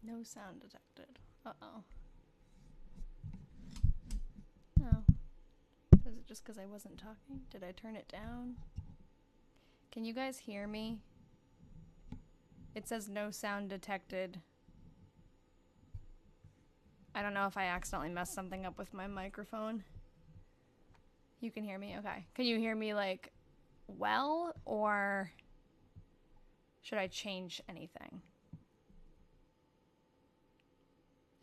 No sound detected. Uh-oh. Oh. Is it just because I wasn't talking? Did I turn it down? Can you guys hear me? It says no sound detected. I don't know if I accidentally messed something up with my microphone. You can hear me? Okay. Can you hear me, like, well, or should I change anything?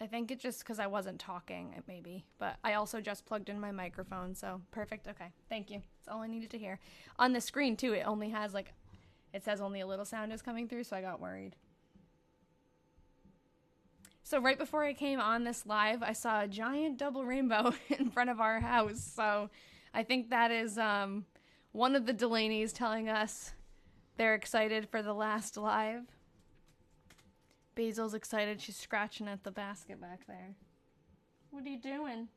I think it's just because I wasn't talking, maybe. But I also just plugged in my microphone, so perfect. Okay. Thank you. That's all I needed to hear. On the screen, too, it only has, like, it says only a little sound is coming through, so I got worried. So right before I came on this live, I saw a giant double rainbow in front of our house. So I think that is one of the Delaney's telling us they're excited for the last live. Basil's excited. She's scratching at the basket back there. What are you doing?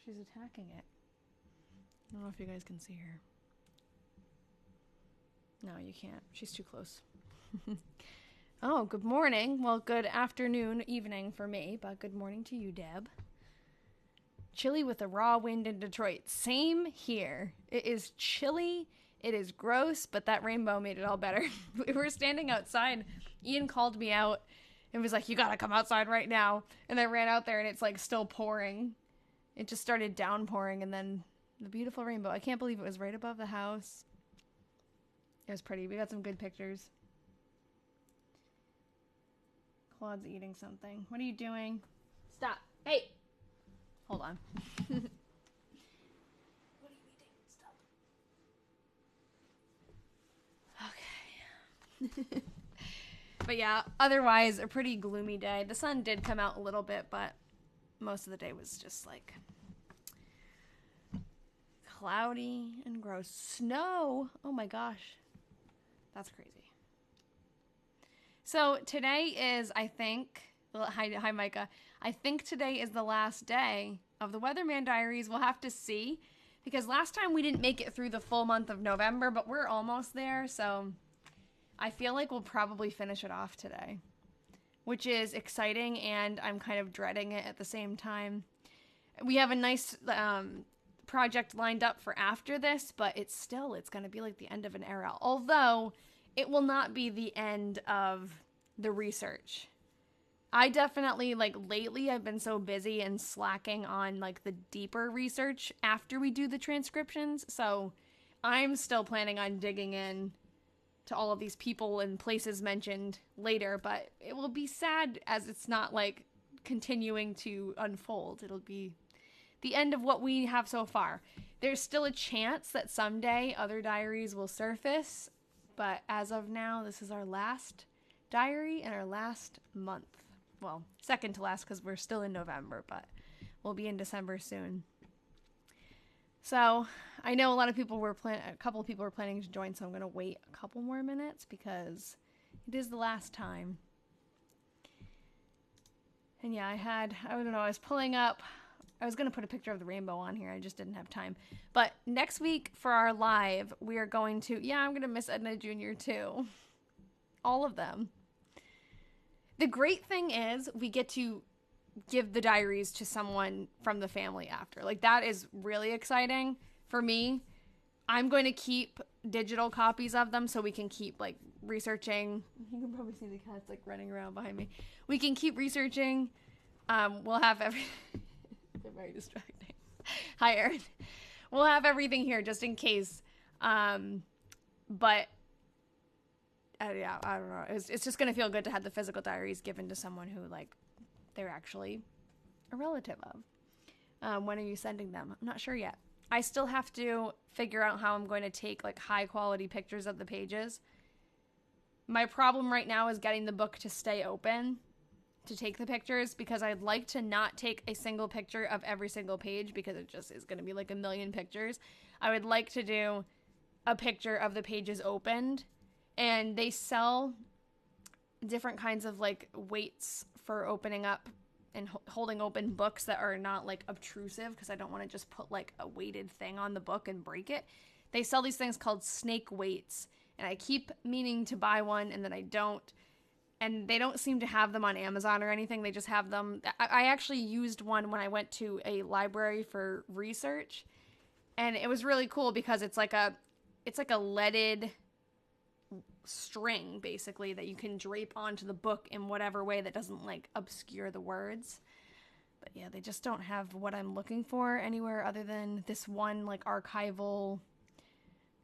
She's attacking it. I don't know if you guys can see her. No, you can't. She's too close. Oh, good morning. Well, good afternoon, evening for me, but good morning to you, Deb. Chilly with a raw wind in Detroit. Same here. It is chilly. It is gross, but that rainbow made it all better. We were standing outside. Ian called me out and was like, you gotta come outside right now. And I ran out there and it's like still pouring. It just started downpouring and then the beautiful rainbow. I can't believe it was right above the house. It was pretty. We got some good pictures. Claude's eating something. What are you doing? Stop. Hey! Hold on. What are you eating? Stop. Okay. But yeah, otherwise a pretty gloomy day. The sun did come out a little bit, but most of the day was just like cloudy and gross. Snow! Oh my gosh. That's crazy. So today is, I think, hi Micah. I think today is the last day of the Weatherman Diaries. We'll have to see, because last time we didn't make it through the full month of November, but we're almost there, so I feel like we'll probably finish it off today, which is exciting, and I'm kind of dreading it at the same time. We have a nice project lined up for after this, but it's going to be like the end of an era, although it will not be the end of the research. I definitely, like, lately I've been so busy and slacking on, like, the deeper research after we do the transcriptions, so I'm still planning on digging in to all of these people and places mentioned later, but it will be sad as it's not, like, continuing to unfold. It'll be the end of what we have so far. There's still a chance that someday other diaries will surface, but as of now, this is our last diary and our last month. Well, second to last because we're still in November, but we'll be in December soon. So I know a couple of people were planning to join, so I'm going to wait a couple more minutes because it is the last time. And yeah, I was pulling up. I was going to put a picture of the rainbow on here. I just didn't have time. But next week for our live, we are going to, I'm going to miss Edna Jr. too. All of them. The great thing is we get to give the diaries to someone from the family after. Like, that is really exciting for me. I'm going to keep digital copies of them so we can keep, like, researching. You can probably see the cats, like, running around behind me. We can keep researching. We'll have They're very distracting. Hi, Erin. We'll have everything here just in case. But yeah, I don't know. It's just going to feel good to have the physical diaries given to someone who, like, they're actually a relative of. When are you sending them? I'm not sure yet. I still have to figure out how I'm going to take, like, high quality pictures of the pages. My problem right now is getting the book to stay open to take the pictures, because I'd like to not take a single picture of every single page because it just is going to be like a million pictures. I would like to do a picture of the pages opened, and they sell different kinds of, like, weights for opening up and holding open books that are not, like, obtrusive, because I don't want to just put, like, a weighted thing on the book and break it. They sell these things called snake weights, and I keep meaning to buy one and then I don't. and they don't seem to have them on Amazon or anything. They just have them. I actually used one when I went to a library for research, and it was really cool because it's like a leaded string basically that you can drape onto the book in whatever way that doesn't like obscure the words. But yeah, they just don't have what I'm looking for anywhere other than this one like archival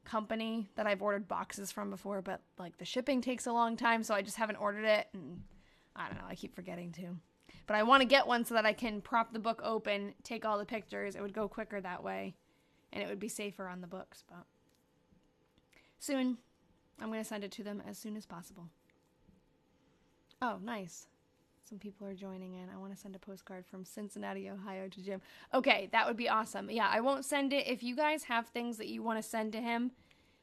company that I've ordered boxes from before, but like the shipping takes a long time, so I just haven't ordered it, and I don't know, I keep forgetting to. But I want to get one so that I can prop the book open, take all the pictures. It would go quicker that way, and it would be safer on the books. But soon, I'm going to send it to them as soon as possible. Oh, nice. Some people are joining in. I want to send a postcard from Cincinnati, Ohio to Jim. Okay, that would be awesome. Yeah, I won't send it. If you guys have things that you want to send to him,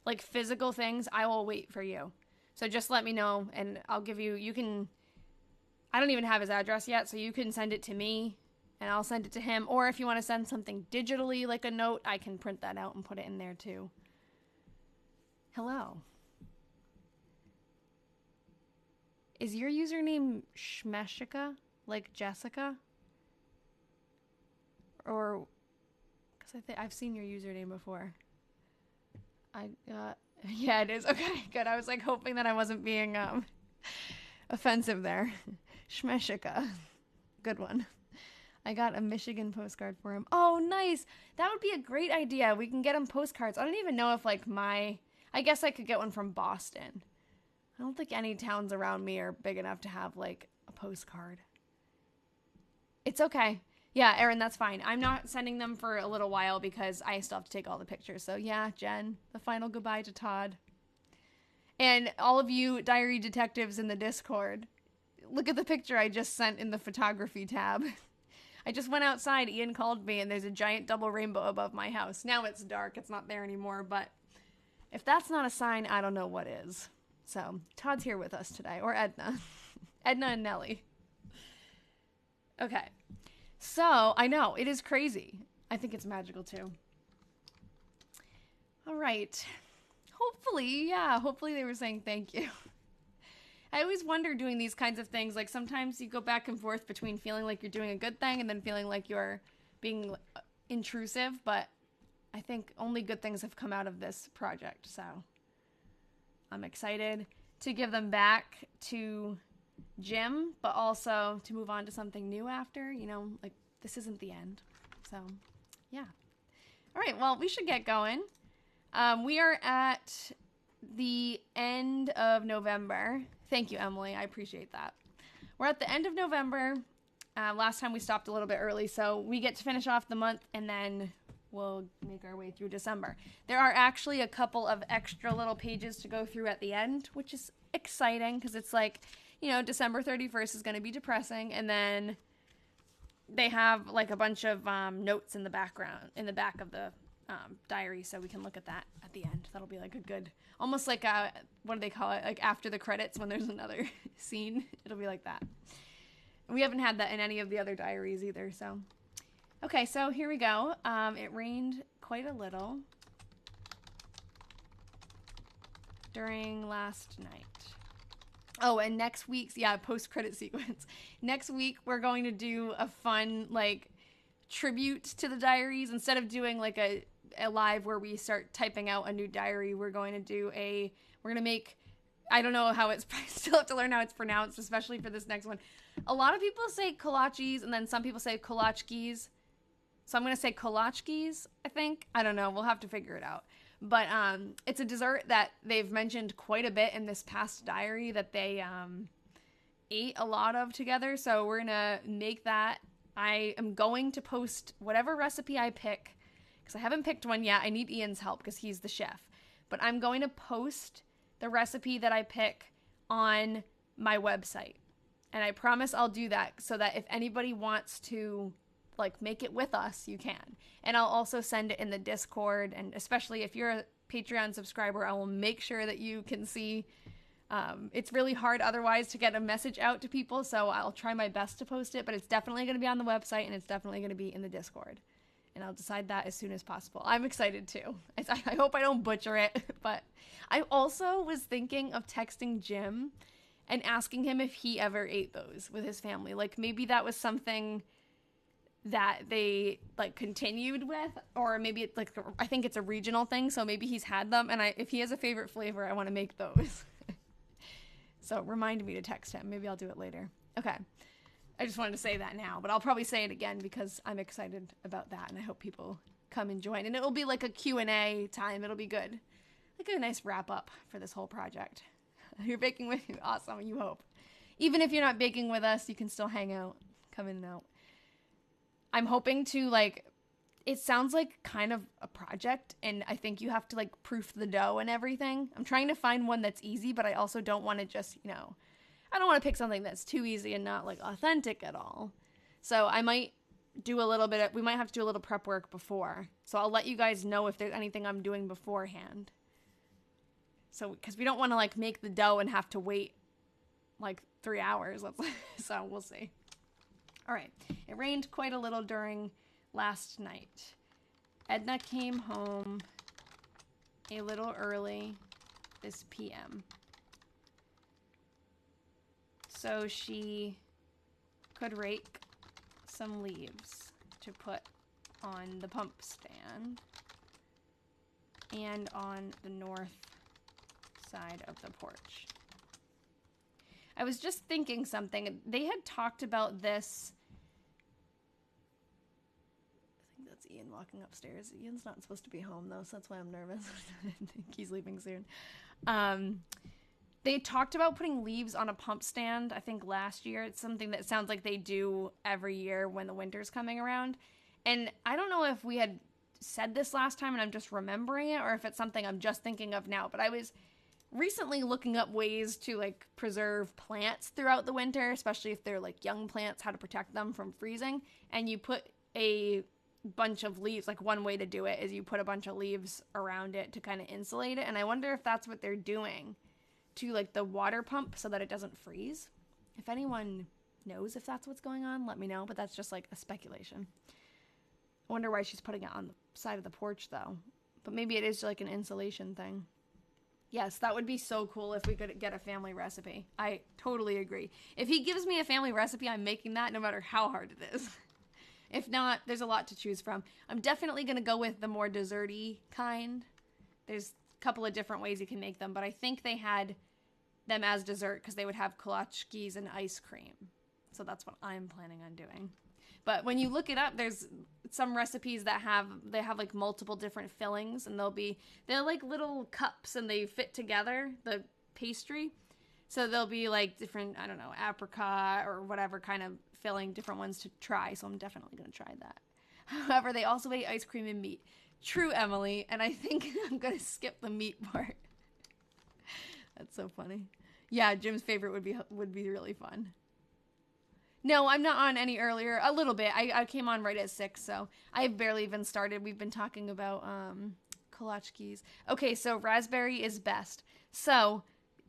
like physical things, I will wait for you. So just let me know, and I'll give you, I don't even have his address yet, so you can send it to me, and I'll send it to him. Or if you want to send something digitally, like a note, I can print that out and put it in there too. Hello. Is your username Shmeshika, like Jessica? Or, because I've seen your username before. Yeah, it is. Okay, good. I was like hoping that I wasn't being offensive there. Shmeshika. Good one. I got a Michigan postcard for him. Oh, nice. That would be a great idea. We can get him postcards. I don't even know if like I guess I could get one from Boston. I don't think any towns around me are big enough to have, like, a postcard. It's okay. Yeah, Erin, that's fine. I'm not sending them for a little while because I still have to take all the pictures. So, yeah, Jen, the final goodbye to Todd. And all of you diary detectives in the Discord, look at the picture I just sent in the photography tab. I just went outside. Ian called me, and there's a giant double rainbow above my house. Now it's dark. It's not there anymore. But if that's not a sign, I don't know what is. So, Todd's here with us today, or Edna. Edna and Nellie. Okay. So, I know, it is crazy. I think it's magical, too. All right. Hopefully they were saying thank you. I always wonder doing these kinds of things, like sometimes you go back and forth between feeling like you're doing a good thing and then feeling like you're being intrusive, but I think only good things have come out of this project, so I'm excited to give them back to Jim, but also to move on to something new after, like this isn't the end. So, yeah. All right, well, we should get going. We are at the end of November. Thank you, Emily. I appreciate that. We're at the end of November. Last time we stopped a little bit early, so we get to finish off the month, and then we'll make our way through December. There are actually a couple of extra little pages to go through at the end, which is exciting because it's like, December 31st is going to be depressing, and then they have like a bunch of notes in the back of the diary, so we can look at that at the end. That'll be like a good, almost like what do they call it? Like after the credits when there's another scene. It'll be like that. And we haven't had that in any of the other diaries either, so. Okay, so here we go. It rained quite a little during last night. Oh, and next week's, post-credit sequence. Next week, we're going to do a fun, tribute to the diaries. Instead of doing, a live where we start typing out a new diary, we're going to make, I don't know how it's, I still have to learn how it's pronounced, especially for this next one. A lot of people say kolaches, and then some people say kolachkis. So I'm going to say kolachkis, I think. I don't know. We'll have to figure it out. But it's a dessert that they've mentioned quite a bit in this past diary that they ate a lot of together. So we're going to make that. I am going to post whatever recipe I pick, because I haven't picked one yet. I need Ian's help because he's the chef. But I'm going to post the recipe that I pick on my website. And I promise I'll do that so that if anybody wants to make it with us, you can. And I'll also send it in the Discord, and especially if you're a Patreon subscriber, I will make sure that you can see. It's really hard otherwise to get a message out to people, so I'll try my best to post it, but it's definitely going to be on the website, and it's definitely going to be in the Discord. And I'll decide that as soon as possible. I'm excited too. I hope I don't butcher it, but I also was thinking of texting Jim and asking him if he ever ate those with his family. Like, maybe that was something that they, like, continued with, or maybe it's, like, I think it's a regional thing, so maybe he's had them, and if he has a favorite flavor, I want to make those. So remind me to text him. Maybe I'll do it later. Okay. I just wanted to say that now, but I'll probably say it again because I'm excited about that, and I hope people come and join. And it'll be like a Q&A time. It'll be good. Like a nice wrap up for this whole project. You're baking with me. Awesome. You hope. Even if you're not baking with us, you can still hang out, come in and out. I'm hoping to, like, it sounds like kind of a project, and I think you have to, like, proof the dough and everything. I'm trying to find one that's easy, but I also don't want to just, you know, I don't want to pick something that's too easy and not, like, authentic at all. So I might do a little bit we might have to do a little prep work before. So I'll let you guys know if there's anything I'm doing beforehand. So, because we don't want to, like, make the dough and have to wait, like, 3 hours. So we'll see. All right. It rained quite a little during last night. Edna came home a little early this PM, so she could rake some leaves to put on the pump stand and on the north side of the porch. I was just thinking something. They had talked about this. I think that's Ian walking upstairs. Ian's not supposed to be home, though, so that's why I'm nervous. I think he's leaving soon. They talked about putting leaves on a pump stand, I think last year. It's something that sounds like they do every year when the winter's coming around. And I don't know if we had said this last time and I'm just remembering it, or if it's something I'm just thinking of now. But I was recently looking up ways to, like, preserve plants throughout the winter, especially if they're, like, young plants, how to protect them from freezing. And you put a bunch of leaves, like, one way to do it is you put a bunch of leaves around it to kind of insulate it. And I wonder if that's what they're doing to, like, the water pump so that it doesn't freeze. If anyone knows if that's what's going on, let me know, but that's just, like, a speculation. I wonder why she's putting it on the side of the porch, though. But maybe it is, like, an insulation thing. Yes, that would be so cool if we could get a family recipe. I totally agree. If he gives me a family recipe, I'm making that no matter how hard it is. If not, there's a lot to choose from. I'm definitely going to go with the more desserty kind. There's a couple of different ways you can make them, but I think they had them as dessert because they would have kolachkis and ice cream. So that's what I'm planning on doing. But when you look it up, there's some recipes that have like multiple different fillings, and they're like little cups and they fit together, the pastry. So there'll be like different, I don't know, apricot or whatever kind of filling, different ones to try. So I'm definitely going to try that. However, they also ate ice cream and meat. True, Emily. And I think I'm going to skip the meat part. That's so funny. Yeah, Jim's favorite would be really fun. No, I'm not on any earlier. A little bit. I came on right at 6, so I have barely even started. We've been talking about kolachkis. Okay, so raspberry is best. So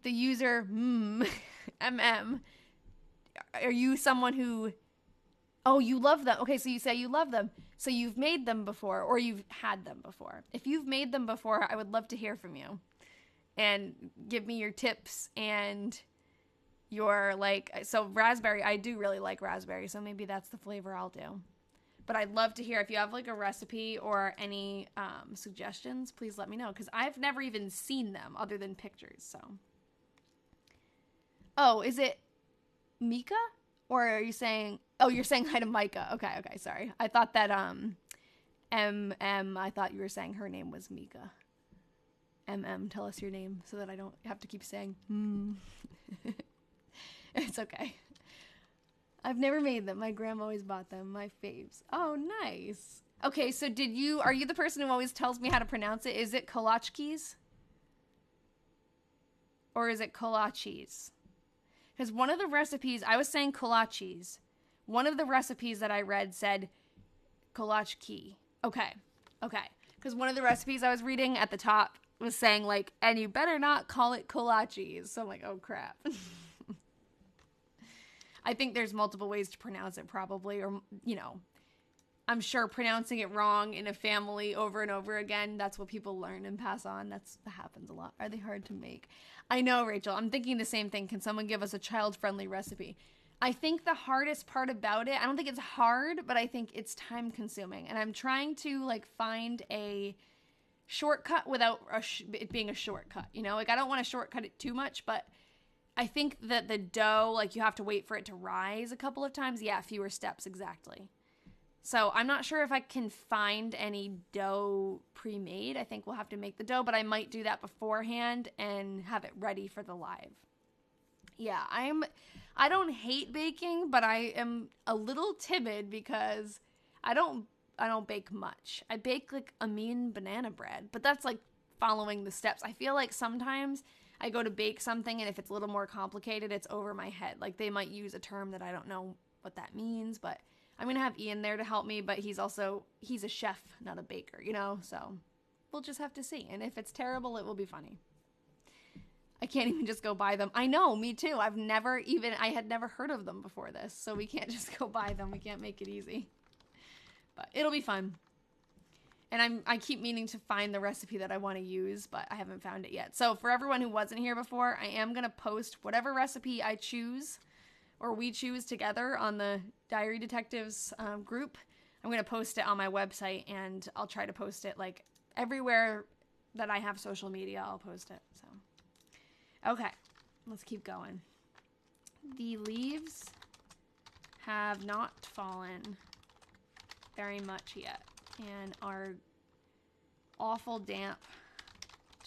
the user MM, are you someone who? Oh, you love them. Okay, so you say you love them. So you've made them before, or you've had them before. If you've made them before, I would love to hear from you, and give me your tips and your, like, so raspberry, I do really like raspberry, so maybe that's the flavor I'll do. But I'd love to hear if you have, like, a recipe or any suggestions, please let me know, because I've never even seen them other than pictures, so. Oh, is it Mika? Or are you saying, oh, you're saying hi to Micah. Okay, sorry. I thought that, I thought you were saying her name was Mika. Tell us your name so that I don't have to keep saying, It's okay. I've never made them. My grandma always bought them. My faves. Oh, nice. Okay, so are you the person who always tells me how to pronounce it? Is it kolachkis? Or is it kolachis? Because one of the recipes, I was saying kolachis. One of the recipes that I read said kolachki. Okay. Because one of the recipes I was reading at the top was saying, like, and you better not call it kolachis. So I'm like, oh, crap. I think there's multiple ways to pronounce it, probably, or, you know, I'm sure pronouncing it wrong in a family over and over again, that's what people learn and pass on. That happens a lot. Are they hard to make? I know, Rachel. I'm thinking the same thing. Can someone give us a child-friendly recipe? I think the hardest part about it, I don't think it's hard, but I think it's time-consuming. And I'm trying to, like, find a shortcut without it being a shortcut. You know, like, I don't want to shortcut it too much, but I think that the dough, like, you have to wait for it to rise a couple of times. Yeah, fewer steps, exactly. So I'm not sure if I can find any dough pre-made. I think we'll have to make the dough, but I might do that beforehand and have it ready for the live. Yeah, I don't hate baking, but I am a little timid because I don't bake much. I bake like a mean banana bread, but that's like following the steps. I feel like sometimes I go to bake something and if it's a little more complicated, it's over my head. Like they might use a term that I don't know what that means, but I'm going to have Ian there to help me, but he's a chef, not a baker, you know? So we'll just have to see. And if it's terrible, it will be funny. I can't even just go buy them. I know, me too. I had never heard of them before this, so we can't just go buy them. We can't make it easy. But it'll be fun. And I keep meaning to find the recipe that I want to use, but I haven't found it yet. So for everyone who wasn't here before, I am going to post whatever recipe I choose or we choose together on the Diary Detectives group. I'm going to post it on my website, and I'll try to post it like everywhere that I have social media. I'll post it. So, okay, let's keep going. The leaves have not fallen very much yet and are awful damp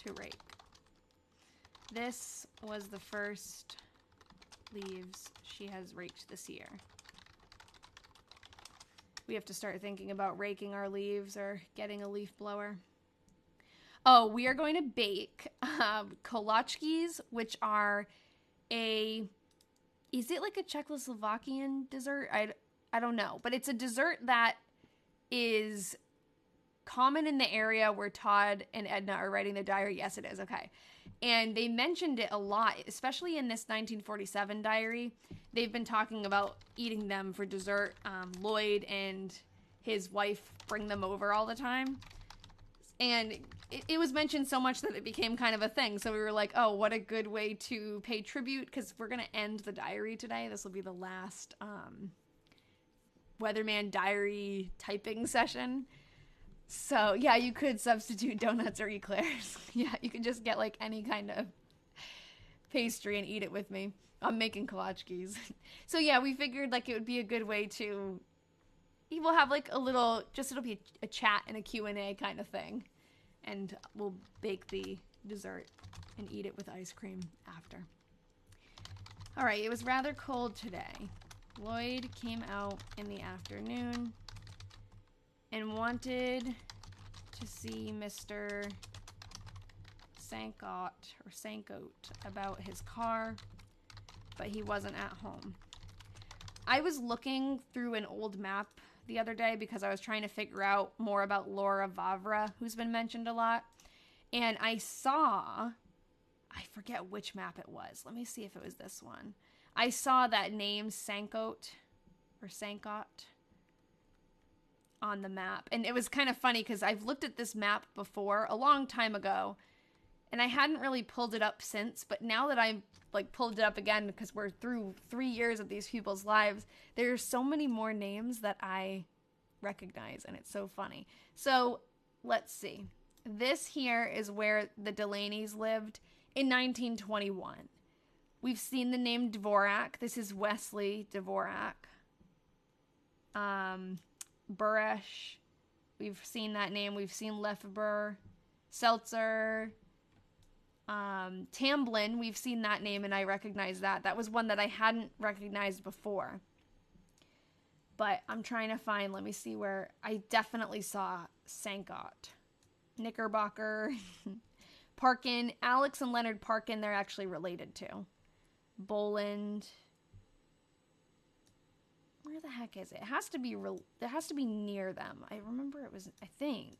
to rake. This was the first leaves she has raked this year. We have to start thinking about raking our leaves or getting a leaf blower. Oh, we are going to bake kolachkis, which are is it like a Czechoslovakian dessert? I don't know, but it's a dessert that is common in the area where Todd and Edna are writing the diary. Yes, it is. Okay. And they mentioned it a lot, especially in this 1947 diary. They've been talking about eating them for dessert. Lloyd and his wife bring them over all the time. And it was mentioned so much that it became kind of a thing. So we were like, oh, what a good way to pay tribute, because we're going to end the diary today. This will be the last Weatherman diary typing session. So, yeah, you could substitute donuts or eclairs. Yeah, you could just get, like, any kind of pastry and eat it with me. I'm making kolachkis. So, yeah, we figured, like, it would be a good way to... We'll have, like, it'll be a chat and a Q&A kind of thing. And we'll bake the dessert and eat it with ice cream after. All right, it was rather cold today. Lloyd came out in the afternoon and wanted to see Mr. Sankot about his car, but he wasn't at home. I was looking through an old map the other day because I was trying to figure out more about Laura Vavra, who's been mentioned a lot, and I forget which map it was. Let me see if it was this one. I saw that name Sankot on the map. And it was kind of funny because I've looked at this map before a long time ago and I hadn't really pulled it up since, but now that I've like pulled it up again because we're through 3 years of these people's lives, there's so many more names that I recognize and it's so funny. So let's see. This here is where the Delaney's lived in 1921. We've seen the name Dvorak. This is Wesley Dvorak. Buresh, we've seen that name. We've seen Lefebvre, Seltzer, Tamblin, we've seen that name and I recognize that. That was one that I hadn't recognized before. But I'm trying to find, let me see where, I definitely saw Sankot. Knickerbocker, Parkin, Alex and Leonard Parkin, they're actually related to. Boland. Where the heck is it? It has to be near them. I remember it was, I think.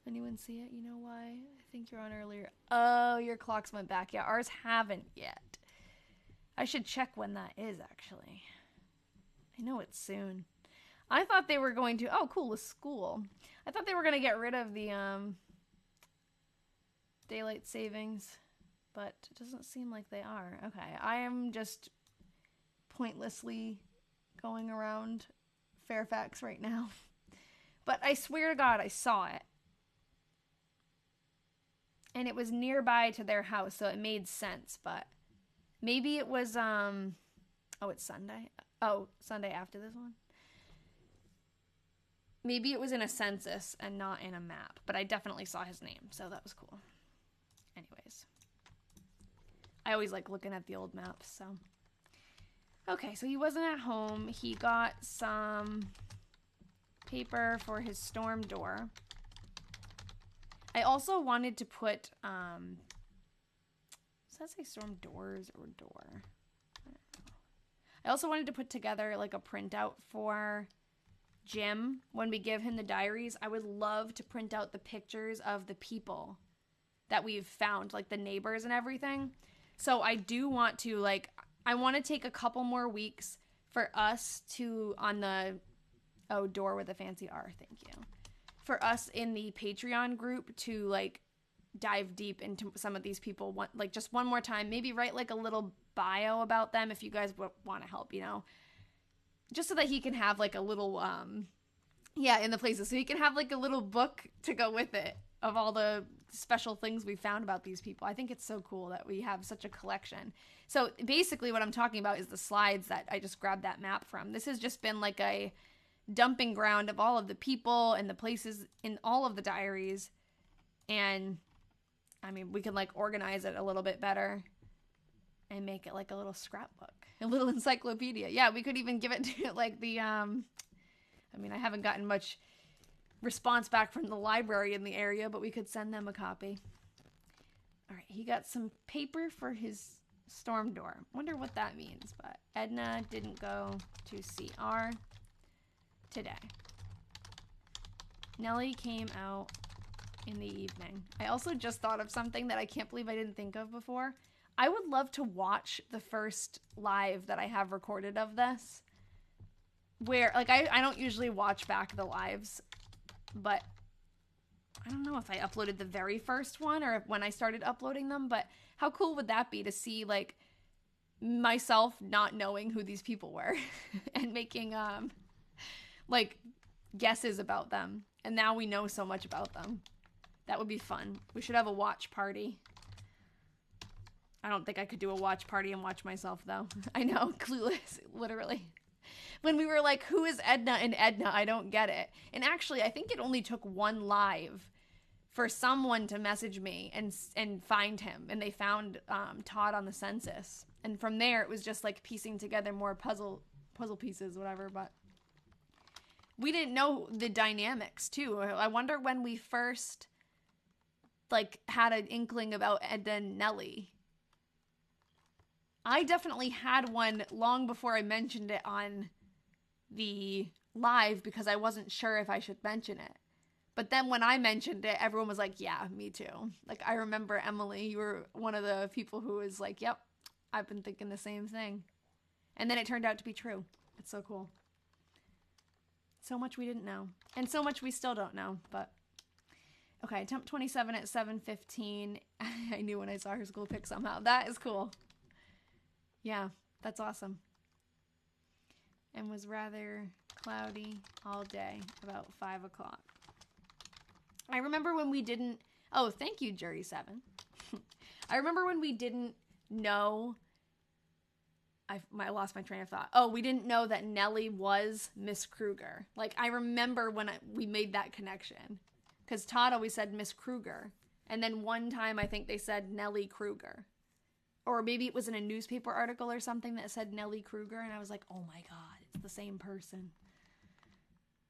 The Anyone see it? You know why? I think you're on earlier. Oh, your clocks went back. Yeah, ours haven't yet. I should check when that is, actually. I know it's soon. I thought they were going to... Oh, cool, a school. I thought they were going to get rid of the daylight savings, but it doesn't seem like they are. Okay, I am just pointlessly going around Fairfax right now. But I swear to God, I saw it. And it was nearby to their house, so it made sense, but maybe it was, oh, it's Sunday? Oh, Sunday after this one? Maybe it was in a census and not in a map, but I definitely saw his name, so that was cool. Anyways. I always like looking at the old maps, so. Okay, so he wasn't at home. He got some paper for his storm door. I also wanted to put, does that say storm doors or door? I don't know. I also wanted to put together like a printout for Jim when we give him the diaries. I would love to print out the pictures of the people that we've found, like the neighbors and everything. So I do want to, like, I want to take a couple more weeks for us to, on the, oh, door with a fancy R, thank you. For us in the Patreon group to, like, dive deep into some of these people, like, just one more time. Maybe write, like, a little bio about them if you guys want to help, you know? Just so that he can have, like, a little, yeah, in the places. So he can have, like, a little book to go with it of all the special things we found about these people. I think it's so cool that we have such a collection. So basically what I'm talking about is the slides that I just grabbed that map from. This has just been, like, a dumping ground of all of the people and the places in all of the diaries. And I mean, we can like organize it a little bit better and make it like a little scrapbook, a little encyclopedia. Yeah, we could even give it to like the I mean, I haven't gotten much response back from the library in the area, but we could send them a copy. All right, he got some paper for his storm door. Wonder what that means, but Edna didn't go to CR today. Nellie came out in the evening. I also just thought of something that I can't believe I didn't think of before. I would love to watch the first live that I have recorded of this. Where, like, I don't usually watch back the lives, but I don't know if I uploaded the very first one or if when I started uploading them, but how cool would that be to see, like, myself not knowing who these people were and making, like, guesses about them. And now we know so much about them. That would be fun. We should have a watch party. I don't think I could do a watch party and watch myself, though. I know, clueless, literally. When we were like, who is Edna and Edna? I don't get it. And actually, I think it only took one live for someone to message me and find him. And they found Todd on the census. And from there, it was just like piecing together more puzzle pieces, whatever, but we didn't know the dynamics, too. I wonder when we first, like, had an inkling about Edna and Nellie. I definitely had one long before I mentioned it on the live because I wasn't sure if I should mention it. But then when I mentioned it, everyone was like, yeah, me too. Like, I remember, Emily, you were one of the people who was like, yep, I've been thinking the same thing. And then it turned out to be true. It's so cool. So much we didn't know. And so much we still don't know, but... Okay, attempt 27 at 7:15. I knew when I saw her school pic somehow. That is cool. Yeah, that's awesome. And was rather cloudy all day, about 5 o'clock. I remember when we didn't... Oh, thank you, Jury 7. I remember when we didn't know... I lost my train of thought. Oh, we didn't know that Nellie was Miss Kruger. Like, I remember when we made that connection. Because Todd always said Miss Kruger. And then one time I think they said Nellie Kruger. Or maybe it was in a newspaper article or something that said Nellie Kruger. And I was like, oh my God, it's the same person.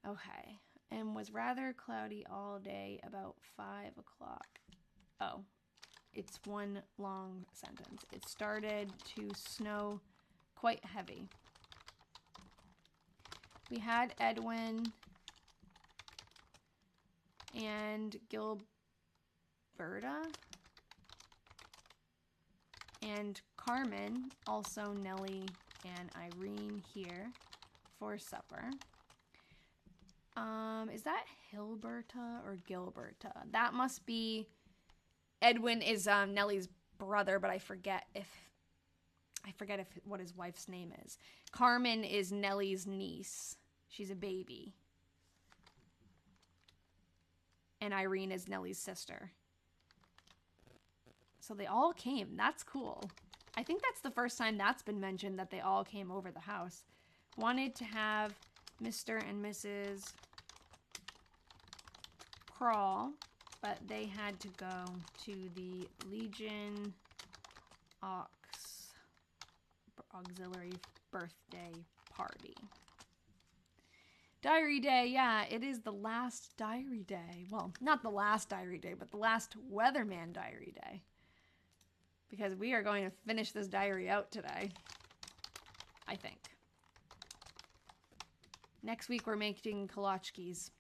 Okay. And was rather cloudy all day, about 5 o'clock. Oh, it's one long sentence. It started to snow quite heavy. We had Edwin and Gilberta. And Carmen, also Nellie and Irene here for supper. Is that Hilberta or Gilberta? That must be... Edwin is Nellie's brother, but I forget if what his wife's name is. Carmen is Nellie's niece. She's a baby. And Irene is Nellie's sister. So they all came. That's cool. I think that's the first time that's been mentioned, that they all came over the house. Wanted to have Mr. and Mrs. Crawl, but they had to go to the Legion Auxiliary birthday party. Diary day, yeah, it is the last diary day. Well, not the last diary day, but the last Weatherman diary day. Because we are going to finish this diary out today. I think. Next week we're making kolaczkis.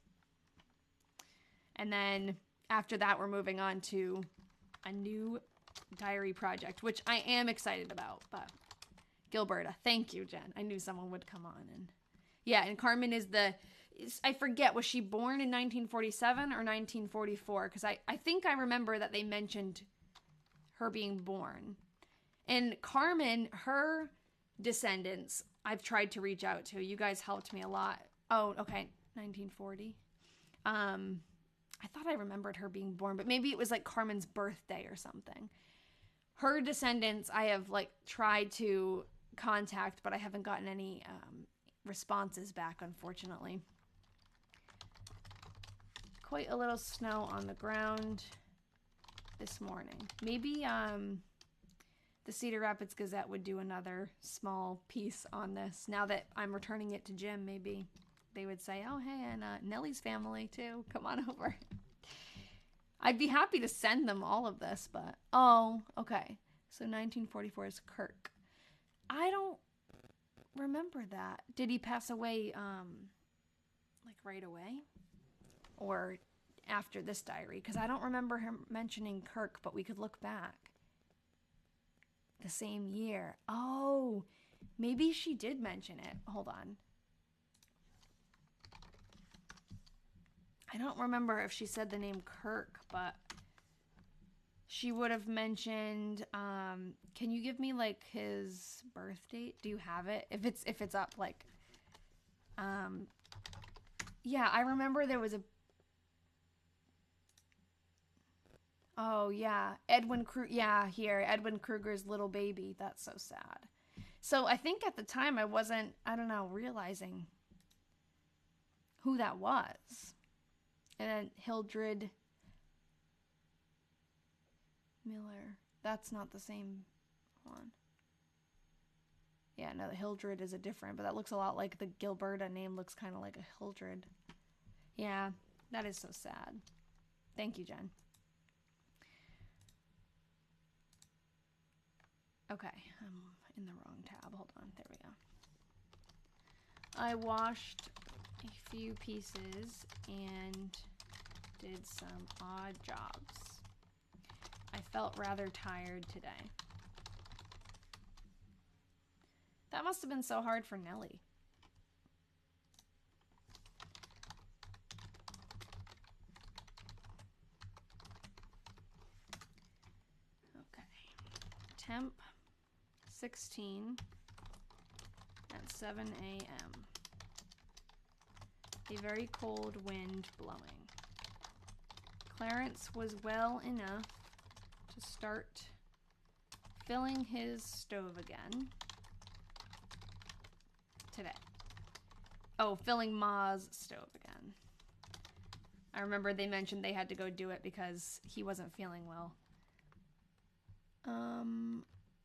And then after that we're moving on to a new diary project, which I am excited about. But Gilberta, thank you, Jen. I knew someone would come on. And yeah, and Carmen is I forget, was she born in 1947 or 1944? Because I think I remember that they mentioned her being born. And Carmen, her descendants, I've tried to reach out to. You guys helped me a lot. Oh, okay, 1940. I thought I remembered her being born, but maybe it was like Carmen's birthday or something. Her descendants, I have like tried to contact, but I haven't gotten any responses back, unfortunately. Quite a little snow on the ground this morning. Maybe the Cedar Rapids Gazette would do another small piece on this. Now that I'm returning it to Jim, maybe they would say, oh, hey, and Nellie's family, too. Come on over. I'd be happy to send them all of this, but... Oh, okay. So 1944 is Kirk. I don't remember that. Did he pass away, like, right away? Or after this diary? Because I don't remember him mentioning Kirk, but we could look back. The same year. Oh, maybe she did mention it. Hold on. I don't remember if she said the name Kirk, but she would have mentioned, can you give me like his birth date? Do you have it? If it's up, like, yeah, I remember there was a, oh yeah, Edwin Kruger's little baby. That's so sad. So I think at the time I wasn't, I don't know, realizing who that was. And then Hildred Miller. That's not the same one. Yeah, no, the Hildred is a different, but that looks a lot like the Gilberta name looks kind of like a Hildred. Yeah, that is so sad. Thank you, Jen. Okay, I'm in the wrong tab. Hold on, there we go. I washed a few pieces and did some odd jobs. I felt rather tired today. That must have been so hard for Nellie. Okay. Temp 16 at 7 a.m. A very cold wind blowing. Clarence was well enough to start filling his stove again today. Oh, filling Ma's stove again. I remember they mentioned they had to go do it because he wasn't feeling well.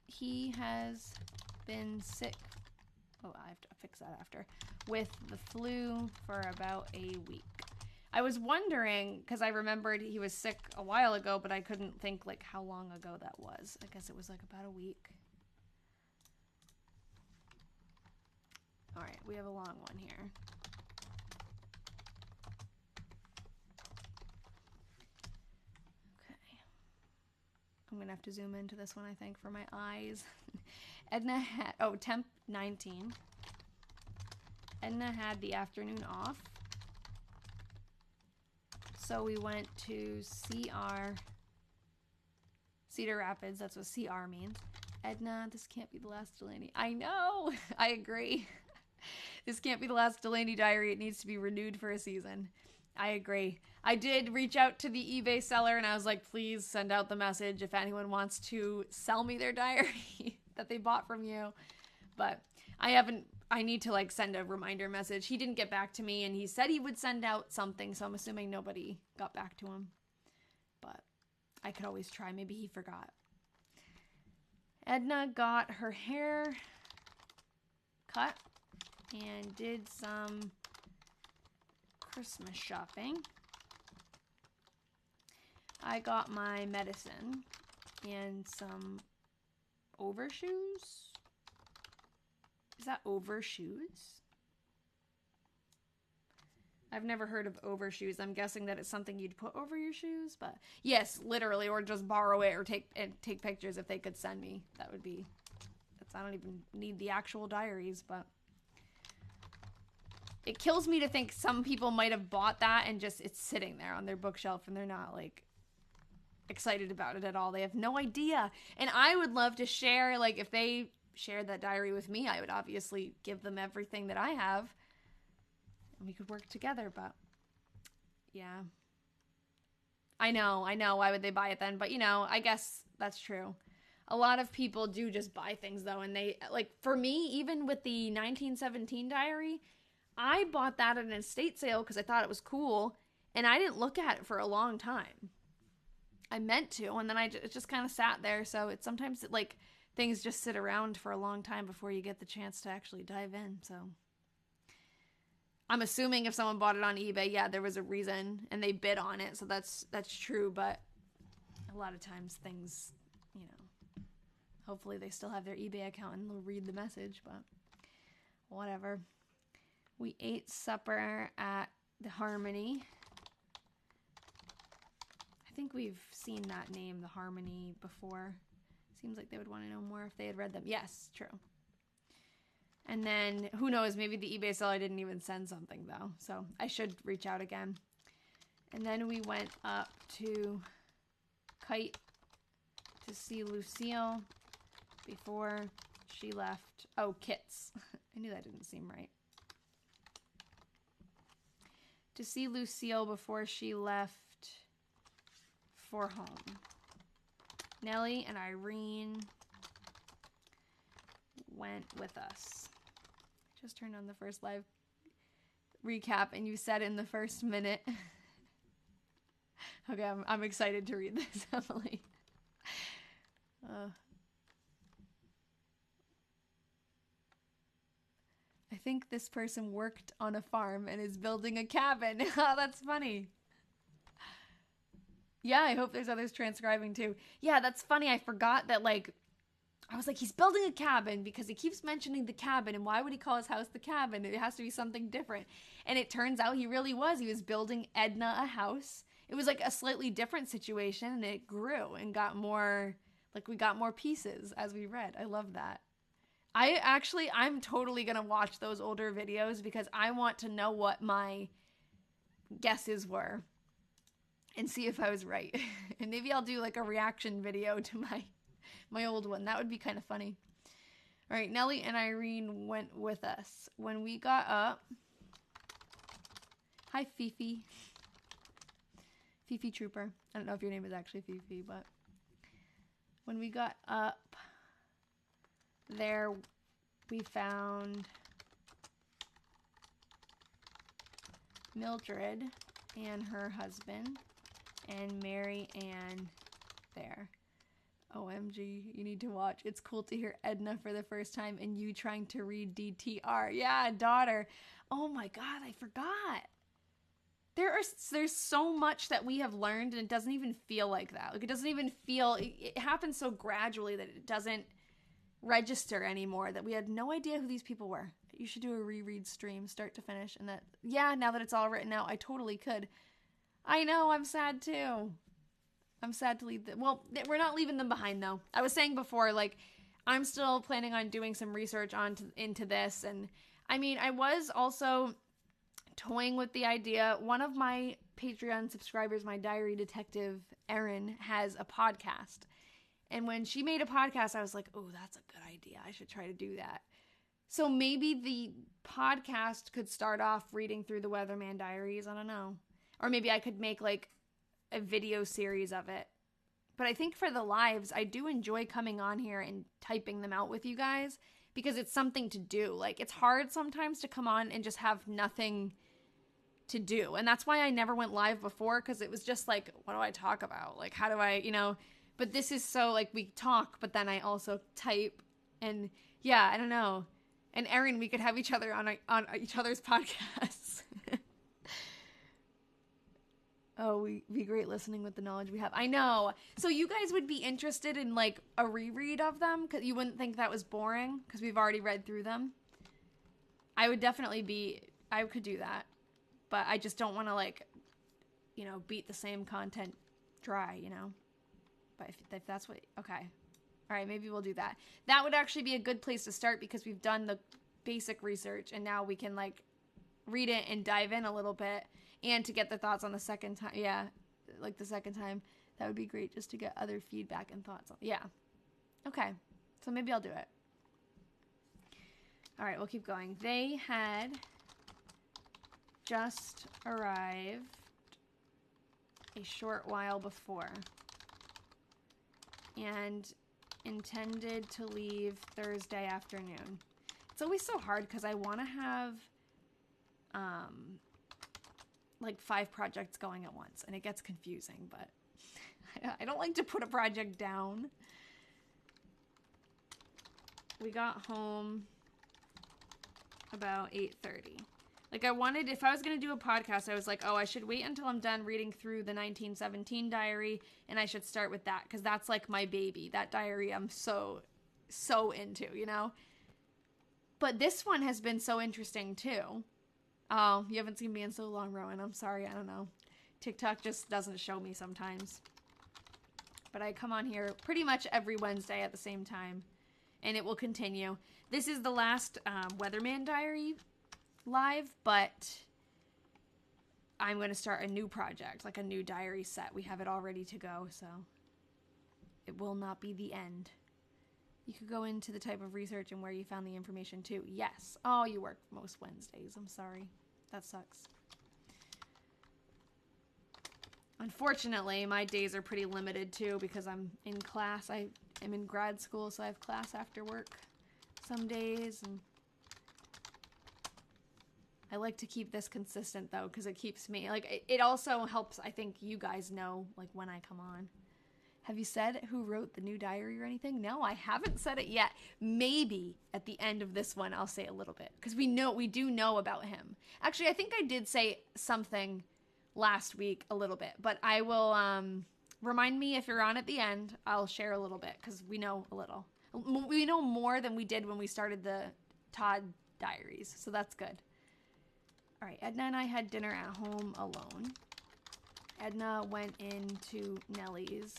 He has been sick. Oh, I have to fix that after. With the flu for about a week. I was wondering, because I remembered he was sick a while ago, but I couldn't think like how long ago that was. I guess it was like about a week. All right, we have a long one here. going to have to zoom into this one, I think, for my eyes. Edna had, oh, temp 19. Edna had the afternoon off. So we went to CR, Cedar Rapids. That's what CR means. Edna, this can't be the last Delaney. I know. I agree. This can't be the last Delaney diary. It needs to be renewed for a season. I agree. I did reach out to the eBay seller and I was like, please send out the message if anyone wants to sell me their diary that they bought from you. But I need to like send a reminder message. He didn't get back to me and he said he would send out something. So I'm assuming nobody got back to him. But I could always try. Maybe he forgot. Edna got her hair cut and did some Christmas shopping. I got my medicine and some overshoes. Is that overshoes? I've never heard of overshoes. I'm guessing that it's something you'd put over your shoes, but yes, literally, or just borrow it or take pictures if they could send me. That would be, I don't even need the actual diaries, but it kills me to think some people might have bought that and just it's sitting there on their bookshelf and they're not like excited about it at all. They have no idea. And I would love to share, like if they shared that diary with me, I would obviously give them everything that I have and we could work together, but yeah. I know. Why would they buy it then? But you know, I guess that's true. A lot of people do just buy things though. And they, like for me, even with the 1917 diary, I bought that at an estate sale because I thought it was cool. And I didn't look at it for a long time. I meant to. And then it just kind of sat there. So it's sometimes like things just sit around for a long time before you get the chance to actually dive in. So I'm assuming if someone bought it on eBay, yeah, there was a reason and they bid on it. So that's true. But a lot of times things, you know, hopefully they still have their eBay account and they'll read the message, but whatever. We ate supper at the Harmony. I think we've seen that name, the Harmony, before. Seems like they would want to know more if they had read them. Yes, true. And then, who knows, maybe the eBay seller didn't even send something, though. So I should reach out again. And then we went up to Kite to see Lucille before she left. Oh, Kits. I knew that didn't seem right. To see Lucille before she left for home. Nellie and Irene went with us. Just turned on the first live recap and you said in the first minute. Okay, I'm excited to read this, Emily. I think this person worked on a farm and is building a cabin. Oh, that's funny. Yeah, I hope there's others transcribing too. Yeah, that's funny. I forgot that, like, I was like, he's building a cabin because he keeps mentioning the cabin. And why would he call his house the cabin? It has to be something different. And it turns out he really was. He was building Edna a house. It was like a slightly different situation and it grew and got more, like we got more pieces as we read. I love that. I'm totally going to watch those older videos because I want to know what my guesses were and see if I was right. And maybe I'll do like a reaction video to my old one. That would be kind of funny. All right, Nellie and Irene went with us. When we got up, hi Fifi. Fifi Trooper. I don't know if your name is actually Fifi, but when we got up there, we found Mildred and her husband and Mary Ann there. OMG, you need to watch. It's cool to hear Edna for the first time and you trying to read DTR. Yeah, daughter. Oh my God, I forgot. There's so much that we have learned and it doesn't even feel like that. Like it doesn't even feel, it happens so gradually that it doesn't register anymore, that we had no idea who these people were. You should do a reread stream start to finish. And that, yeah, now that it's all written out, I totally could. I know, I'm sad too. I'm sad to leave them. Well, we're not leaving them behind, though. I was saying before, like, I'm still planning on doing some research into this. And, I mean, I was also toying with the idea. One of my Patreon subscribers, my diary detective, Erin, has a podcast. And when she made a podcast, I was like, oh, that's a good idea. I should try to do that. So maybe the podcast could start off reading through the Weatherman Diaries. I don't know. Or maybe I could make, like, a video series of it. But I think for the lives, I do enjoy coming on here and typing them out with you guys because it's something to do. Like, it's hard sometimes to come on and just have nothing to do. And that's why I never went live before, because it was just like, what do I talk about? Like, how do I, but this is so, like, we talk, but then I also type. And yeah, I don't know. And Erin, we could have each other on each other's podcasts. Oh, we be great listening with the knowledge we have. I know. So you guys would be interested in, like, a reread of them? Because you wouldn't think that was boring? Because we've already read through them? I would definitely be... I could do that. But I just don't want to, like, beat the same content dry, But if that's what... Okay. All right, maybe we'll do that. That would actually be a good place to start because we've done the basic research. And now we can, like, read it and dive in a little bit. And to get the thoughts on the second time. Yeah, like the second time. That would be great just to get other feedback and thoughts. Yeah. Okay. So maybe I'll do it. All right, we'll keep going. They had just arrived a short while before and intended to leave Thursday afternoon. It's always so hard because I want to have... like 5 projects going at once, and it gets confusing, but I don't like to put a project down. We got home about 8:30. Like, if I was going to do a podcast, I was like, oh, I should wait until I'm done reading through the 1917 diary, and I should start with that, because that's like my baby. That diary I'm so into, But this one has been so interesting, too. Oh, you haven't seen me in so long, Rowan. I'm sorry. I don't know. TikTok just doesn't show me sometimes. But I come on here pretty much every Wednesday at the same time. And it will continue. This is the last Weatherman Diary live, but I'm going to start a new project, like a new diary set. We have it all ready to go, so it will not be the end. You could go into the type of research and where you found the information too. Yes. Oh, you work most Wednesdays. I'm sorry. That sucks. Unfortunately, my days are pretty limited too because I'm in class. I am in grad school, so I have class after work some days. And I like to keep this consistent though because it keeps me, like, it also helps, I think, you guys know, like, when I come on. Have you said who wrote the new diary or anything? No, I haven't said it yet. Maybe at the end of this one, I'll say a little bit. Because we do know about him. Actually, I think I did say something last week a little bit. But I will, remind me if you're on at the end, I'll share a little bit. Because we know a little. We know more than we did when we started the Todd Diaries. So that's good. All right, Edna and I had dinner at home alone. Edna went into Nellie's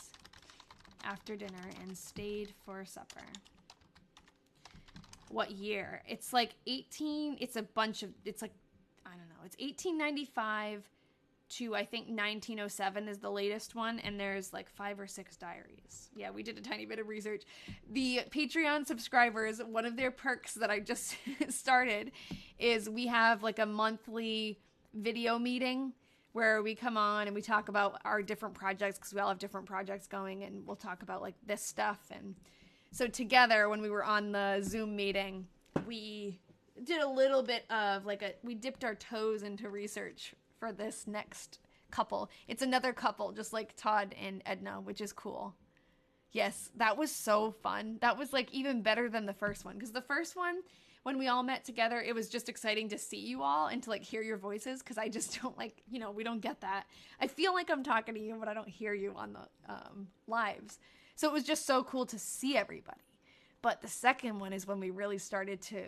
after dinner and stayed for supper. What year? It's like 18, it's like, I don't know, it's 1895 to, I think, 1907 is the latest one, and there's like 5 or 6 diaries. Yeah, we did a tiny bit of research. The Patreon subscribers, one of their perks that I just started is we have like a monthly video meeting where we come on and we talk about our different projects because we all have different projects going, and we'll talk about like this stuff. And so together, when we were on the Zoom meeting, we did a little bit of we dipped our toes into research for this next couple. It's another couple, just like Todd and Edna, which is cool. Yes, that was so fun. That was like even better than the first one, because the first one, when we all met together, it was just exciting to see you all and to like hear your voices, because I just don't like, we don't get that. I feel like I'm talking to you, but I don't hear you on the lives. So it was just so cool to see everybody. But the second one is when we really started to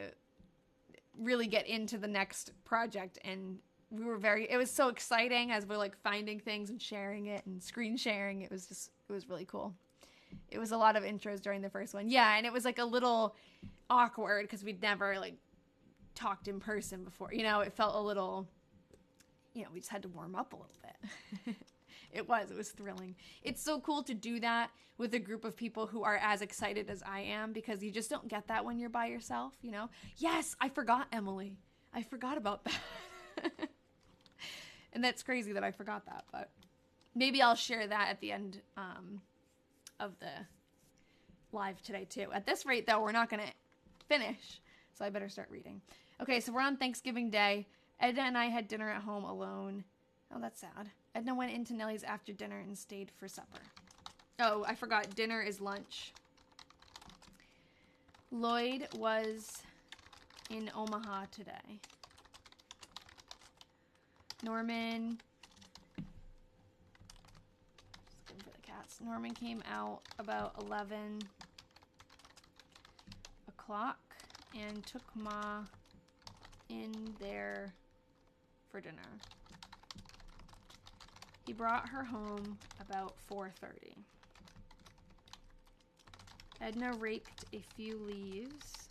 really get into the next project, and it was so exciting as we're like finding things and sharing it and screen sharing. It was really cool. It was a lot of intros during the first one. Yeah, and it was like a little awkward because we'd never like talked in person before. You know, it felt a little, you know, we just had to warm up a little bit. It was thrilling. It's so cool to do that with a group of people who are as excited as I am, because you just don't get that when you're by yourself, you know? Yes, I forgot, Emily. I forgot about that. And that's crazy that I forgot that, but maybe I'll share that at the end of the live today too. At this rate, though, we're not going to finish, so I better start reading. Okay, so we're on Thanksgiving Day. Edna and I had dinner at home alone. Oh, that's sad. Edna went into Nellie's after dinner and stayed for supper. Oh, I forgot. Dinner is lunch. Lloyd was in Omaha today. Norman... Just looking for the cats. Norman came out about 11 o'clock and took Ma in there for dinner. He brought her home about 4:30. Edna raked a few leaves.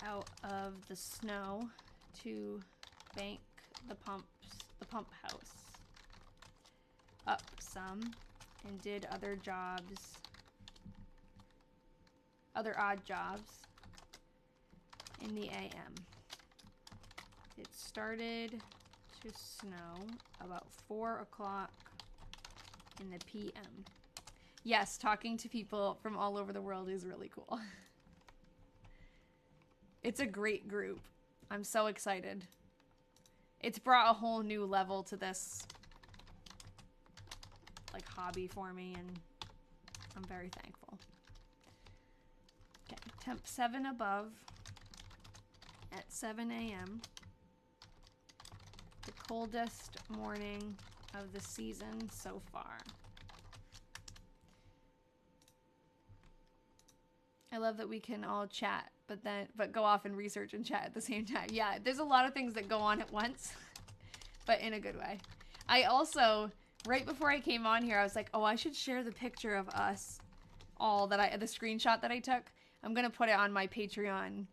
Out of the snow to bank the pump house up some, and did other odd jobs in the AM. It started to snow about 4 o'clock in the PM. Yes, talking to people from all over the world is really cool. It's a great group. I'm so excited. It's brought a whole new level to this like hobby for me, and I'm very thankful. Okay, temp 7 above at 7 a.m. The coldest morning of the season so far. I love that we can all chat, but go off and research and chat at the same time. Yeah, there's a lot of things that go on at once, but in a good way. I also, right before I came on here, I was like, oh, I should share the picture of us all the screenshot that I took. I'm going to put it on my Patreon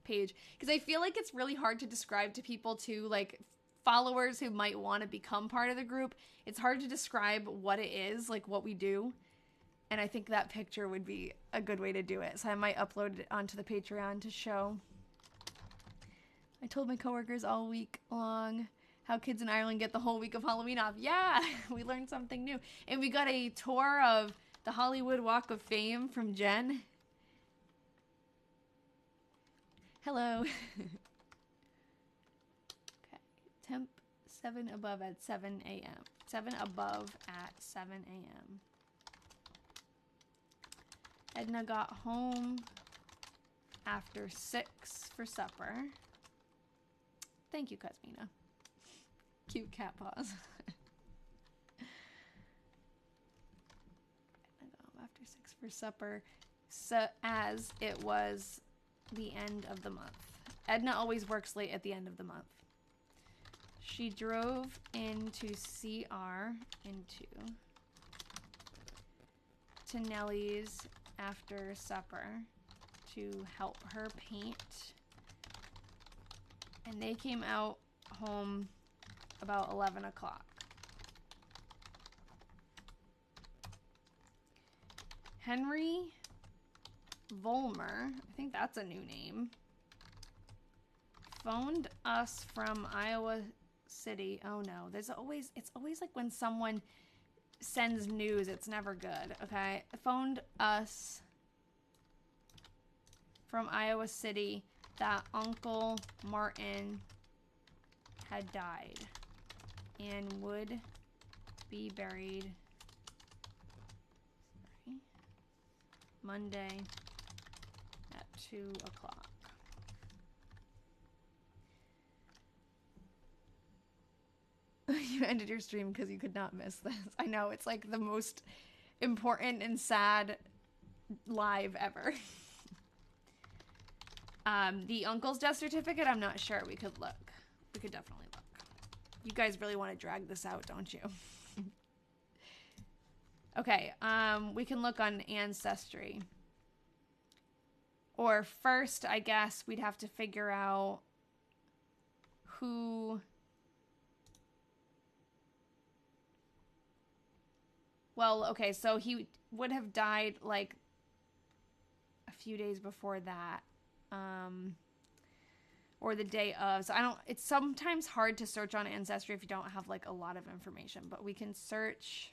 page, because I feel like it's really hard to describe to people too, like followers who might want to become part of the group. It's hard to describe what it is, like what we do. And I think that picture would be a good way to do it. So I might upload it onto the Patreon to show. I told my coworkers all week long how kids in Ireland get the whole week of Halloween off. Yeah, we learned something new. And we got a tour of the Hollywood Walk of Fame from Jen. Hello. Okay, temp 7 above at 7 a.m. 7 above at 7 a.m. Edna got home after 6 for supper. Thank you, Cosmina. Cute cat paws. Edna got home after 6 for supper, so as it was the end of the month. Edna always works late at the end of the month. She drove into to Nellie's after supper to help her paint, and they came out home about 11 o'clock. Henry Volmer, I think that's a new name, phoned us from Iowa City. Oh no, it's always like when someone sends news, it's never good. Okay, phoned us from Iowa City that Uncle Martin had died and would be buried Monday at 2 o'clock. You ended your stream because you could not miss this. I know, it's like the most important and sad live ever. The uncle's death certificate, I'm not sure. We could look. We could definitely look. You guys really want to drag this out, don't you? Okay, we can look on Ancestry. Or first, I guess, we'd have to figure out who... Well, okay, so he would have died, like, a few days before that. Or the day of. So it's sometimes hard to search on Ancestry if you don't have, like, a lot of information. But we can search...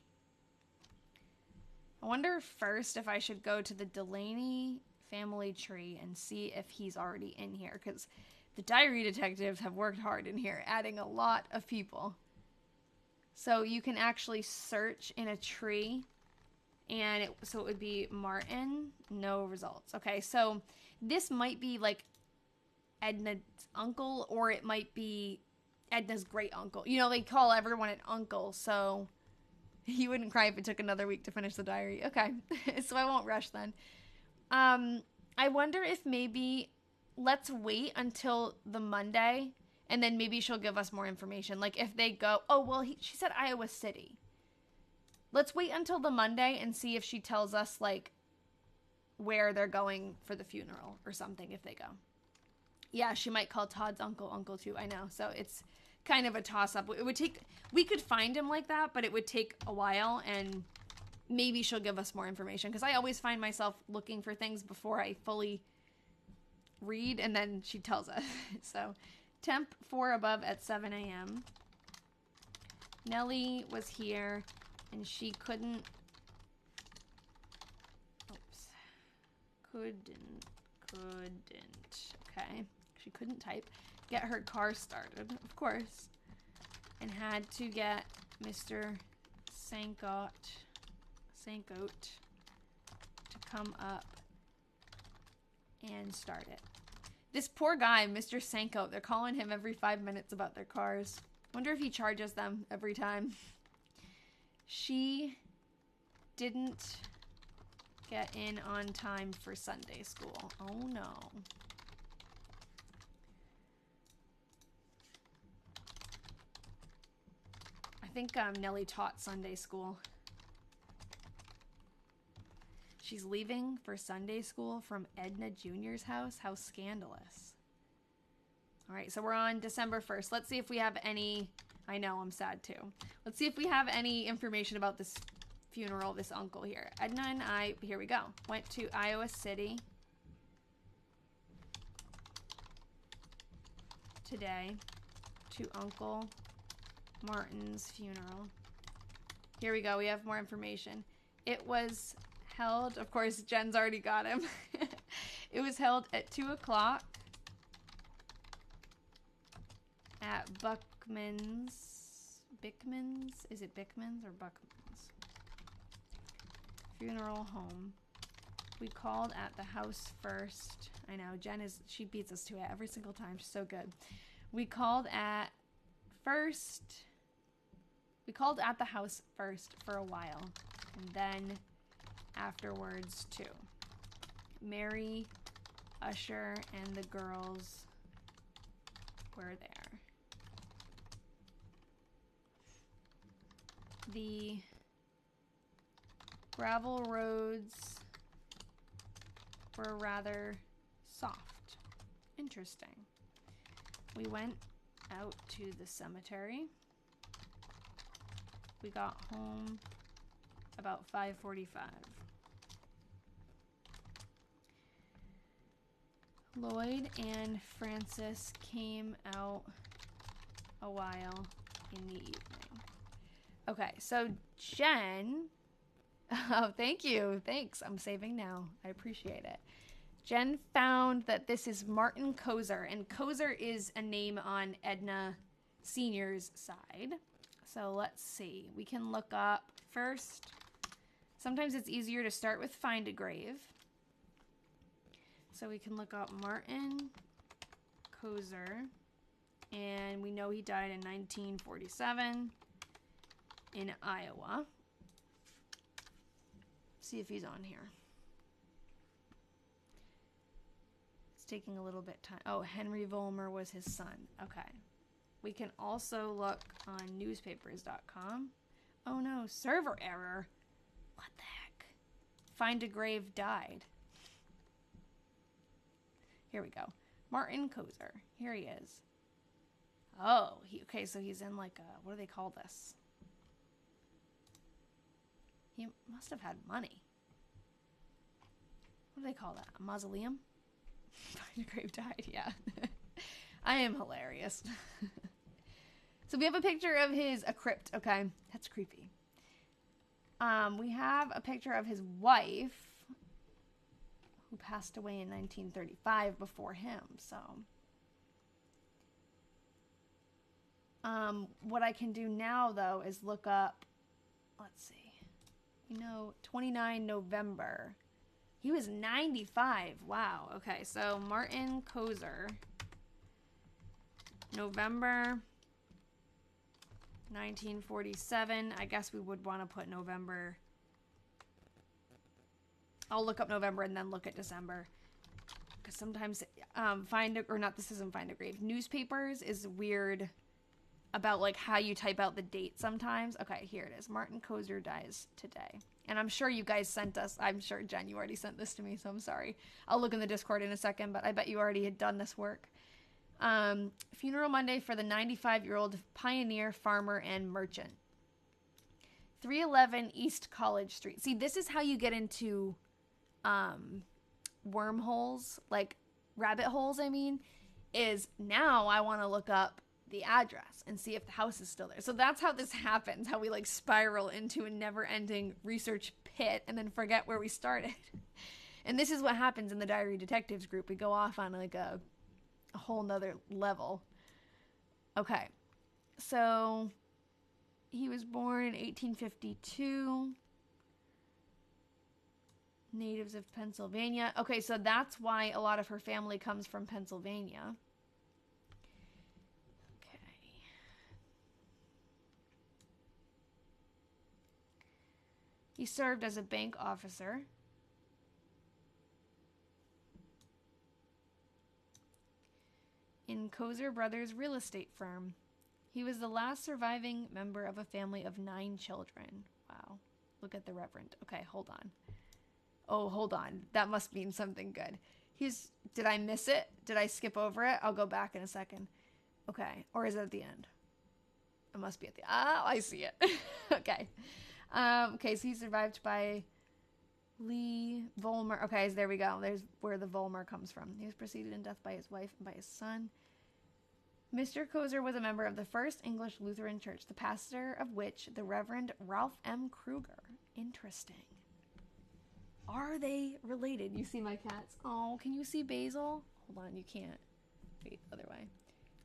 I wonder first if I should go to the Delaney family tree and see if he's already in here. Because the diary detectives have worked hard in here, adding a lot of people. So you can actually search in a tree, and so it would be Martin, no results. Okay, so this might be like Edna's uncle, or it might be Edna's great uncle. You know, they call everyone an uncle, so you wouldn't cry if it took another week to finish the diary. Okay, so I won't rush then. I wonder if maybe let's wait until the Monday, and then maybe she'll give us more information. Like if they go, oh, well, she said Iowa City. Let's wait until the Monday and see if she tells us, like, where they're going for the funeral or something if they go. Yeah, she might call Todd's uncle too. I know. So it's kind of a toss-up. It would take... We could find him like that, but it would take a while, and maybe she'll give us more information. Because I always find myself looking for things before I fully read, and then she tells us. So... Temp 4 above at 7 a.m. Nellie was here, and she couldn't... Oops. Couldn't. Okay. She couldn't type. Get her car started, of course. And had to get Mr. Sankote to come up and start it. This poor guy, Mr. Sankote, they're calling him every 5 minutes about their cars. Wonder if he charges them every time. She didn't get in on time for Sunday school. Oh no. I think Nellie taught Sunday school. She's leaving for Sunday school from Edna Jr.'s house? How scandalous. All right, so we're on December 1st. Let's see if we have any... I know, I'm sad too. Let's see if we have any information about this funeral, this uncle here. Edna and I, here we go, went to Iowa City today to Uncle Martin's funeral. Here we go, we have more information. It was... held, of course, Jen's already got him. It was held at 2 o'clock at Bickman's. Is it Bickman's or Buckman's? Funeral home. We called at the house first. I know, she beats us to it every single time. She's so good. We called at the house first for a while, and then afterwards too. Mary, Usher, and the girls were there. The gravel roads were rather soft. Interesting. We went out to the cemetery. We got home about 5:45. Lloyd and Francis came out a while in the evening. Okay, so Jen... Oh, thank you. Thanks. I'm saving now. I appreciate it. Jen found that this is Martin Kozer, and Kozer is a name on Edna Sr.'s side. So let's see. We can look up first. Sometimes it's easier to start with find a grave. So we can look up Martin Kozer, and we know he died in 1947 in Iowa. See if he's on here. It's taking a little bit time. Oh, Henry Vollmer was his son. Okay. We can also look on newspapers.com. Oh no, server error. What the heck? Find a grave died. Here we go. Martin Kozer. Here he is. Oh, okay, so he's in like a, what do they call this? He must have had money. What do they call that? A mausoleum? Find a grave died, yeah. I am hilarious. So we have a picture of a crypt, okay? That's creepy. We have a picture of his wife, who passed away in 1935 before him, so. What I can do now, though, is look up, let's see. 29 November. He was 95. Wow. Okay, so Martin Kozer. November 1947. I guess we would want to put November. I'll look up November and then look at December. Because sometimes this isn't Find a Grave. Newspapers is weird about like how you type out the date sometimes. Okay, here it is. Martin Kozer dies today. And I'm sure you guys sent us. I'm sure, Jen, you already sent this to me, so I'm sorry. I'll look in the Discord in a second, but I bet you already had done this work. Funeral Monday for the 95-year-old pioneer, farmer, and merchant. 311 East College Street. See, this is how you get into wormholes, like rabbit holes, I mean, is now I want to look up the address and see if the house is still there. So that's how this happens, how we like spiral into a never-ending research pit and then forget where we started. And this is what happens in the Diary Detectives group. We go off on like a whole nother level. Okay, so he was born in 1852. Natives of Pennsylvania. Okay, so that's why a lot of her family comes from Pennsylvania. He served as a bank officer. In Kozer Brothers real estate firm. He was the last surviving member of a family of 9 children. Wow. Look at the Reverend. Okay, hold on. Oh, hold on. That must mean something good. Did I miss it? Did I skip over it? I'll go back in a second. Okay. Or is it at the end? It must be at the, I see it. Okay. Okay, so he's survived by Lee Vollmer. Okay, so there we go. There's where the Vollmer comes from. He was preceded in death by his wife and by his son. Mr. Kozer was a member of the First English Lutheran Church, the pastor of which, the Reverend Ralph M. Kruger. Interesting. Are they related? You see my cats? Oh, can you see Basil? Hold on, you can't. Wait, other way.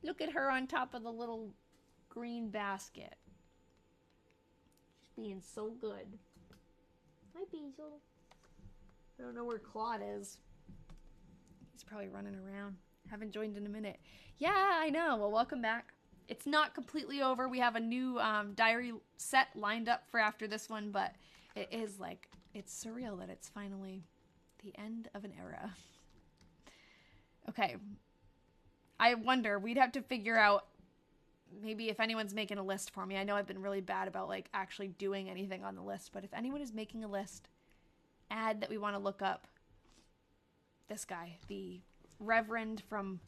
Look at her on top of the little green basket. Being so good. Hi, Basil. I don't know where Claude is. He's probably running around. Haven't joined in a minute. Yeah, I know. Well, welcome back. It's not completely over. We have a new diary set lined up for after this one, but it is like, it's surreal that it's finally the end of an era. Okay. I wonder, we'd have to figure out maybe if anyone's making a list for me. I know I've been really bad about like actually doing anything on the list, but if anyone is making a list, add that we want to look up this guy, the Reverend from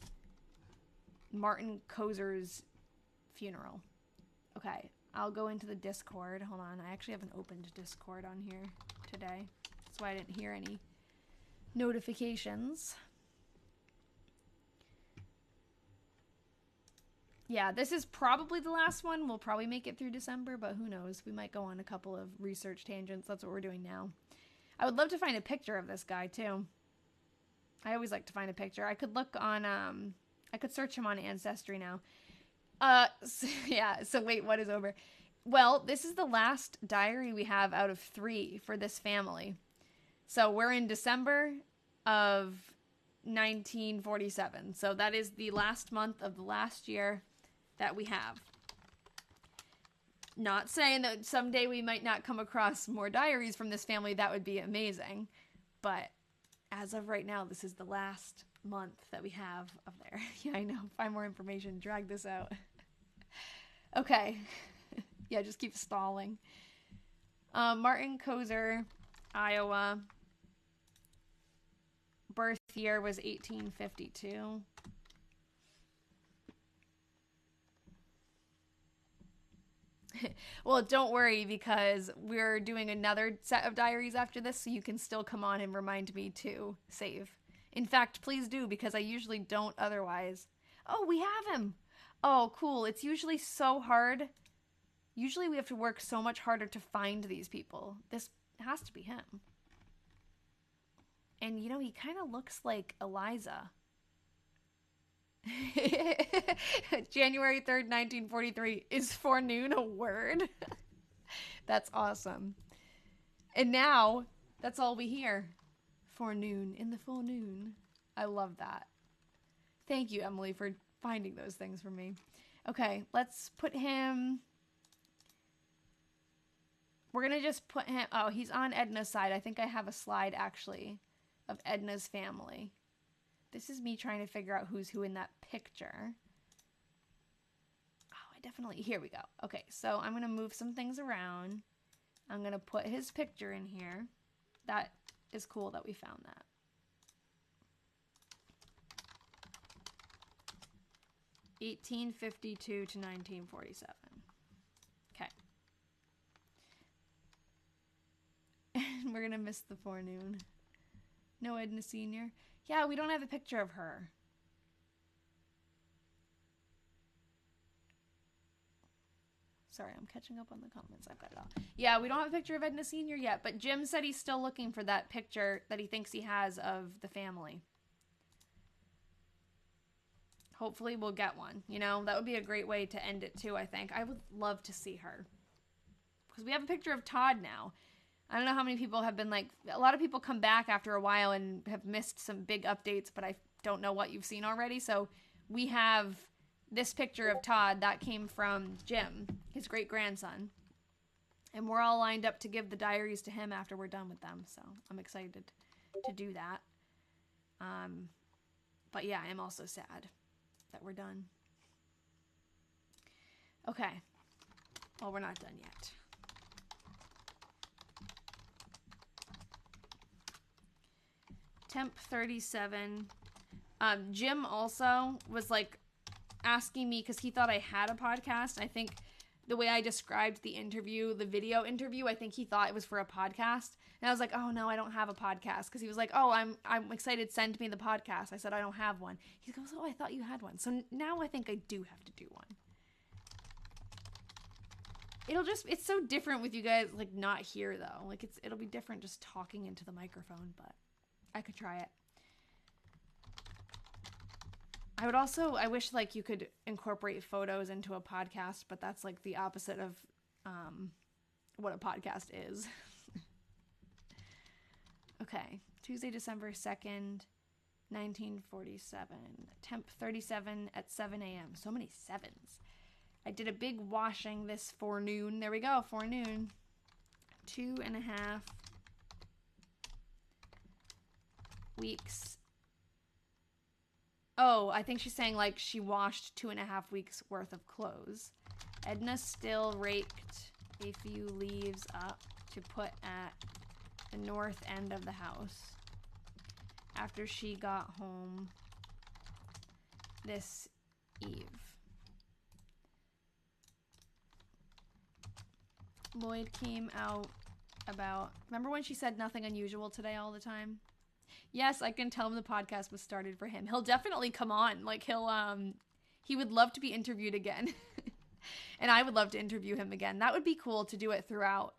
Martin Kozer's funeral. Okay, I'll go into the Discord. Hold on, I actually haven't opened Discord on here today. That's why I didn't hear any notifications. Yeah, this is probably the last one. We'll probably make it through December, but who knows? We might go on a couple of research tangents. That's what we're doing now. I would love to find a picture of this guy, too. I always like to find a picture. I could look on, I could search him on Ancestry now. Yeah, so wait, what is over? Well, this is the last diary we have out of 3 for this family. So we're in December of 1947. So that is the last month of the last year that we have. Not saying that someday we might not come across more diaries from this family. That would be amazing. But as of right now, this is the last month that we have up there. Yeah, I know. Find more information. Drag this out. Okay. Yeah, just keep stalling. Martin Kozer, Iowa. Birth year was 1852. Well, don't worry, because we're doing another set of diaries after this, so you can still come on and remind me to save. In fact, please do, because I usually don't otherwise. Oh, we have him! Oh, cool. It's usually so hard. Usually we have to work so much harder to find these people. This has to be him. And, you know, he kind of looks like Eliza. January 3rd, 1943. Is forenoon a word? That's awesome. And now, that's all we hear. Forenoon, in the forenoon. I love that. Thank you, Emily, for finding those things for me. Okay, let's put him... We're going to just put him... Oh, he's on Edna's side. I think I have a slide, actually, of Edna's family. This is me trying to figure out who's who in that picture. Oh, I definitely... Here we go. Okay, so I'm going to move some things around. I'm going to put his picture in here. That is cool that we found that. (1852 to 1947). Okay. And we're going to miss the forenoon. No Edna Sr. Yeah, we don't have a picture of her. Sorry, I'm catching up on the comments. I've got it all. Yeah, we don't have a picture of Edna Sr. yet, but Jim said he's still looking for that picture that he thinks he has of the family. Hopefully we'll get one. You know, that would be a great way to end it too, I think. I would love to see her. Because we have a picture of Todd now. I don't know how many people have been like... A lot of people come back after a while and have missed some big updates, but I don't know what you've seen already. So we have this picture of Todd. That came from Jim, his great-grandson. And we're all lined up to give the diaries to him after we're done with them. So I'm excited to do that. But yeah, I'm also sad that we're done. Okay. Well, we're not done yet. Temp 37. Jim also was like asking me because he thought I had a podcast. I think the way I described the interview, the video interview, I think he thought it was for a podcast. And I was like, oh no, I don't have a podcast. Because he was like, oh, I'm excited, send me the podcast. I said, I don't have one. He goes, oh, I thought you had one. So now I think I do have to do one. It's so different with you guys, like, not here though. Like, it'll be different just talking into the microphone, but I could try it. I wish like you could incorporate photos into a podcast, but that's like the opposite of what a podcast is. Okay, Tuesday, December 2nd, 1947. Temp 37 at 7 a.m. So many sevens. I did a big washing this forenoon. There we go, forenoon. 2.5 weeks. Oh, I think she's saying like she washed 2.5 weeks worth of clothes. Edna still raked a few leaves up to put at the north end of the house after she got home this eve. Lloyd came out about... Remember when she said nothing unusual today all the time? Yes, I can tell him the podcast was started for him. He'll definitely come on. Like, he would love to be interviewed again. And I would love to interview him again. That would be cool to do it throughout.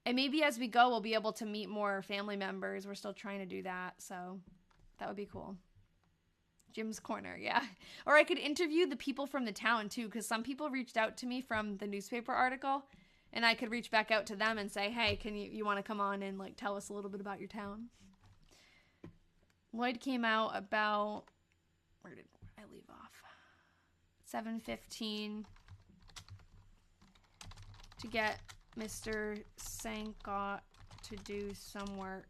And maybe as we go, we'll be able to meet more family members. We're still trying to do that, so that would be cool. Jim's Corner, yeah. Or I could interview the people from the town, too, because some people reached out to me from the newspaper article, and I could reach back out to them and say, hey, can you want to come on and, like, tell us a little bit about your town? Lloyd came out about, where did I leave off? 7:15 to get Mr. Sankot to do some work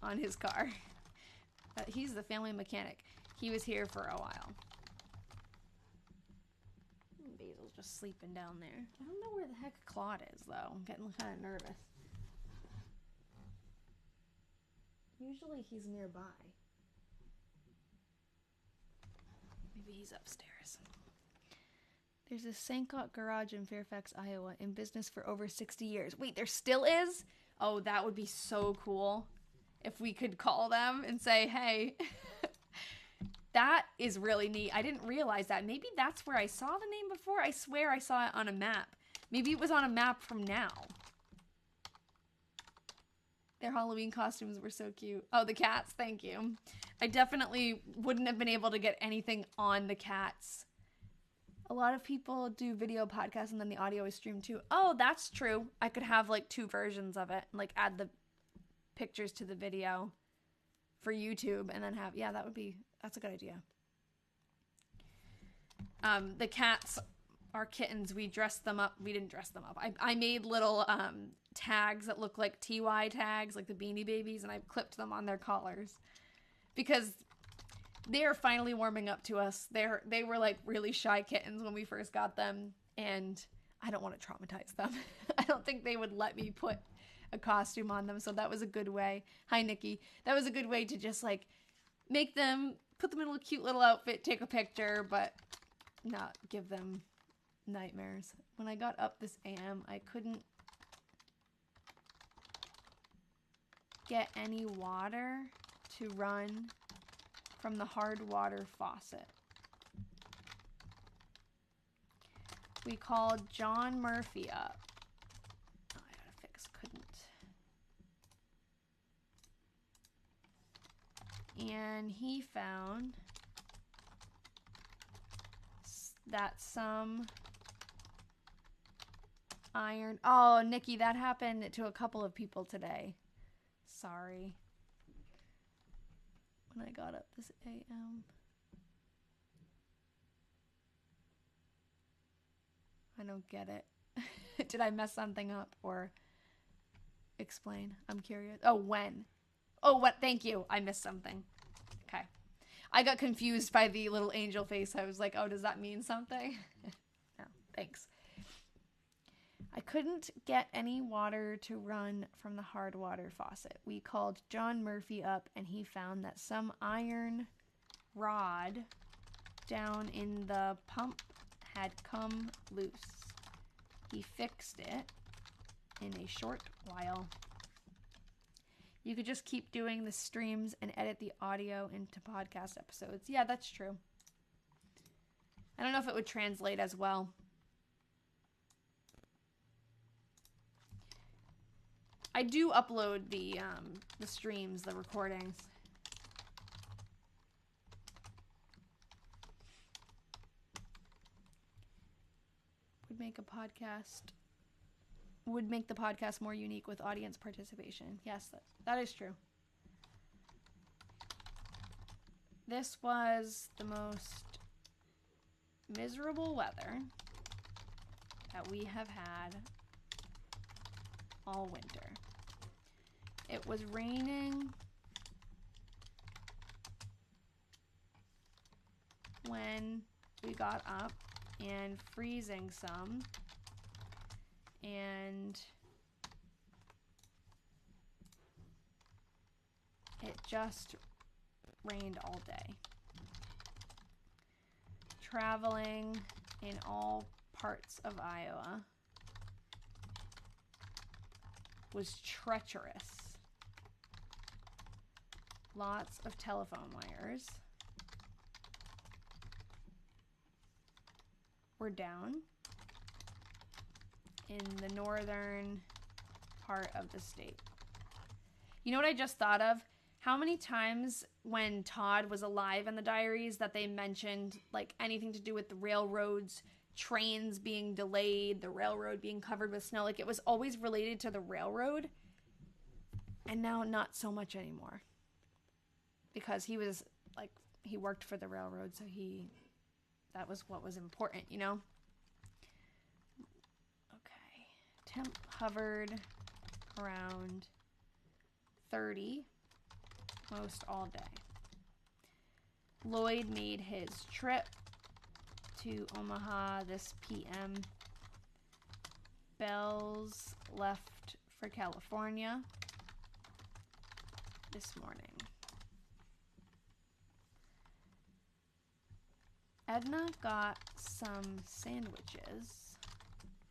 on his car. He's the family mechanic. He was here for a while. Basil's just sleeping down there. I don't know where the heck Claude is, though. I'm getting kind of nervous. Usually he's nearby. Maybe he's upstairs. There's a Sankock garage in Fairfax, Iowa, in business for over 60 years. Wait, there still is? Oh, that would be so cool if we could call them and say, hey, that is really neat. I didn't realize that. Maybe that's where I saw the name before. I swear I saw it on a map. Maybe it was on a map from now. Their Halloween costumes were so cute. Oh, the cats, thank you. I definitely wouldn't have been able to get anything on the cats. A lot of people do video podcasts and then the audio is streamed too. Oh, that's true. I could have like 2 versions of it and like add the pictures to the video for YouTube and then have, yeah, that's a good idea. The cats are kittens. We dressed them up. We didn't dress them up. I made little tags that look like TY tags, like the Beanie Babies, and I clipped them on their collars because they are finally warming up to us. They were like really shy kittens when we first got them, and I don't want to traumatize them. I don't think they would let me put a costume on them, so that was a good way. Hi, Nikki. That was a good way to just like make them, put them in a cute little outfit, take a picture, but not give them nightmares. When I got up this AM, I couldn't get any water to run from the hard water faucet. We called John Murphy up. Oh, I gotta fix, couldn't. And he found that some iron. Oh, Nikki, that happened to a couple of people today. Sorry. When I got up this AM. I don't get it. Did I mess something up or explain? I'm curious. Oh, when? Oh, what? Thank you. I missed something. Okay. I got confused by the little angel face. I was like, oh, does that mean something? No, thanks. I couldn't get any water to run from the hard water faucet. We called John Murphy up and he found that some iron rod down in the pump had come loose. He fixed it in a short while. You could just keep doing the streams and edit the audio into podcast episodes. Yeah, that's true. I don't know if it would translate as well. I do upload the streams, the recordings. Would make the podcast more unique with audience participation. Yes, that is true. This was the most miserable weather that we have had all winter. It was raining when we got up and freezing some, and it just rained all day. Traveling in all parts of Iowa was treacherous. Lots of telephone wires were down in the northern part of the state. You know what I just thought of? How many times when Todd was alive in the Diaries that they mentioned like anything to do with the railroads, trains being delayed, the railroad being covered with snow, like it was always related to the railroad, and now not so much anymore because he was like, he worked for the railroad, so that was what was important, you know? Okay, temp hovered around 30 most all day. Lloyd made his trip to Omaha this PM. Bells left for California this morning. Edna got some sandwiches.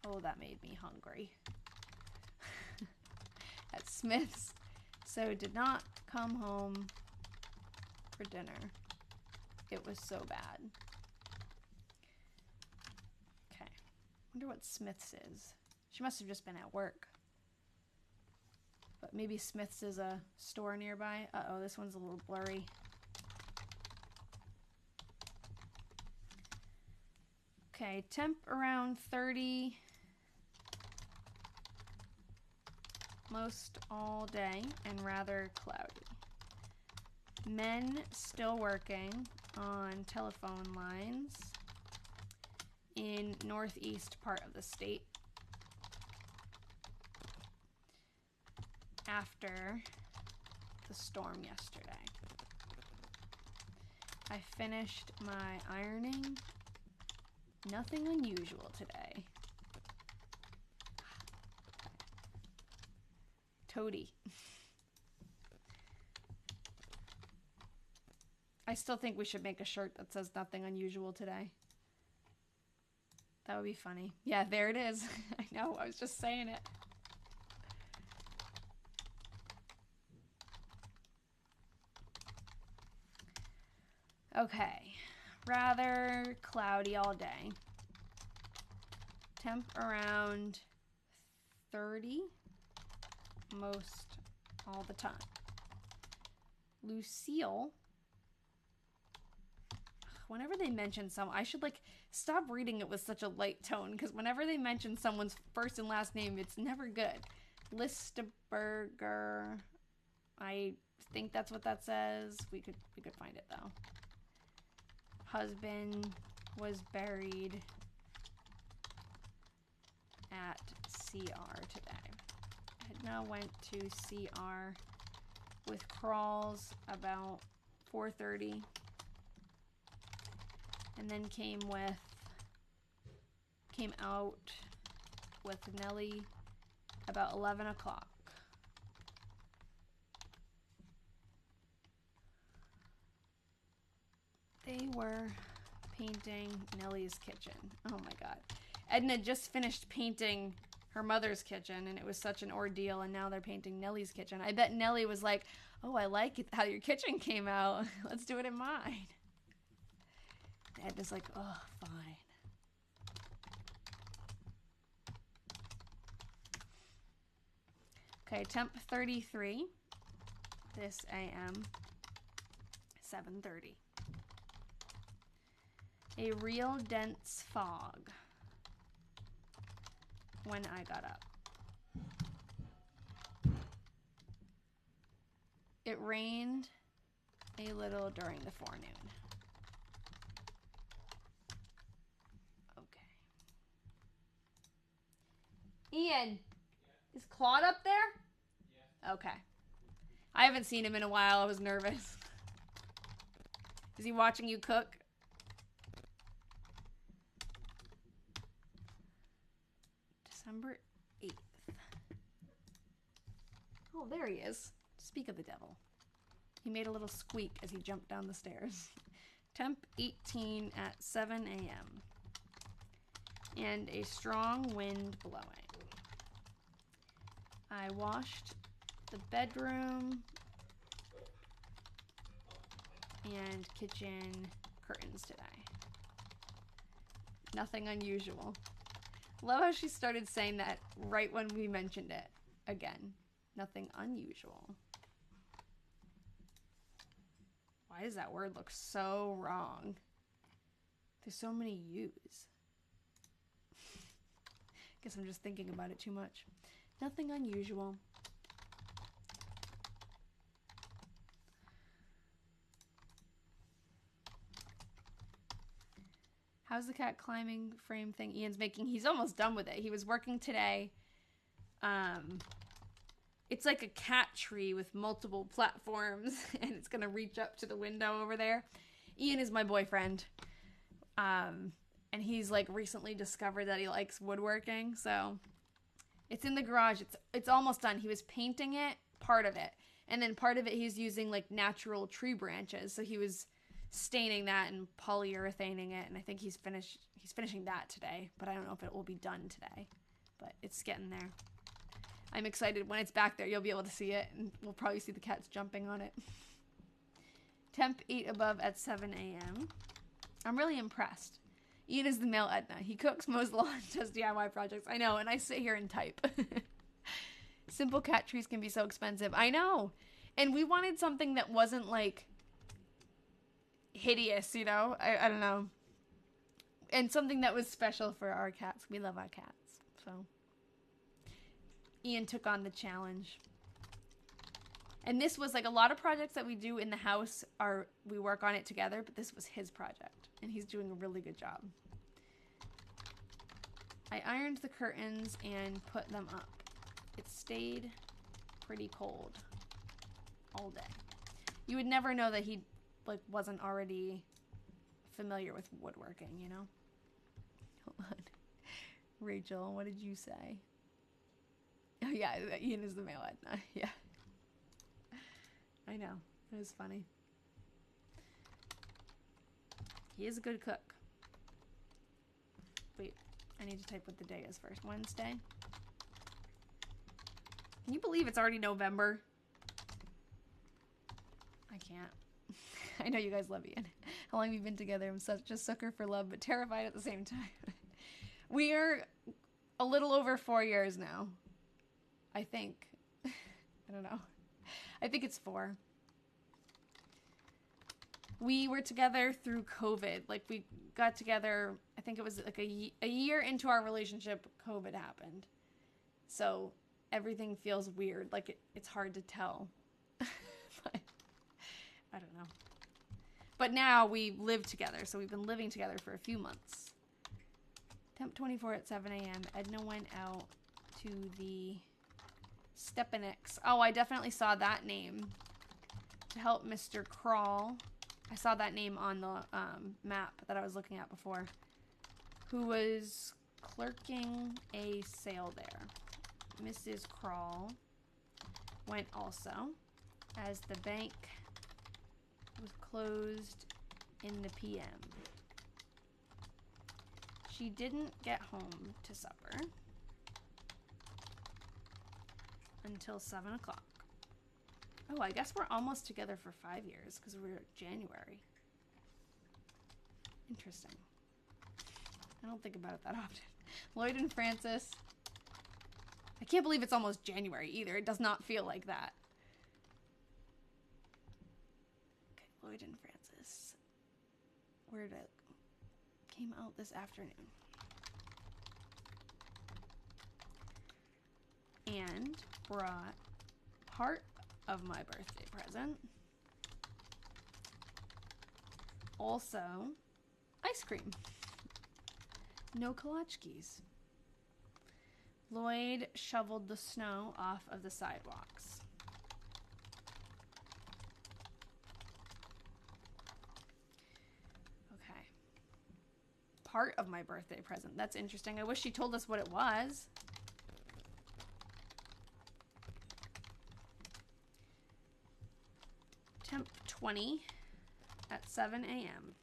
Oh, that made me hungry. At Smith's, so did not come home for dinner. It was so bad. Okay. Wonder what Smith's is. She must have just been at work. But maybe Smith's is a store nearby. Uh-oh, this one's a little blurry. Okay, temp around 30. Most all day and rather cloudy. Men still working on telephone lines in northeast part of the state after the storm yesterday. I finished my ironing. Nothing unusual today. Toady. I still think we should make a shirt that says nothing unusual today. That would be funny. Yeah, there it is. I know, I was just saying it. Okay, rather cloudy all day. Temp around 30 most all the time. Lucille, whenever they mention someone, I should like stop reading it with such a light tone, because whenever they mention someone's first and last name, it's never good. Listeberger, I think that's what that says. We could find it though. Husband was buried at CR today. Edna went to CR with Crawls about 4:30 and then came out with Nellie about 11 o'clock. They were painting Nellie's kitchen. Oh my god. Edna just finished painting her mother's kitchen, and it was such an ordeal, and now they're painting Nellie's kitchen. I bet Nellie was like, oh, I like it, how your kitchen came out. Let's do it in mine. Edna's like, oh, fine. Okay, temp 33 this AM, 7:30. A real dense fog when I got up. It rained a little during the forenoon. Okay. Ian, is Claude up there? Yeah. Okay. I haven't seen him in a while. I was nervous. Is he watching you cook? December 8th. Oh, there he is. Speak of the devil. He made a little squeak as he jumped down the stairs. Temp 18 at 7 a.m. And a strong wind blowing. I washed the bedroom and kitchen curtains today. Nothing unusual. Love how she started saying that right when we mentioned it. Again, nothing unusual. Why does that word look so wrong? There's so many U's. Guess I'm just thinking about it too much. Nothing unusual. How's the cat climbing frame thing Ian's making? He's almost done with it. He was working today. It's like a cat tree with multiple platforms, and it's going to reach up to the window over there. Ian is my boyfriend. And he's like recently discovered that he likes woodworking, so it's in the garage. It's almost done. He was painting it, part of it, and then part of it he's using like natural tree branches. So he was staining that and polyurethaning it, and I think he's finishing that today, but I don't know if it will be done today. But it's getting there. I'm excited. When it's back there, you'll be able to see it, and we'll probably see the cats jumping on it. Temp 8 above at 7 a.m. I'm really impressed. Ian is the male Edna. He cooks, mows the lawn, does DIY projects. I know, and I sit here and type. Simple cat trees can be so expensive. I know. And we wanted something that wasn't, like, hideous, you know? I don't know. And something that was special for our cats. We love our cats. So, Ian took on the challenge. And this was, like, a lot of projects that we do in the house we work on it together, but this was his project. And he's doing a really good job. I ironed the curtains and put them up. It stayed pretty cold all day. You would never know that he like wasn't already familiar with woodworking, you know? Hold on. Rachel, what did you say? Oh yeah, Ian is the male Edna. Yeah. I know. It was funny. He is a good cook. Wait, I need to type what the day is first. Wednesday. Can you believe it's already November? I can't. I know you guys love Ian. How long have you been together? I'm such a sucker for love, but terrified at the same time. We are a little over 4 years now. I think. I don't know. I think it's 4. We were together through COVID. Like, we got together, I think it was like a year into our relationship, COVID happened. So everything feels weird. Like, it's hard to tell. But, I don't know. But now we live together. So we've been living together for a few months. Temp 24 at 7 a.m. Edna went out to the Stepanix. Oh, I definitely saw that name. To help Mr. Crawl. I saw that name on the map that I was looking at before. Who was clerking a sale there. Mrs. Crawl went also, as the bank was closed in the PM. She didn't get home to supper until 7 o'clock. Oh, I guess we're almost together for 5 years because we're January. Interesting. I don't think about it that often. Lloyd and Francis. I can't believe it's almost January either. It does not feel like that. Okay, Lloyd and Francis. Where did it came out this afternoon? And brought part of my birthday present. Also, ice cream. No kolachkis. Lloyd shoveled the snow off of the sidewalks. Okay. Part of my birthday present. That's interesting. I wish she told us what it was. Temp 20 at 7 a.m.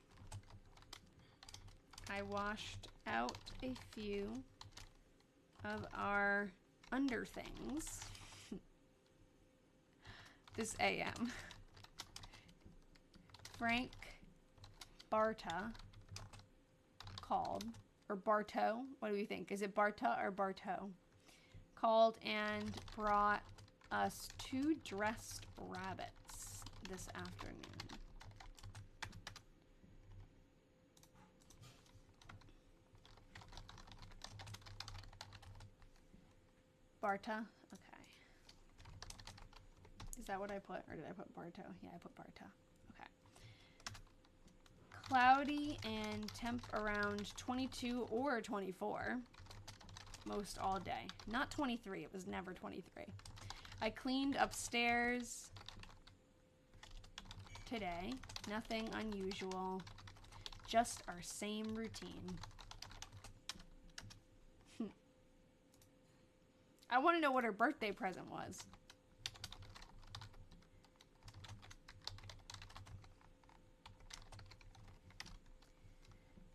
I washed out a few of our under things this AM. Frank Barta called, or Bartow, what do we think? Is it Barta or Bartow? Called and brought us 2 dressed rabbits this afternoon. Barta? Okay. Is that what I put? Or did I put Bartow? Yeah, I put Barta. Okay. Cloudy and temp around 22 or 24. Most all day. Not 23. It was never 23. I cleaned upstairs. today. Nothing unusual. Just our same routine. I want to know what her birthday present was.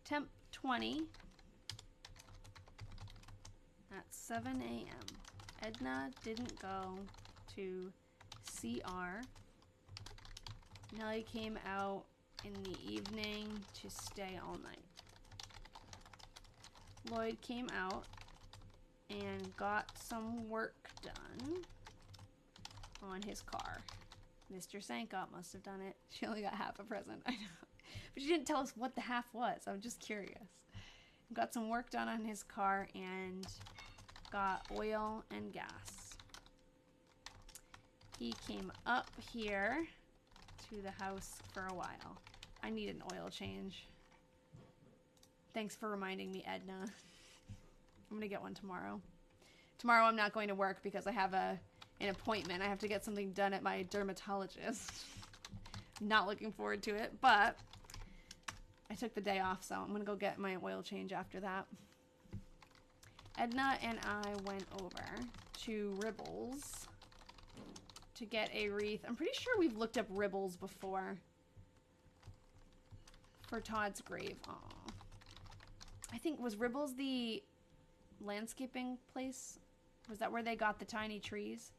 Temp 20 at 7 a.m. Edna didn't go to CR. Nellie came out in the evening to stay all night. Lloyd came out and got some work done on his car. Mr. Sankott must have done it. She only got half a present, I know. But she didn't tell us what the half was. I'm just curious. Got some work done on his car and got oil and gas. He came up here to the house for a while. I need an oil change. Thanks for reminding me, Edna. I'm gonna get one tomorrow. Tomorrow I'm not going to work because I have an appointment. I have to get something done at my dermatologist. Not looking forward to it, but I took the day off, so I'm gonna go get my oil change after that. Edna and I went over to Ribbles to get a wreath. I'm pretty sure we've looked up Ribbles before for Todd's grave. Aww. I think, was Ribbles the landscaping place? Was that where they got the tiny trees?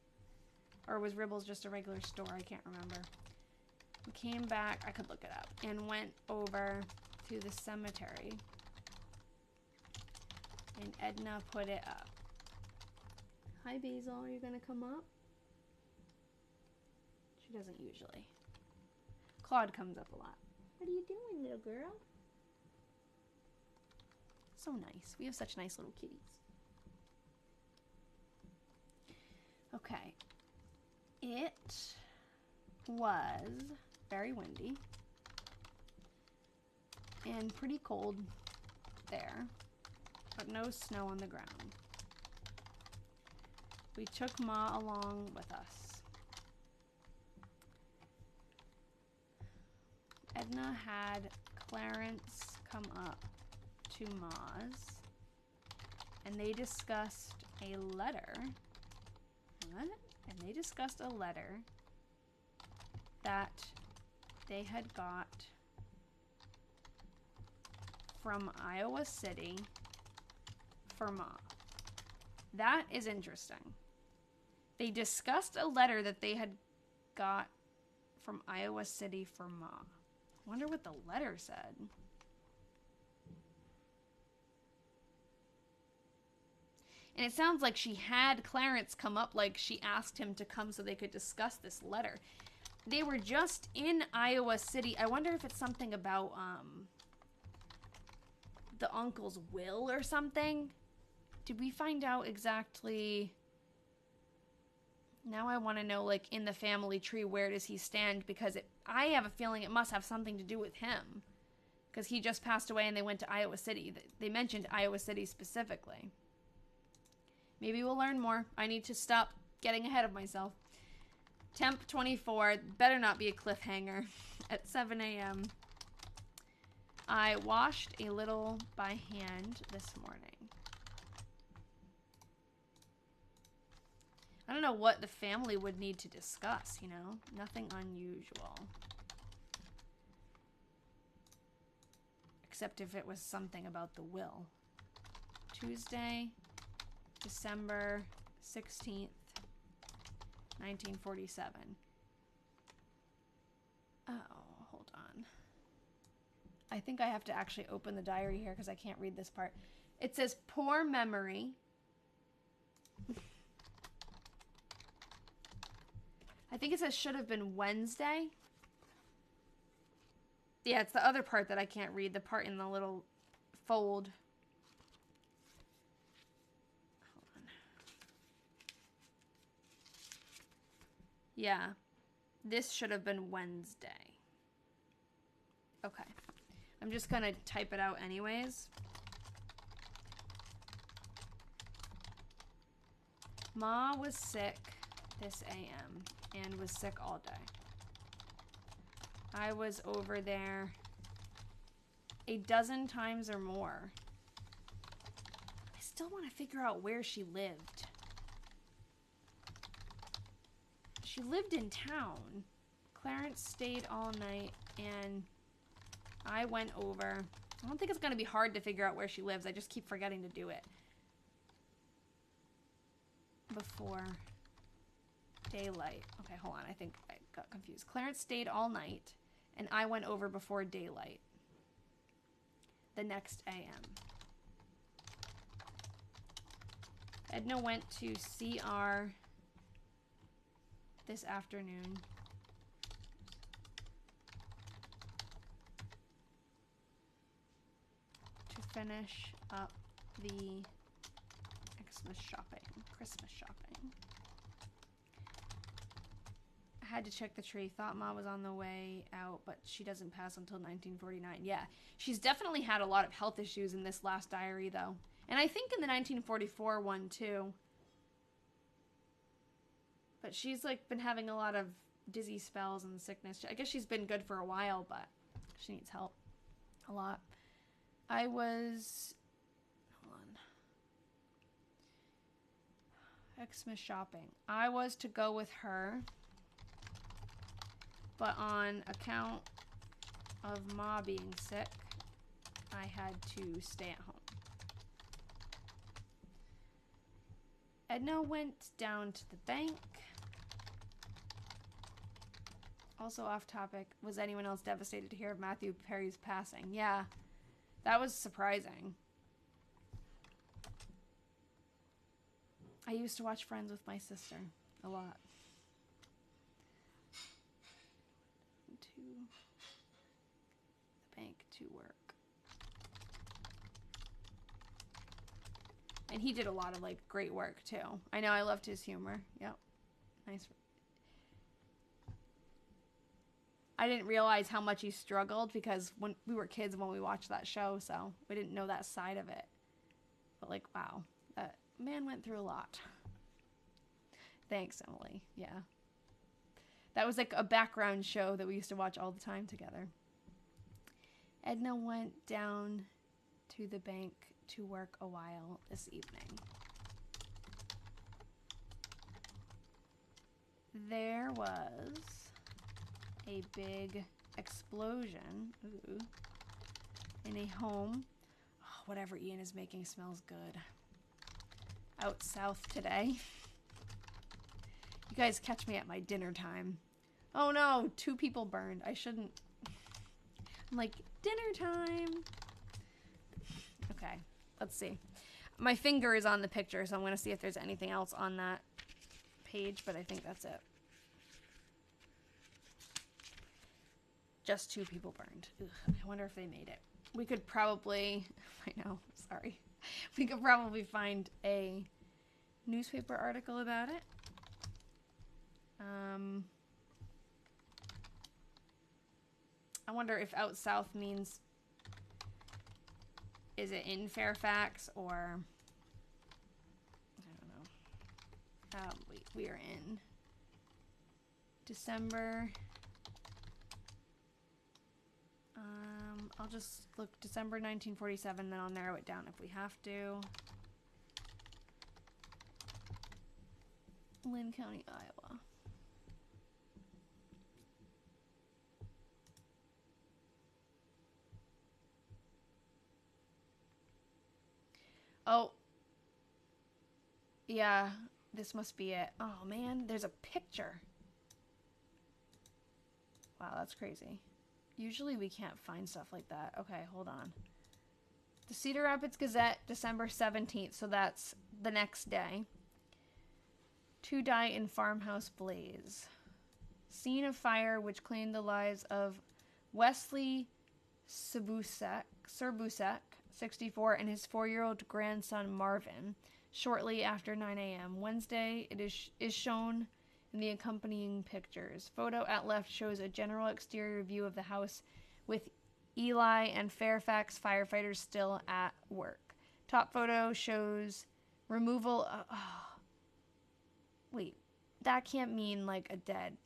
Or was Ribbles just a regular store? I can't remember. We came back, I could look it up, and went over to the cemetery. And Edna put it up. Hi, Basil. Are you going to come up? She doesn't usually. Claude comes up a lot. What are you doing, little girl? So nice. We have such nice little kitties. Okay. It was very windy and pretty cold there, but no snow on the ground. We took Ma along with us. Edna had Clarence come up to Ma's, and they discussed a letter. What? And they discussed a letter that they had got from Iowa City for Ma. That is interesting. They discussed a letter that they had got from Iowa City for Ma. Wonder what the letter said. And it sounds like she had Clarence come up, like she asked him to come so they could discuss this letter. They were just in Iowa City. I wonder if it's something about the uncle's will or something. Did we find out exactly? Now I want to know, like, in the family tree, where does he stand? Because I have a feeling it must have something to do with him. Because he just passed away and they went to Iowa City. They mentioned Iowa City specifically. Maybe we'll learn more. I need to stop getting ahead of myself. Temp 24. Better not be a cliffhanger. At 7 a.m. I washed a little by hand this morning. I don't know what the family would need to discuss, you know? Nothing unusual. Except if it was something about the will. Tuesday, December 16th, 1947. Oh, hold on. I think I have to actually open the diary here because I can't read this part. It says, poor memory. I think it says should have been Wednesday. Yeah, it's the other part that I can't read. The part in the little fold. Hold on. Yeah. This should have been Wednesday. Okay. I'm just going to type it out anyways. Ma was sick this AM and was sick all day. I was over there a dozen times or more. I still want to figure out where she lived. She lived in town. Clarence stayed all night, and I went over. I don't think it's going to be hard to figure out where she lives. I just keep forgetting to do it. Before daylight. Okay, hold on. I think I got confused. Clarence stayed all night, and I went over before daylight. The next AM. Edna went to CR this afternoon. To finish up the Christmas shopping. I had to check the tree. Thought Ma was on the way out, but she doesn't pass until 1949. Yeah, she's definitely had a lot of health issues in this last diary, though. And I think in the 1944 one, too. But she's, like, been having a lot of dizzy spells and sickness. I guess she's been good for a while, but she needs help a lot. I was... Hold on. Xmas shopping. I was to go with her, but on account of Ma being sick, I had to stay at home. Edna went down to the bank. Also off topic, was anyone else devastated to hear of Matthew Perry's passing? Yeah, that was surprising. I used to watch Friends with my sister a lot. To the bank to work. And he did a lot of, like, great work, too. I know, I loved his humor. Yep. Nice. I didn't realize how much he struggled because when we were kids when we watched that show, so we didn't know that side of it. But, like, wow. That man went through a lot. Thanks, Emily. Yeah. That was, like, a background show that we used to watch all the time together. Edna went down to the bank to work a while this evening. There was a big explosion in a home. Oh, whatever Ian is making smells good. Out south today. You guys catch me at my dinner time. Oh no, 2 people burned. I shouldn't. I'm like, dinner time. Okay, let's see. My finger is on the picture, so I'm going to see if there's anything else on that page, but I think that's it. Just 2 people burned. Ugh, I wonder if they made it. We could probably, I know, sorry. We could probably find a newspaper article about it. I wonder if out south means, is it in Fairfax or, I don't know. We are in December. I'll just look December 1947, then I'll narrow it down if we have to. Lynn County, Iowa. Oh. Yeah, this must be it. Oh man, there's a picture. Wow, that's crazy. Usually we can't find stuff like that. Okay, hold on. The Cedar Rapids Gazette, December 17th, so that's the next day. 2 die in farmhouse blaze. Scene of fire which claimed the lives of Wesley Serbusek, 64, and his 4-year-old grandson Marvin, shortly after 9 a.m. Wednesday, it is shown in the accompanying pictures. Photo at left shows a general exterior view of the house with Eli and Fairfax firefighters still at work. Top photo shows removal of... Wait, that can't mean, like, a dead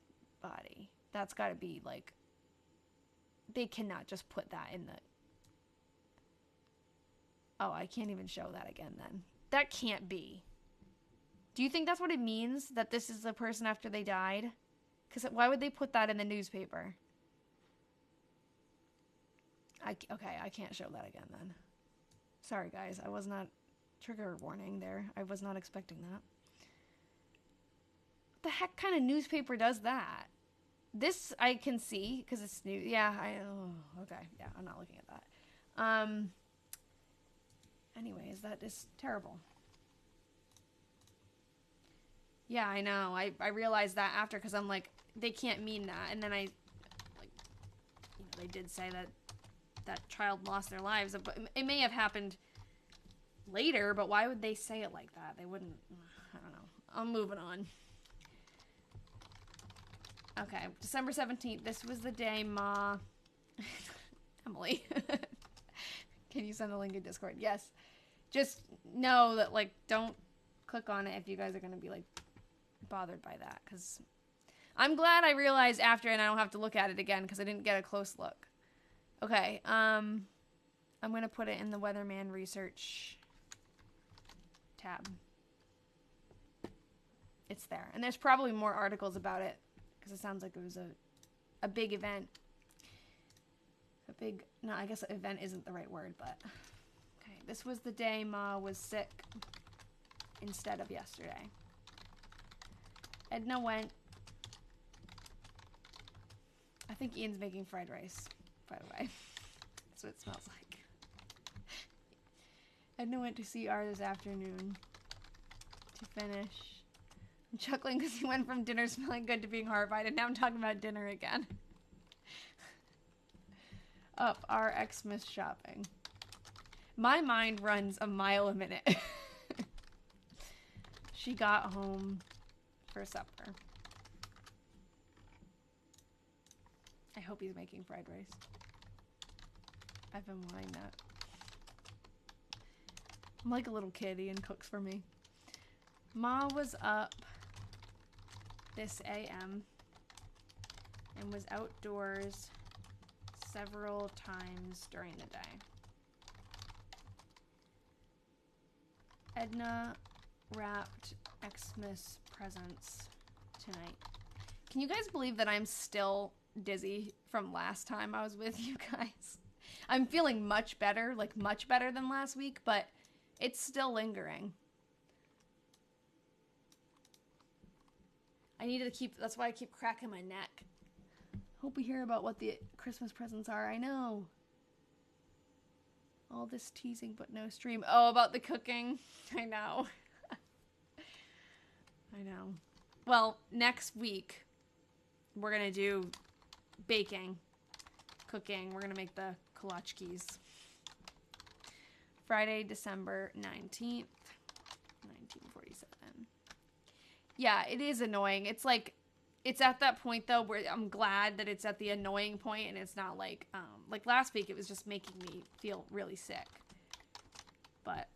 body. That's got to be, like, They cannot just put that in the... Oh, I can't even show that again then. That can't be. Do you think that's what it means? That this is the person after they died? Because why would they put that in the newspaper? Okay, I can't show that again then. Sorry, guys. I was not... Trigger warning there. I was not expecting that. What the heck kind of newspaper does that? This I can see because it's new. Yeah, okay. Yeah, I'm not looking at that. Anyways, that is terrible. Yeah, I know. I realized that after because I'm like, they can't mean that. And then I, like, you know, they did say that that child lost their lives. But it may have happened later, but why would they say it like that? They wouldn't. I don't know. I'm moving on. Okay, December 17th. This was the day Ma... Emily. Can you send the link in Discord? Yes. Just know that, like, don't click on it if you guys are going to be, like, bothered by that. Because I'm glad I realized after and I don't have to look at it again because I didn't get a close look. Okay, I'm going to put it in the Weatherman research tab. It's there. And there's probably more articles about it. It sounds like it was a big event. No, I guess event isn't the right word, but... Okay, this was the day Ma was sick instead of yesterday. Edna went... I think Ian's making fried rice, by the way. That's what it smells like. Edna went to see R this afternoon to finish... I'm chuckling because he went from dinner smelling good to being horrified, and now I'm talking about dinner again. Up, our Xmas shopping. My mind runs a mile a minute. She got home for supper. I hope he's making fried rice. I've been wanting that. I'm like a little kid. Ian cooks for me. Ma was up this AM and was outdoors several times during the day. Edna wrapped Xmas presents tonight. Can you guys believe that I'm still dizzy from last time I was with you guys? I'm feeling much better, like much better than last week, but it's still lingering. I needed to keep, that's why I keep cracking my neck. Hope we hear about what the Christmas presents are. I know. All this teasing but no stream. Oh, about the cooking. I know. I know. Well, next week, we're going to do baking, cooking. We're going to make the kolaczkis. Friday, December 19th, 1947. Yeah, it is annoying. It's like, it's at that point, though, where I'm glad that it's at the annoying point and it's not like last week, it was just making me feel really sick. But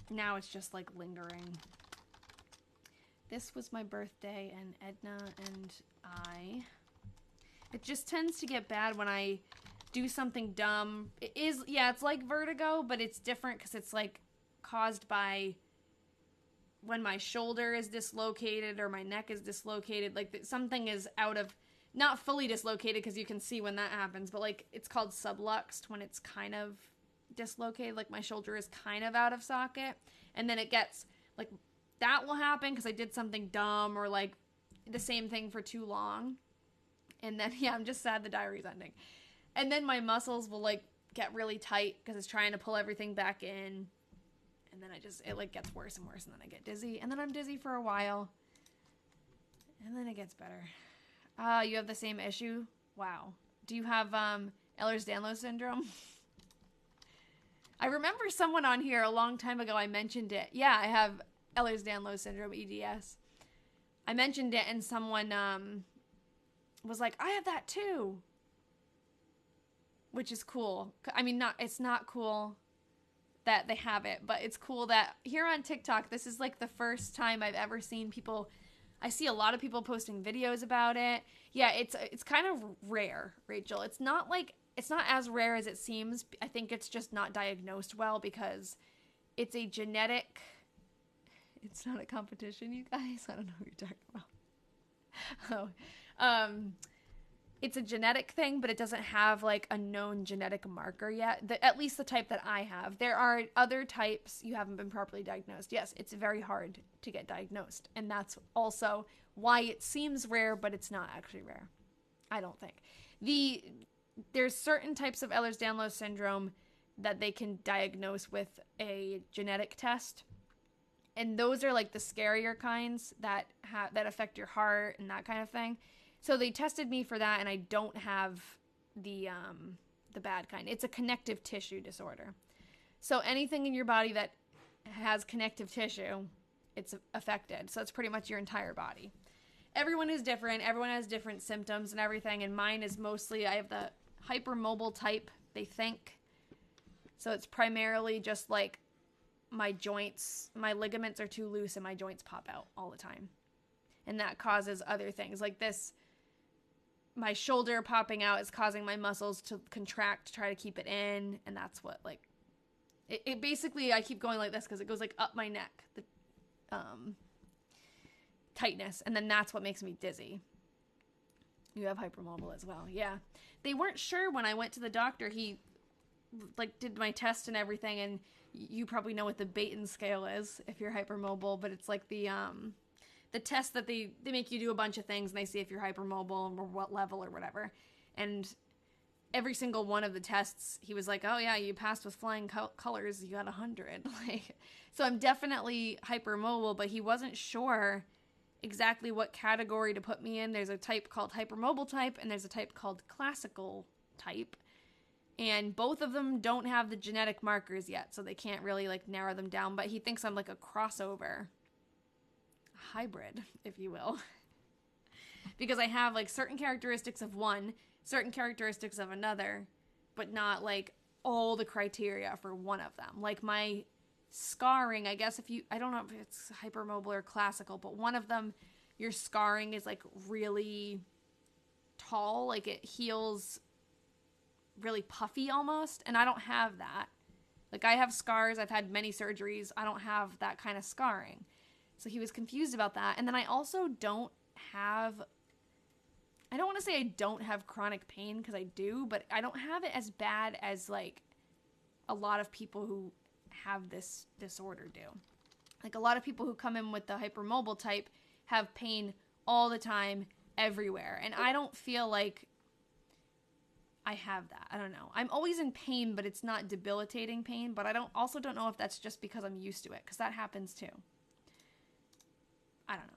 now it's just, like, lingering. This was my birthday, and Edna and I... It just tends to get bad when I do something dumb. It is, yeah, it's like vertigo, but it's different because it's, like, caused by... when my shoulder is dislocated or my neck is dislocated, like something is out of, not fully dislocated because you can see when that happens, but like it's called subluxed when it's kind of dislocated, like my shoulder is kind of out of socket, and then it gets, like that will happen because I did something dumb or like the same thing for too long, and then, yeah, I'm just sad the diary's ending. And then my muscles will like get really tight because it's trying to pull everything back in. And then it like gets worse and worse, and then I get dizzy, and then I'm dizzy for a while, and then it gets better. You have the same issue? Wow. Do you have Ehlers-Danlos syndrome? I remember someone on here a long time ago, I mentioned it. Yeah, I have Ehlers-Danlos syndrome, EDS. I mentioned it, and someone was like, I have that too. Which is cool. I mean, it's not cool that they have it, but it's cool that here on TikTok, this is like the first time I've ever seen people, I see a lot of people posting videos about it. Yeah, it's kind of rare, Rachel. It's not as rare as it seems. I think it's just not diagnosed well because it's a genetic. It's not a competition, you guys. I don't know what you're talking about. It's a genetic thing, but it doesn't have like a known genetic marker yet. At least the type that I have. There are other types you haven't been properly diagnosed. Yes, it's very hard to get diagnosed, and that's also why it seems rare, but it's not actually rare. I don't think. There's certain types of Ehlers-Danlos syndrome that they can diagnose with a genetic test, and those are like the scarier kinds that affect your heart and that kind of thing. So they tested me for that, and I don't have the bad kind. It's a connective tissue disorder. So anything in your body that has connective tissue, it's affected. So it's pretty much your entire body. Everyone is different. Everyone has different symptoms and everything, and mine is mostly, I have the hypermobile type, they think. So it's primarily just like my joints, my ligaments are too loose and my joints pop out all the time. And that causes other things like this. My shoulder popping out is causing my muscles to contract to try to keep it in. And that's what, like, it basically, I keep going like this because it goes, like, up my neck, the tightness. And then that's what makes me dizzy. You have hypermobile as well. Yeah. They weren't sure when I went to the doctor. He, like, did my test and everything. And you probably know what the Baton scale is if you're hypermobile. But it's like the test that they make you do a bunch of things and they see if you're hypermobile or what level or whatever. And every single one of the tests, he was like, oh yeah, you passed with flying colors. You got 100. Like, so I'm definitely hypermobile, but he wasn't sure exactly what category to put me in. There's a type called hypermobile type and there's a type called classical type. And both of them don't have the genetic markers yet, so they can't really like narrow them down. But he thinks I'm like a crossover. Hybrid, if you will, because I have like certain characteristics of one, certain characteristics of another, but not like all the criteria for one of them. Like my scarring, I guess I don't know if it's hypermobile or classical, but one of them, your scarring is like really tall, like it heals really puffy almost, and I don't have that. Like I have scars, I've had many surgeries, I don't have that kind of scarring. So he was confused about that. And then I also don't want to say I don't have chronic pain because I do, but I don't have it as bad as like a lot of people who have this disorder do. Like a lot of people who come in with the hypermobile type have pain all the time, everywhere. And I don't feel like I have that. I don't know. I'm always in pain, but it's not debilitating pain. But I also don't know if that's just because I'm used to it, because that happens too. I don't know.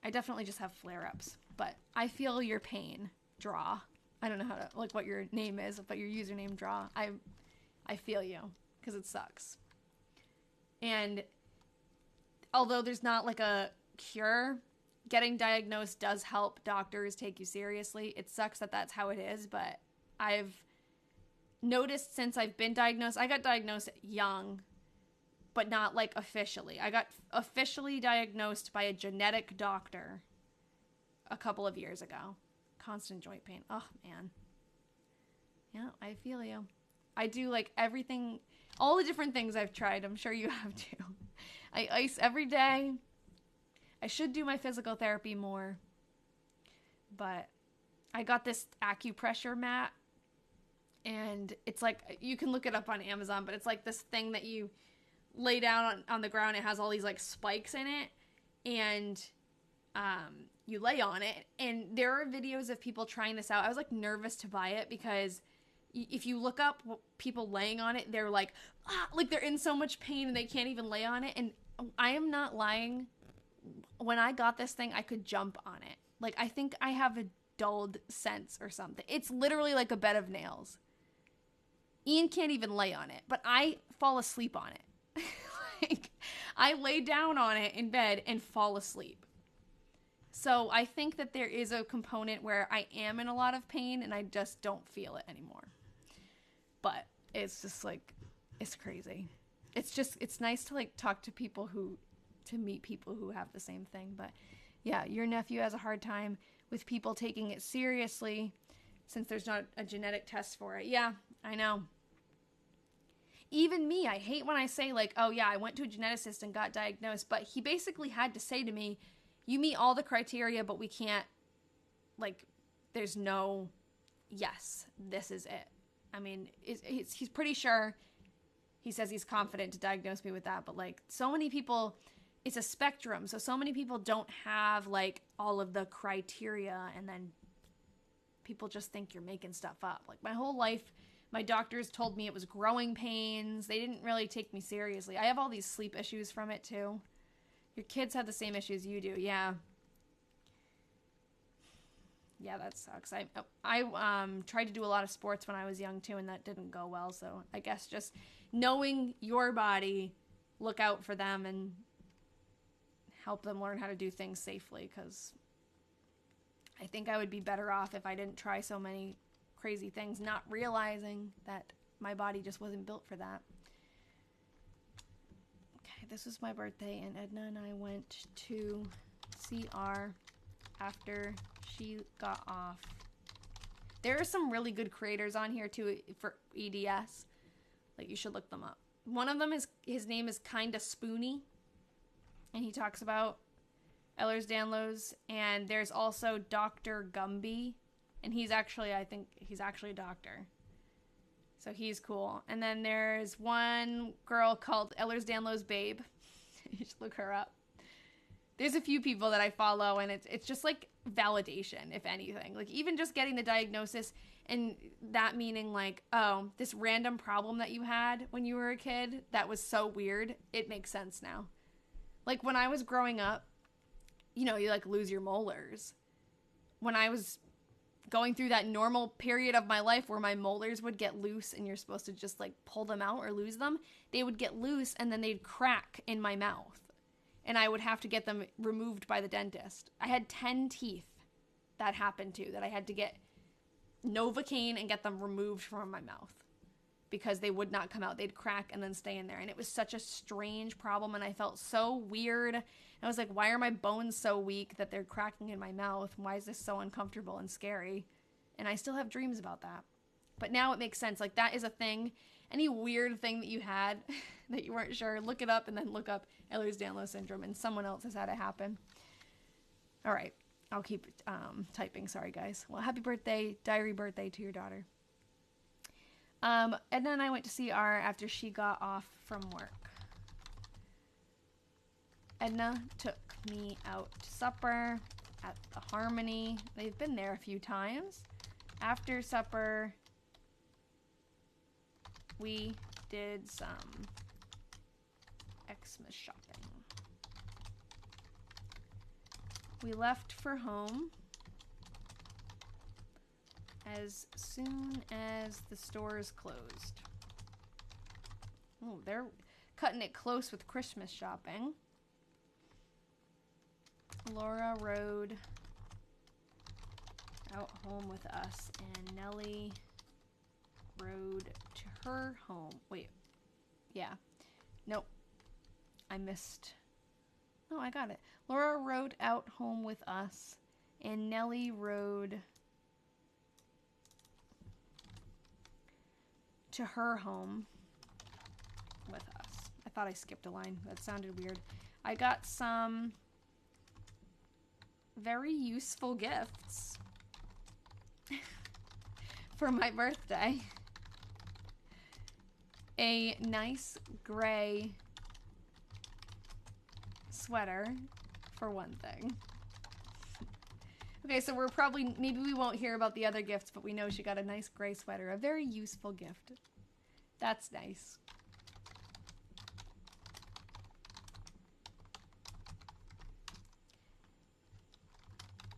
I definitely just have flare-ups, but I feel your pain, Draw. I don't know how to, like, what your name is, but your username, Draw. I feel you, because it sucks. And although there's not, like, a cure, getting diagnosed does help doctors take you seriously. It sucks that that's how it is, but I've noticed since I've been diagnosed, I got diagnosed young, but not like officially. I got officially diagnosed by a genetic doctor a couple of years ago. Constant joint pain. Oh, man. Yeah, I feel you. I do like everything, all the different things I've tried. I'm sure you have too. I ice every day. I should do my physical therapy more. But I got this acupressure mat. And it's like, you can look it up on Amazon, but it's like this thing that you lay down on the ground. It has all these like spikes in it, and you lay on it, and there are videos of people trying this out. I was like nervous to buy it because if you look up people laying on it, they're like they're in so much pain and they can't even lay on it. And I am not lying, when I got this thing I could jump on it. Like I think I have a dulled sense or something. It's literally like a bed of nails. Ian can't even lay on it, but I fall asleep on it. Like, I lay down on it in bed and fall asleep. So I think that there is a component where I am in a lot of pain and I just don't feel it anymore. But it's just like, it's crazy. It's nice to like talk to people to meet people who have the same thing. But Yeah, your nephew has a hard time with people taking it seriously since there's not a genetic test for it. Yeah, I know. Even me, I hate when I say, like, oh yeah, I went to a geneticist and got diagnosed, but he basically had to say to me, you meet all the criteria, but we can't, like, there's no, yes, this is it. I mean, he's pretty sure. He says he's confident to diagnose me with that, but, like, so many people, it's a spectrum, so many people don't have, like, all of the criteria, and then people just think you're making stuff up. Like, my whole life, my doctors told me it was growing pains. They didn't really take me seriously. I have all these sleep issues from it, too. Your kids have the same issues you do. Yeah. Yeah, that sucks. I tried to do a lot of sports when I was young, too, and that didn't go well. So I guess just knowing your body, look out for them and help them learn how to do things safely, because I think I would be better off if I didn't try so many crazy things, not realizing that my body just wasn't built for that. Okay, this was my birthday, and Edna and I went to CR after she got off. There are some really good creators on here too for EDS. Like, you should look them up. One of them is, his name is Kinda Spoony, and he talks about Ehlers-Danlos, and there's also Dr. Gumby, and he's actually, I think he's actually a doctor. So he's cool. And then there's one girl called Ehlers-Danlos Babe. You should look her up. There's a few people that I follow, and it's just like validation, if anything. Like, even just getting the diagnosis, and that meaning like, oh, this random problem that you had when you were a kid that was so weird, it makes sense now. Like, when I was growing up, you know, you like lose your molars. When I was going through that normal period of my life where my molars would get loose and you're supposed to just like pull them out or lose them, they would get loose and then they'd crack in my mouth. And I would have to get them removed by the dentist. I had 10 teeth that happened to, that I had to get Novocaine and get them removed from my mouth because they would not come out. They'd crack and then stay in there. And it was such a strange problem, and I felt so weird. And I was like, why are my bones so weak that they're cracking in my mouth? Why is this so uncomfortable and scary? And I still have dreams about that. But now it makes sense. Like, that is a thing. Any weird thing that you had that you weren't sure, look it up, and then look up Ehlers-Danlos syndrome, and someone else has had it happen. All right. I'll keep typing. Sorry, guys. Well, happy birthday, diary birthday to your daughter. Edna and I went to see R after she got off from work. Edna took me out to supper at the Harmony. They've been there a few times. After supper, we did some Xmas shopping. We left for home as soon as the stores closed. Oh, they're cutting it close with Christmas shopping. Laura rode out home with us, and Nellie rode to her home. Wait. Yeah. Nope. I missed. No, I got it. Laura rode out home with us, and Nellie rode to her home with us. I thought I skipped a line. That sounded weird. I got some very useful gifts for my birthday. A nice gray sweater, for one thing. Okay, so we're probably, maybe we won't hear about the other gifts, but we know she got a nice gray sweater. A very useful gift. That's nice.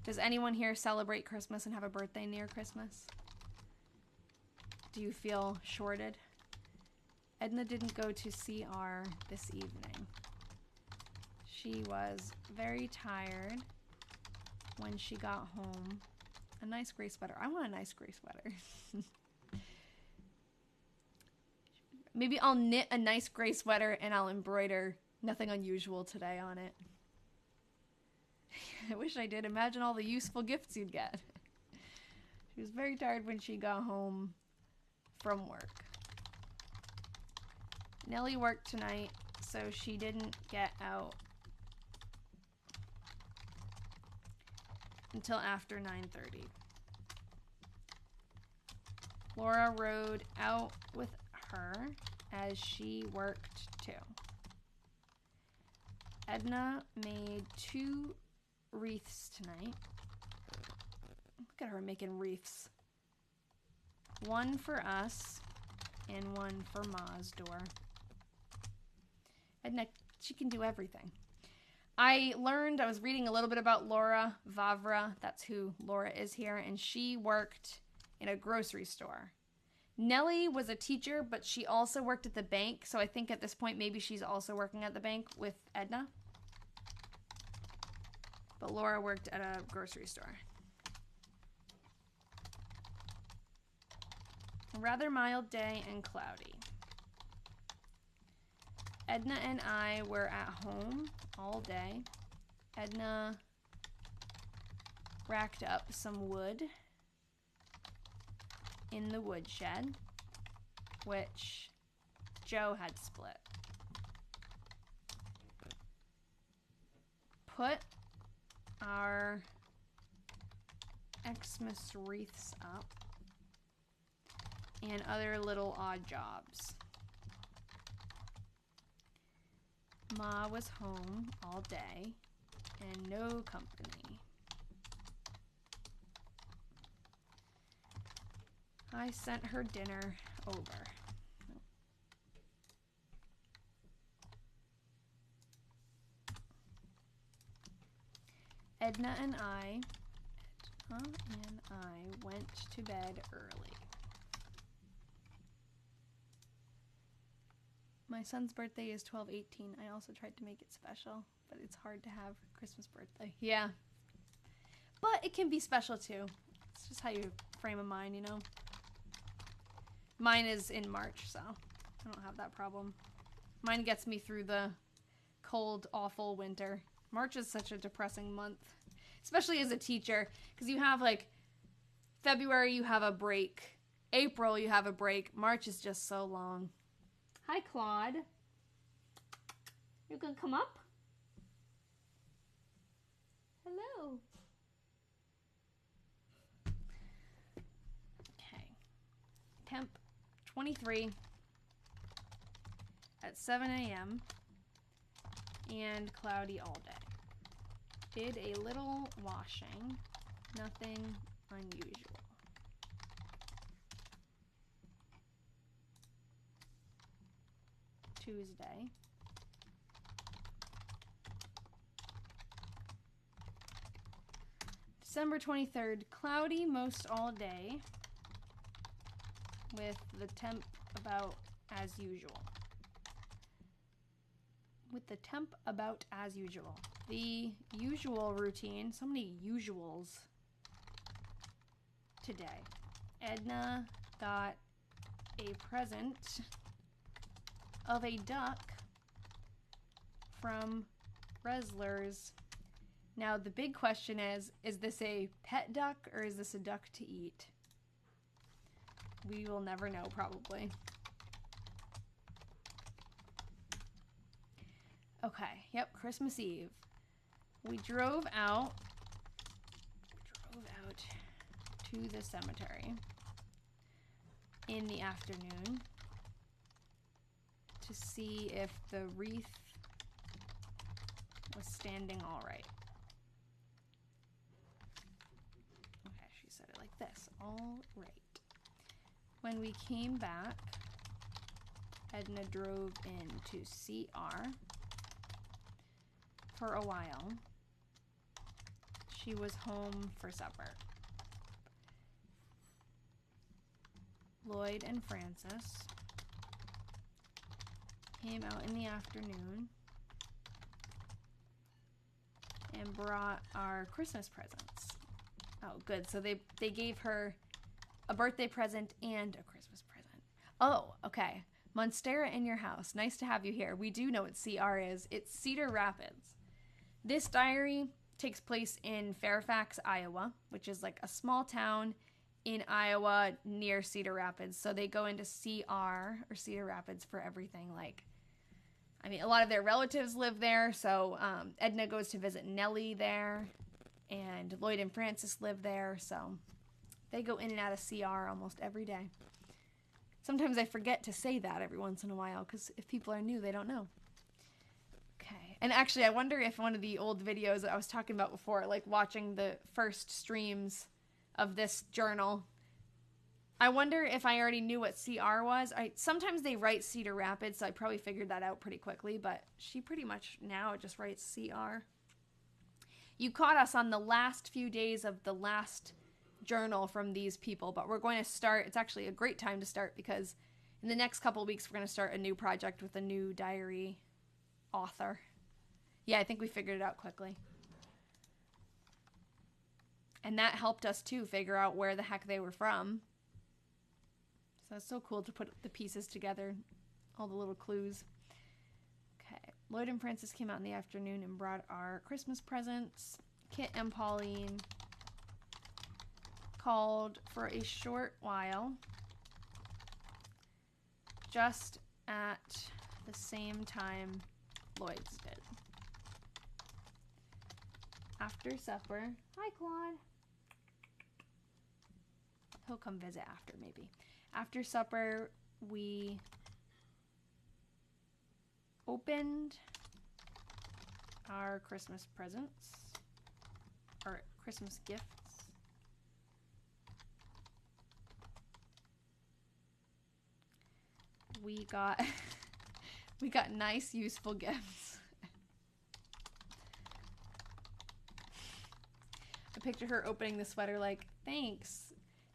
Does anyone here celebrate Christmas and have a birthday near Christmas? Do you feel shorted? Edna didn't go to CR this evening. She was very tired when she got home. A nice gray sweater. I want a nice gray sweater. Maybe I'll knit a nice gray sweater and I'll embroider nothing unusual today on it. I wish I did. Imagine all the useful gifts you'd get. She was very tired when she got home from work. Nellie worked tonight, so she didn't get out until after 9:30. Laura rode out with her as she worked too. Edna made 2 wreaths tonight. Look at her making wreaths. One for us and one for Ma's door. Edna, she can do everything. I was reading a little bit about Laura Vavra. That's who Laura is here. And she worked in a grocery store. Nellie was a teacher, but she also worked at the bank. So I think at this point, maybe she's also working at the bank with Edna. But Laura worked at a grocery store. A rather mild day and cloudy. Edna and I were at home all day. Edna racked up some wood in the woodshed, which Joe had split. Put our Xmas wreaths up and other little odd jobs. Ma was home all day and no company. I sent her dinner over. Edna and I went to bed early. My son's birthday is 12/18. I also tried to make it special, but it's hard to have Christmas birthday. Yeah. But it can be special too. It's just how you frame of mind, you know? Mine is in March, so I don't have that problem. Mine gets me through the cold, awful winter. March is such a depressing month, especially as a teacher, because you have like February, you have a break. April, you have a break. March is just so long. Hi, Claude. You're gonna come up? Hello. Okay. Temp 23 at 7 a.m. and cloudy all day. Did a little washing. Nothing unusual. Tuesday. December 23rd, cloudy most all day with the temp about as usual. The usual routine, so many usuals today. Edna got a present of a duck from Resler's. Now the big question is this a pet duck or is this a duck to eat? We will never know, probably. Okay, yep, Christmas Eve. We drove out to the cemetery in the afternoon to see if the wreath was standing all right. Okay, she said it like this, all right. When we came back, Edna drove into CR for a while. She was home for supper. Lloyd and Francis came out in the afternoon and brought our Christmas presents. Oh, good. So they gave her a birthday present and a Christmas present. Oh, okay. Monstera in your house. Nice to have you here. We do know what CR is. It's Cedar Rapids. This diary takes place in Fairfax, Iowa, which is like a small town in Iowa near Cedar Rapids. So they go into CR, or Cedar Rapids, for everything. Like, I mean, a lot of their relatives live there. So Edna goes to visit Nellie there, and Lloyd and Francis live there. So they go in and out of CR almost every day. Sometimes I forget to say that every once in a while, because if people are new, they don't know. Okay. And actually, I wonder if one of the old videos that I was talking about before, like watching the first streams of this journal, I wonder if I already knew what CR was. Sometimes they write Cedar Rapids, so I probably figured that out pretty quickly, but she pretty much now just writes CR. You caught us on the last few days of the last journal from these people, but we're going to start. It's actually a great time to start, because in the next couple of weeks we're going to start a new project with a new diary author. Yeah, I think we figured it out quickly, and that helped us too figure out where the heck they were from. So it's so cool to put the pieces together, all the little clues. Okay, Lloyd and Francis came out in the afternoon and brought our Christmas presents. Kit and Pauline called for a short while, just at the same time Lloyd's did. After supper, hi Claude. He'll come visit after, maybe. After supper, we opened our Christmas presents, our Christmas gifts. We got nice, useful gifts. I picture her opening the sweater like, thanks,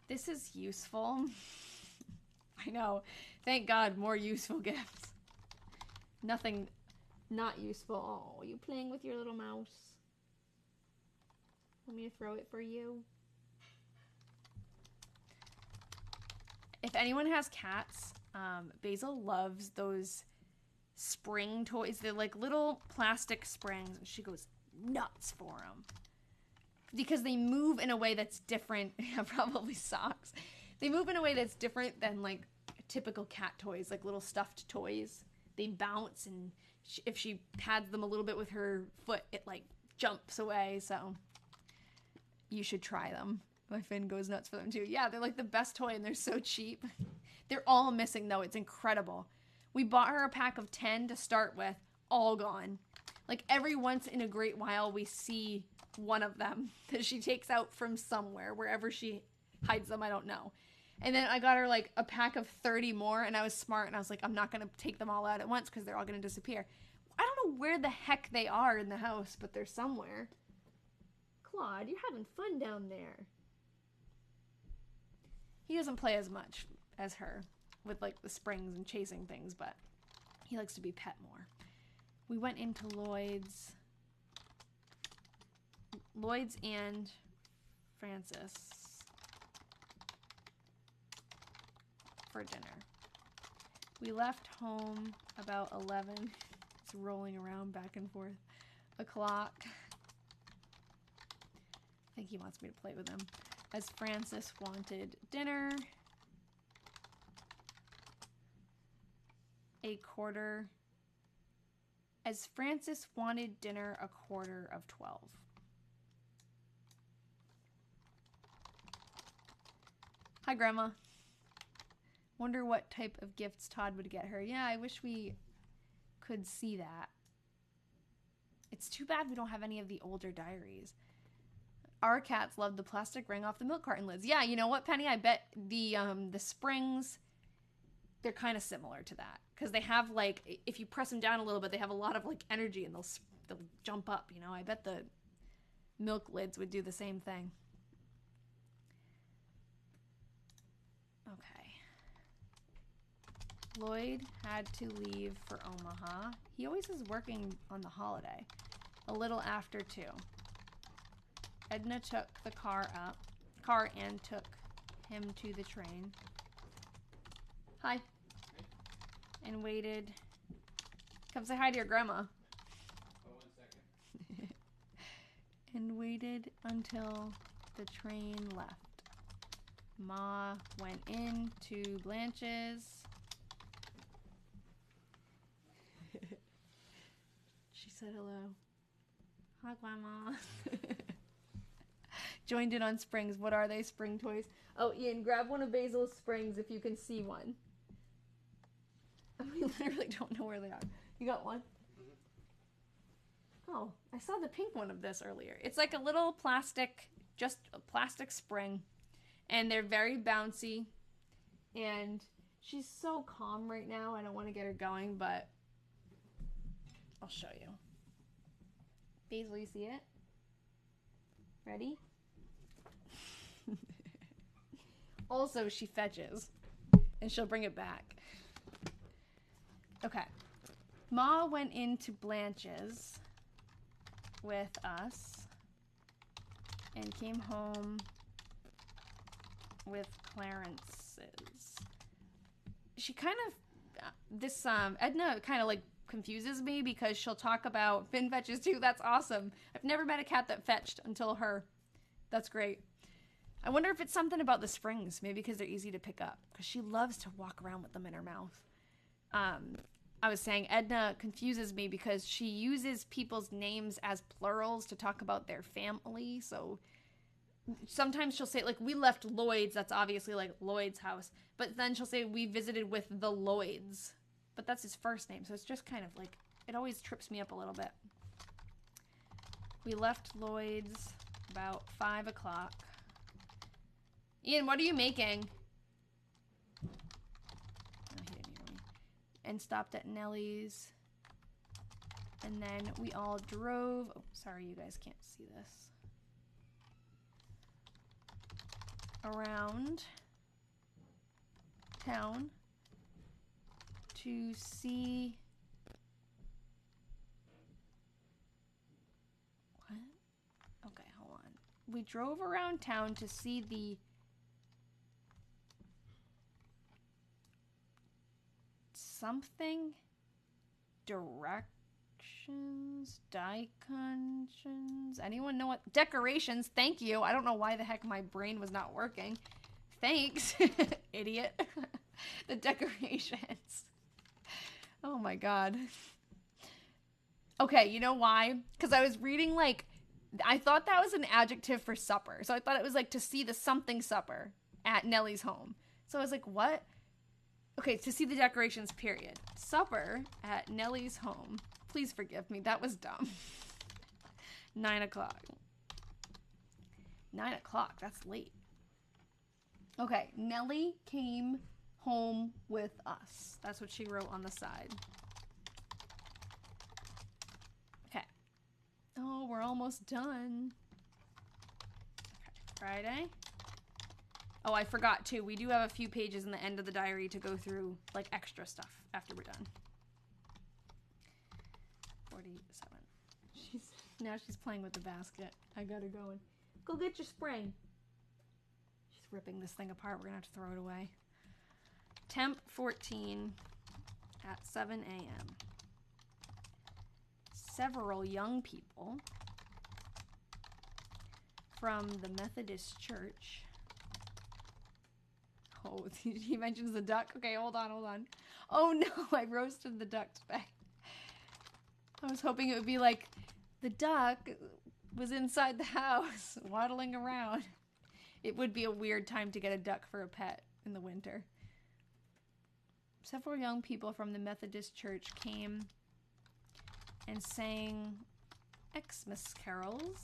this is useful. I know, thank God, more useful gifts. Nothing not useful. Oh, you playing with your little mouse? Want me to throw it for you? If anyone has cats, Basil loves those spring toys. They're like little plastic springs, and she goes nuts for them because they move in a way that's different. Yeah, probably socks. They move in a way that's different than like typical cat toys, like little stuffed toys. They bounce, and if she pads them a little bit with her foot, it like jumps away. So you should try them. My Finn goes nuts for them too. Yeah, they're like the best toy, and they're so cheap. They're all missing though. It's incredible. We bought her a pack of 10 to start with, all gone. Like every once in a great while we see one of them that she takes out from somewhere, wherever she hides them, I don't know. And then I got her like a pack of 30 more, and I was smart, and I was like, I'm not going to take them all out at once because they're all going to disappear. I don't know where the heck they are in the house, but they're somewhere. Claude, you're having fun down there. He doesn't play as much as her with like the springs and chasing things, but he likes to be pet more. We went into Lloyd's and Francis for dinner. We left home about 11. It's rolling around back and forth. O'clock. I think he wants me to play with him. As Francis wanted dinner. As Francis wanted dinner, 11:45. Hi, Grandma. Wonder what type of gifts Todd would get her. Yeah, I wish we could see that. It's too bad we don't have any of the older diaries. Our cats love the plastic ring off the milk carton lids. Yeah, you know what, Penny? I bet the springs, they're kind of similar to that. Because they have, like, if you press them down a little bit, they have a lot of, like, energy, and they'll jump up, you know? I bet the milk lids would do the same thing. Okay. Lloyd had to leave for Omaha. He always is working on the holiday. A little after 2. Edna took the car and took him to the train. Hi. And waited. Come say hi to your grandma. Oh, 1 second. and waited until the train left. Ma went into Blanche's. She said hello. Hi, Grandma. Joined in on springs. What are they? Spring toys. Oh, Ian, grab one of Basil's springs if you can see one. We literally don't know where they are. You got one? Oh, I saw the pink one of this earlier. It's like a little plastic, just a plastic spring. And they're very bouncy. And she's so calm right now. I don't want to get her going, but I'll show you. Basil, you see it? Ready? Also, she fetches. And she'll bring it back. Okay. Ma went into Blanche's with us and came home with Clarence's. She kind of, Edna kind of like confuses me because she'll talk about Finn fetches too. That's awesome. I've never met a cat that fetched until her. That's great. I wonder if it's something about the springs, maybe because they're easy to pick up, because she loves to walk around with them in her mouth. I was saying Edna confuses me because she uses people's names as plurals to talk about their family. So sometimes she'll say, like, we left Lloyd's. That's obviously like Lloyd's house. But then she'll say we visited with the Lloyds. But that's his first name. So it's just kind of like, it always trips me up a little bit. We left Lloyd's about 5 o'clock. Ian, what are you making? Oh, he didn't hear me. And stopped at Nellie's. And then we all drove. Oh, sorry, you guys can't see this. Around town to see what? Okay, hold on. We drove around town to see the something directions, dicontions. Anyone know what? Decorations. Thank you. I don't know why the heck my brain was not working. Thanks, idiot. The decorations. Oh my god. Okay, you know why? Because I was reading, like, I thought that was an adjective for supper. So I thought it was like to see the something supper at Nellie's home. So I was like, what? Okay, to see the decorations, period. Supper at Nellie's home. Please forgive me. That was dumb. 9 o'clock. 9 o'clock. That's late. Okay, Nellie came home with us. That's what she wrote on the side. Okay. Oh, we're almost done. Okay, Friday. Oh, I forgot too. We do have a few pages in the end of the diary to go through, like, extra stuff after we're done. 47. Now she's playing with the basket. I got her going. Go get your spring. She's ripping this thing apart. We're gonna have to throw it away. Temp 14 at 7 a.m. Several young people from the Methodist Church. Oh, he mentions the duck. Okay, hold on. Oh no, I roasted the duck today. I was hoping it would be like, the duck was inside the house, waddling around. It would be a weird time to get a duck for a pet in the winter. Several young people from the Methodist Church came and sang Xmas carols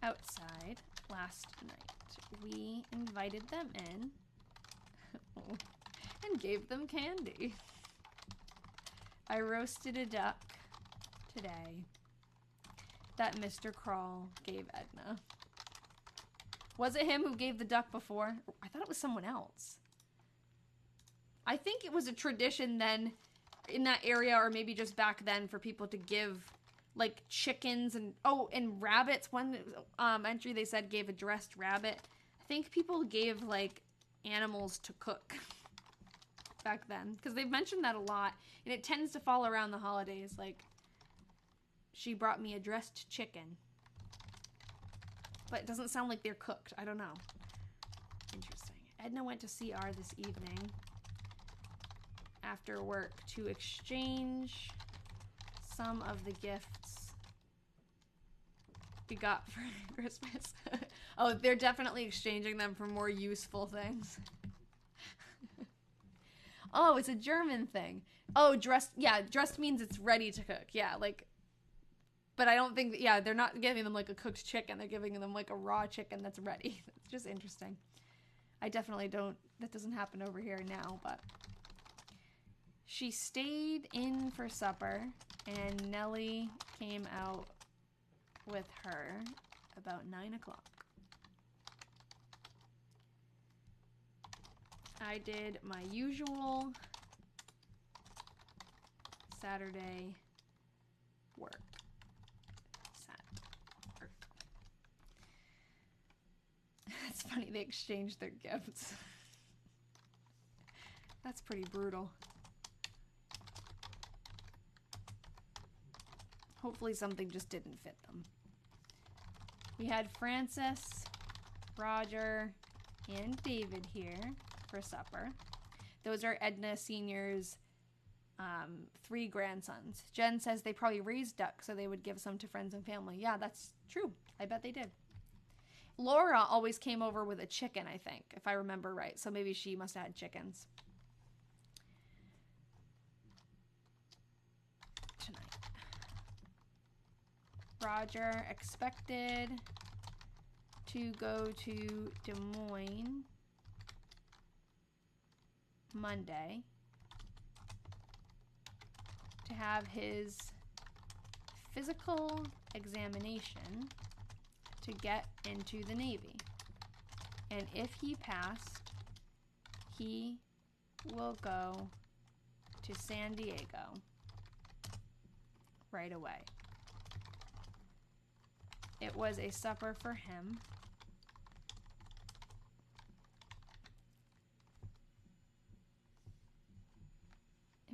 outside last night. We invited them in and gave them candy. I roasted a duck today that Mr. Crawl gave Edna. Was it him who gave the duck before? I thought it was someone else. I think it was a tradition then in that area, or maybe just back then, for people to give, like, chickens and, oh, and rabbits. One entry they said gave a dressed rabbit. I think people gave, like, animals to cook back then, because they've mentioned that a lot, and it tends to fall around the holidays. Like, she brought me a dressed chicken. But it doesn't sound like they're cooked. I don't know. Interesting. Edna went to CR this evening after work to exchange some of the gifts we got for Christmas. Oh, they're definitely exchanging them for more useful things. Oh, it's a German thing. Oh, dressed. Yeah, dressed means it's ready to cook. Yeah, like. But I don't think, yeah, they're not giving them like a cooked chicken. They're giving them like a raw chicken that's ready. It's just interesting. I definitely don't, that doesn't happen over here now, but. She stayed in for supper, and Nellie came out with her about 9 o'clock. I did my usual Saturday work. It's funny, they exchanged their gifts. That's pretty brutal. Hopefully something just didn't fit them. We had Francis, Roger, and David here for supper. Those are Edna Sr.'s 3 grandsons. Jen says they probably raised ducks so they would give some to friends and family. Yeah, that's true. I bet they did. Laura always came over with a chicken, I think, if I remember right. So maybe she must have had chickens. Tonight. Roger expected to go to Des Moines Monday to have his physical examination to get into the Navy. And if he passed, he will go to San Diego right away. It was a supper for him.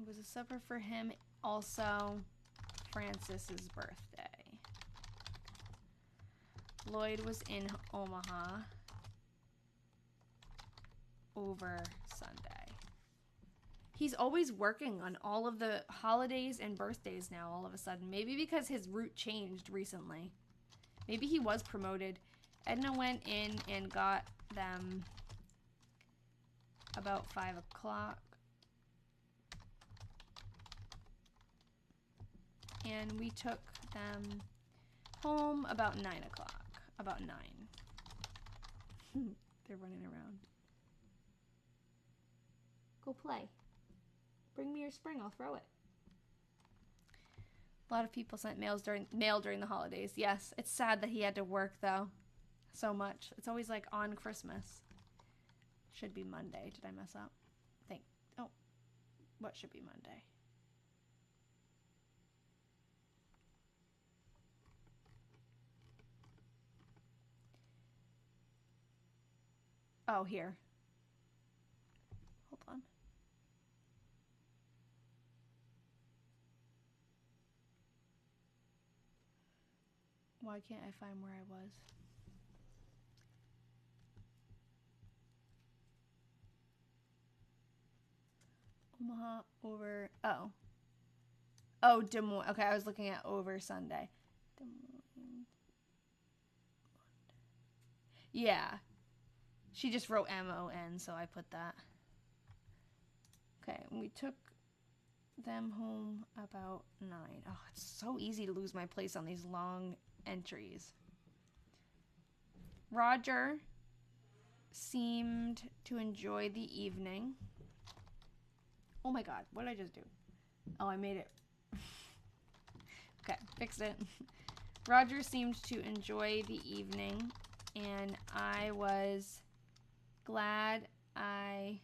It was a supper for him, also Francis's birthday. Lloyd was in Omaha over Sunday. He's always working on all of the holidays and birthdays now all of a sudden. Maybe because his route changed recently. Maybe he was promoted. Edna went in and got them about 5 o'clock. And we took them home about 9 o'clock. About 9. They're running around. Go play. Bring me your spring, I'll throw it. A lot of people sent mail during the holidays. Yes, it's sad that he had to work though. So much. It's always like on Christmas. Should be Monday. Did I mess up? Oh, what should be Monday? Oh, here. Hold on. Why can't I find where I was? Omaha over... Oh. Oh, Des Moines. Okay, I was looking at over Sunday. Des Moines. Yeah. She just wrote M-O-N, so I put that. Okay, and we took them home about 9. Oh, it's so easy to lose my place on these long entries. Roger seemed to enjoy the evening. Oh my god, what did I just do? Oh, I made it. Okay, fixed it. Roger seemed to enjoy the evening, and I was glad I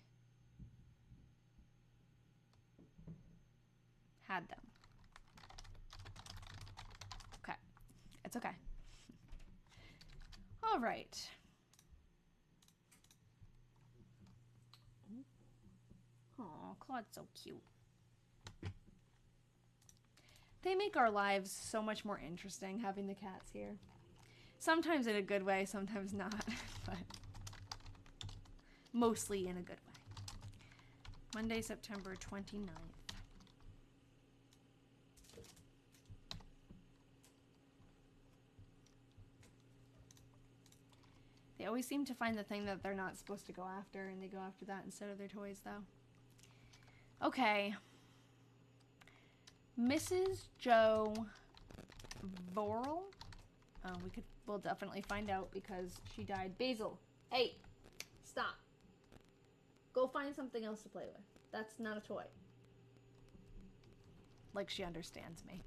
had them. Okay. It's okay. All right. Oh, Claude's so cute. They make our lives so much more interesting having the cats here. Sometimes in a good way, sometimes not, but mostly in a good way. Monday, September 29th. They always seem to find the thing that they're not supposed to go after, and they go after that instead of their toys, though. Okay. Mrs. Joe Vorel? We'll definitely find out because she died. Basil, hey, stop. Go find something else to play with. That's not a toy. Like she understands me.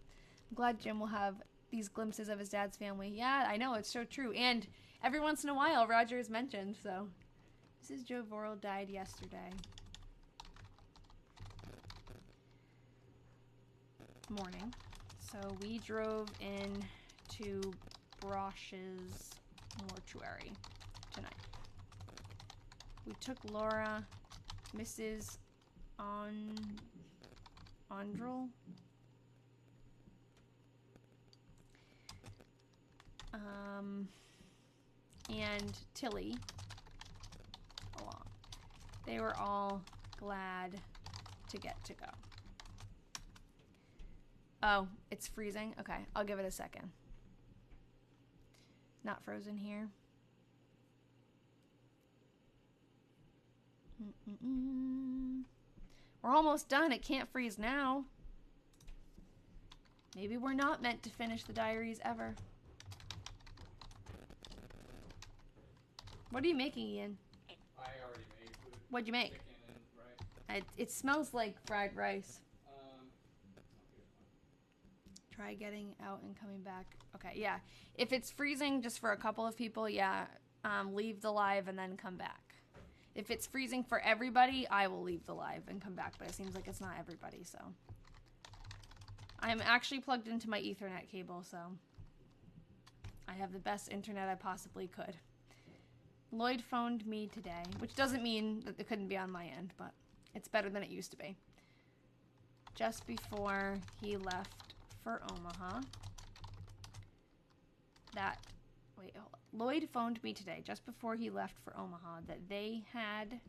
I'm glad Jim will have these glimpses of his dad's family. Yeah, I know, it's so true. And every once in a while, Roger is mentioned, so. Mrs. Joe Vorel died yesterday. Morning. So we drove in to Brosh's mortuary tonight. We took Laura, Mrs. Andrel, and Tilly along. They were all glad to get to go. Oh, it's freezing? Okay, I'll give it a second. Not frozen here. We're almost done. It can't freeze now. Maybe we're not meant to finish the diaries ever. What are you making, Ian? I already made food. What'd you make? Chicken and rice. It smells like fried rice. Try getting out and coming back. Okay, yeah. If it's freezing just for a couple of people, yeah, leave the live and then come back. If it's freezing for everybody, I will leave the live and come back, but it seems like it's not everybody, so. I'm actually plugged into my Ethernet cable, so I have the best internet I possibly could. Lloyd phoned me today, which doesn't mean that it couldn't be on my end, but it's better than it used to be. Just before he left for Omaha. Wait, hold on. Lloyd phoned me today, just before he left for Omaha, that they had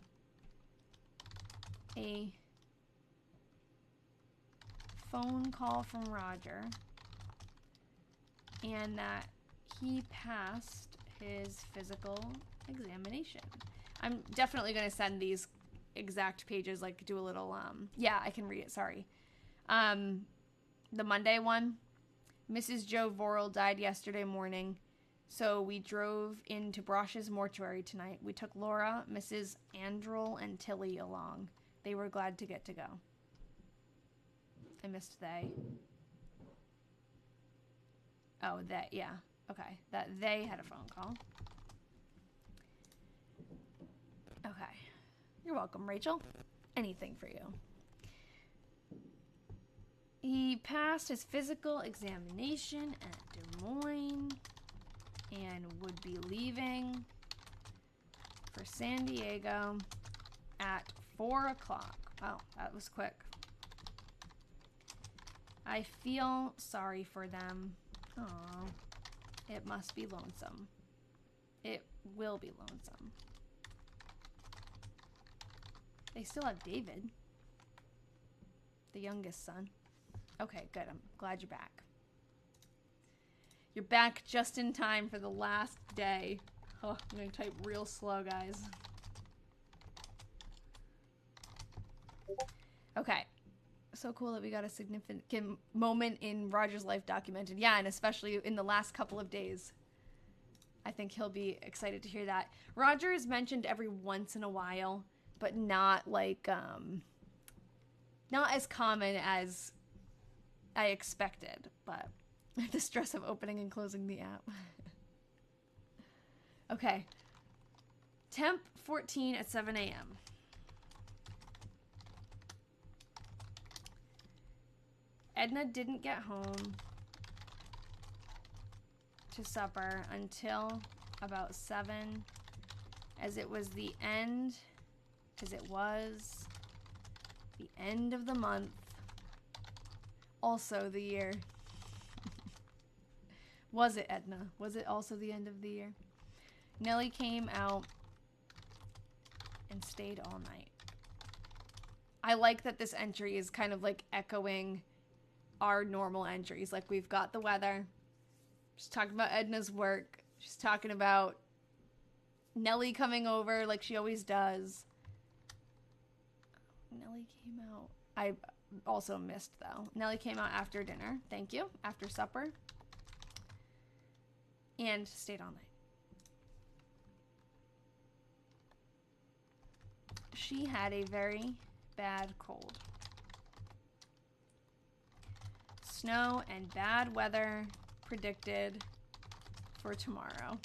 a phone call from Roger and that he passed his physical examination. I'm definitely going to send these exact pages, like do a little, yeah, I can read it, sorry. The Monday one, Mrs. Joe Vorel died yesterday morning, so we drove into Brosh's mortuary tonight. We took Laura, Mrs. Andrel, and Tilly along. They were glad to get to go. I missed they. Oh, that, yeah. Okay, that they had a phone call. Okay. You're welcome, Rachel. Anything for you. He passed his physical examination at Des Moines and would be leaving for San Diego at 4 o'clock. Oh, that was quick. I feel sorry for them. Aw, it must be lonesome. It will be lonesome. They still have David, the youngest son. Okay, good. I'm glad you're back. You're back just in time for the last day. Oh, I'm gonna type real slow, guys. Okay. So cool that we got a significant moment in Roger's life documented. Yeah, and especially in the last couple of days. I think he'll be excited to hear that. Roger is mentioned every once in a while, but not like, not as common as I expected, but the stress of opening and closing the app. Okay. Temp 14 at 7 a.m. Edna didn't get home to supper until about 7, as it was the end of the month. also the year. Was it, Edna? Was it also the end of the year? Nellie came out and stayed all night. I like that this entry is kind of like echoing our normal entries. Like, we've got the weather. She's talking about Edna's work. She's talking about Nellie coming over like she always does. Nellie came out. I also missed, though. Nellie came out after dinner. Thank you. After supper. And stayed all night. She had a very bad cold. Snow and bad weather predicted for tomorrow.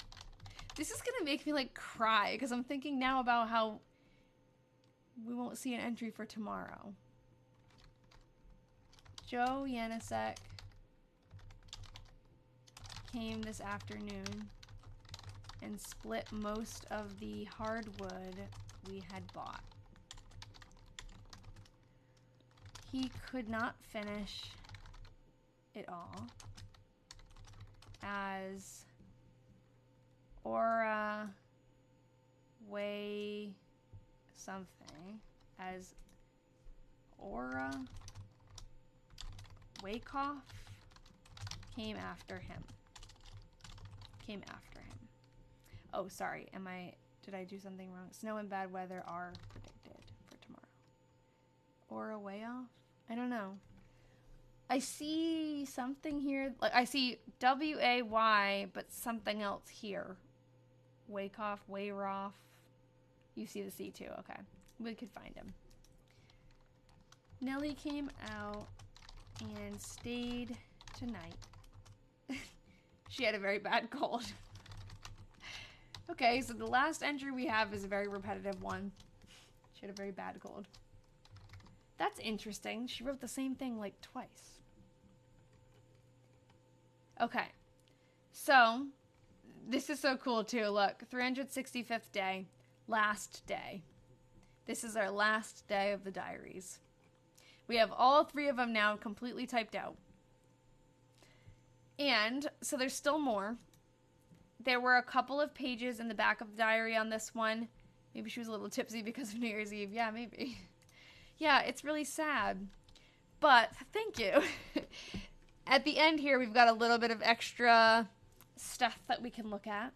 This is gonna make me like cry because I'm thinking now about how we won't see an entry for tomorrow. Joe Yanisek came this afternoon and split most of the hardwood we had bought. He could not finish it all as Aura Way something as Aura Wakeoff came after him. Oh, sorry. Did I do something wrong? Snow and bad weather are predicted for tomorrow. Or a way off? I don't know. I see something here. Like, I see W-A-Y, but something else here. Wakeoff, Wayroff. You see the C too. Okay. We could find him. Nellie came out and stayed tonight. She had a very bad cold. Okay, so the last entry we have is a very repetitive one. She had a very bad cold. That's interesting. She wrote the same thing like twice. Okay. So, this is so cool too. Look, 365th day. Last day. This is our last day of the diaries. We have all three of them now completely typed out. And, so there's still more. There were a couple of pages in the back of the diary on this one. Maybe she was a little tipsy because of New Year's Eve. Yeah, maybe. Yeah, it's really sad. But, thank you. At the end here, we've got a little bit of extra stuff that we can look at.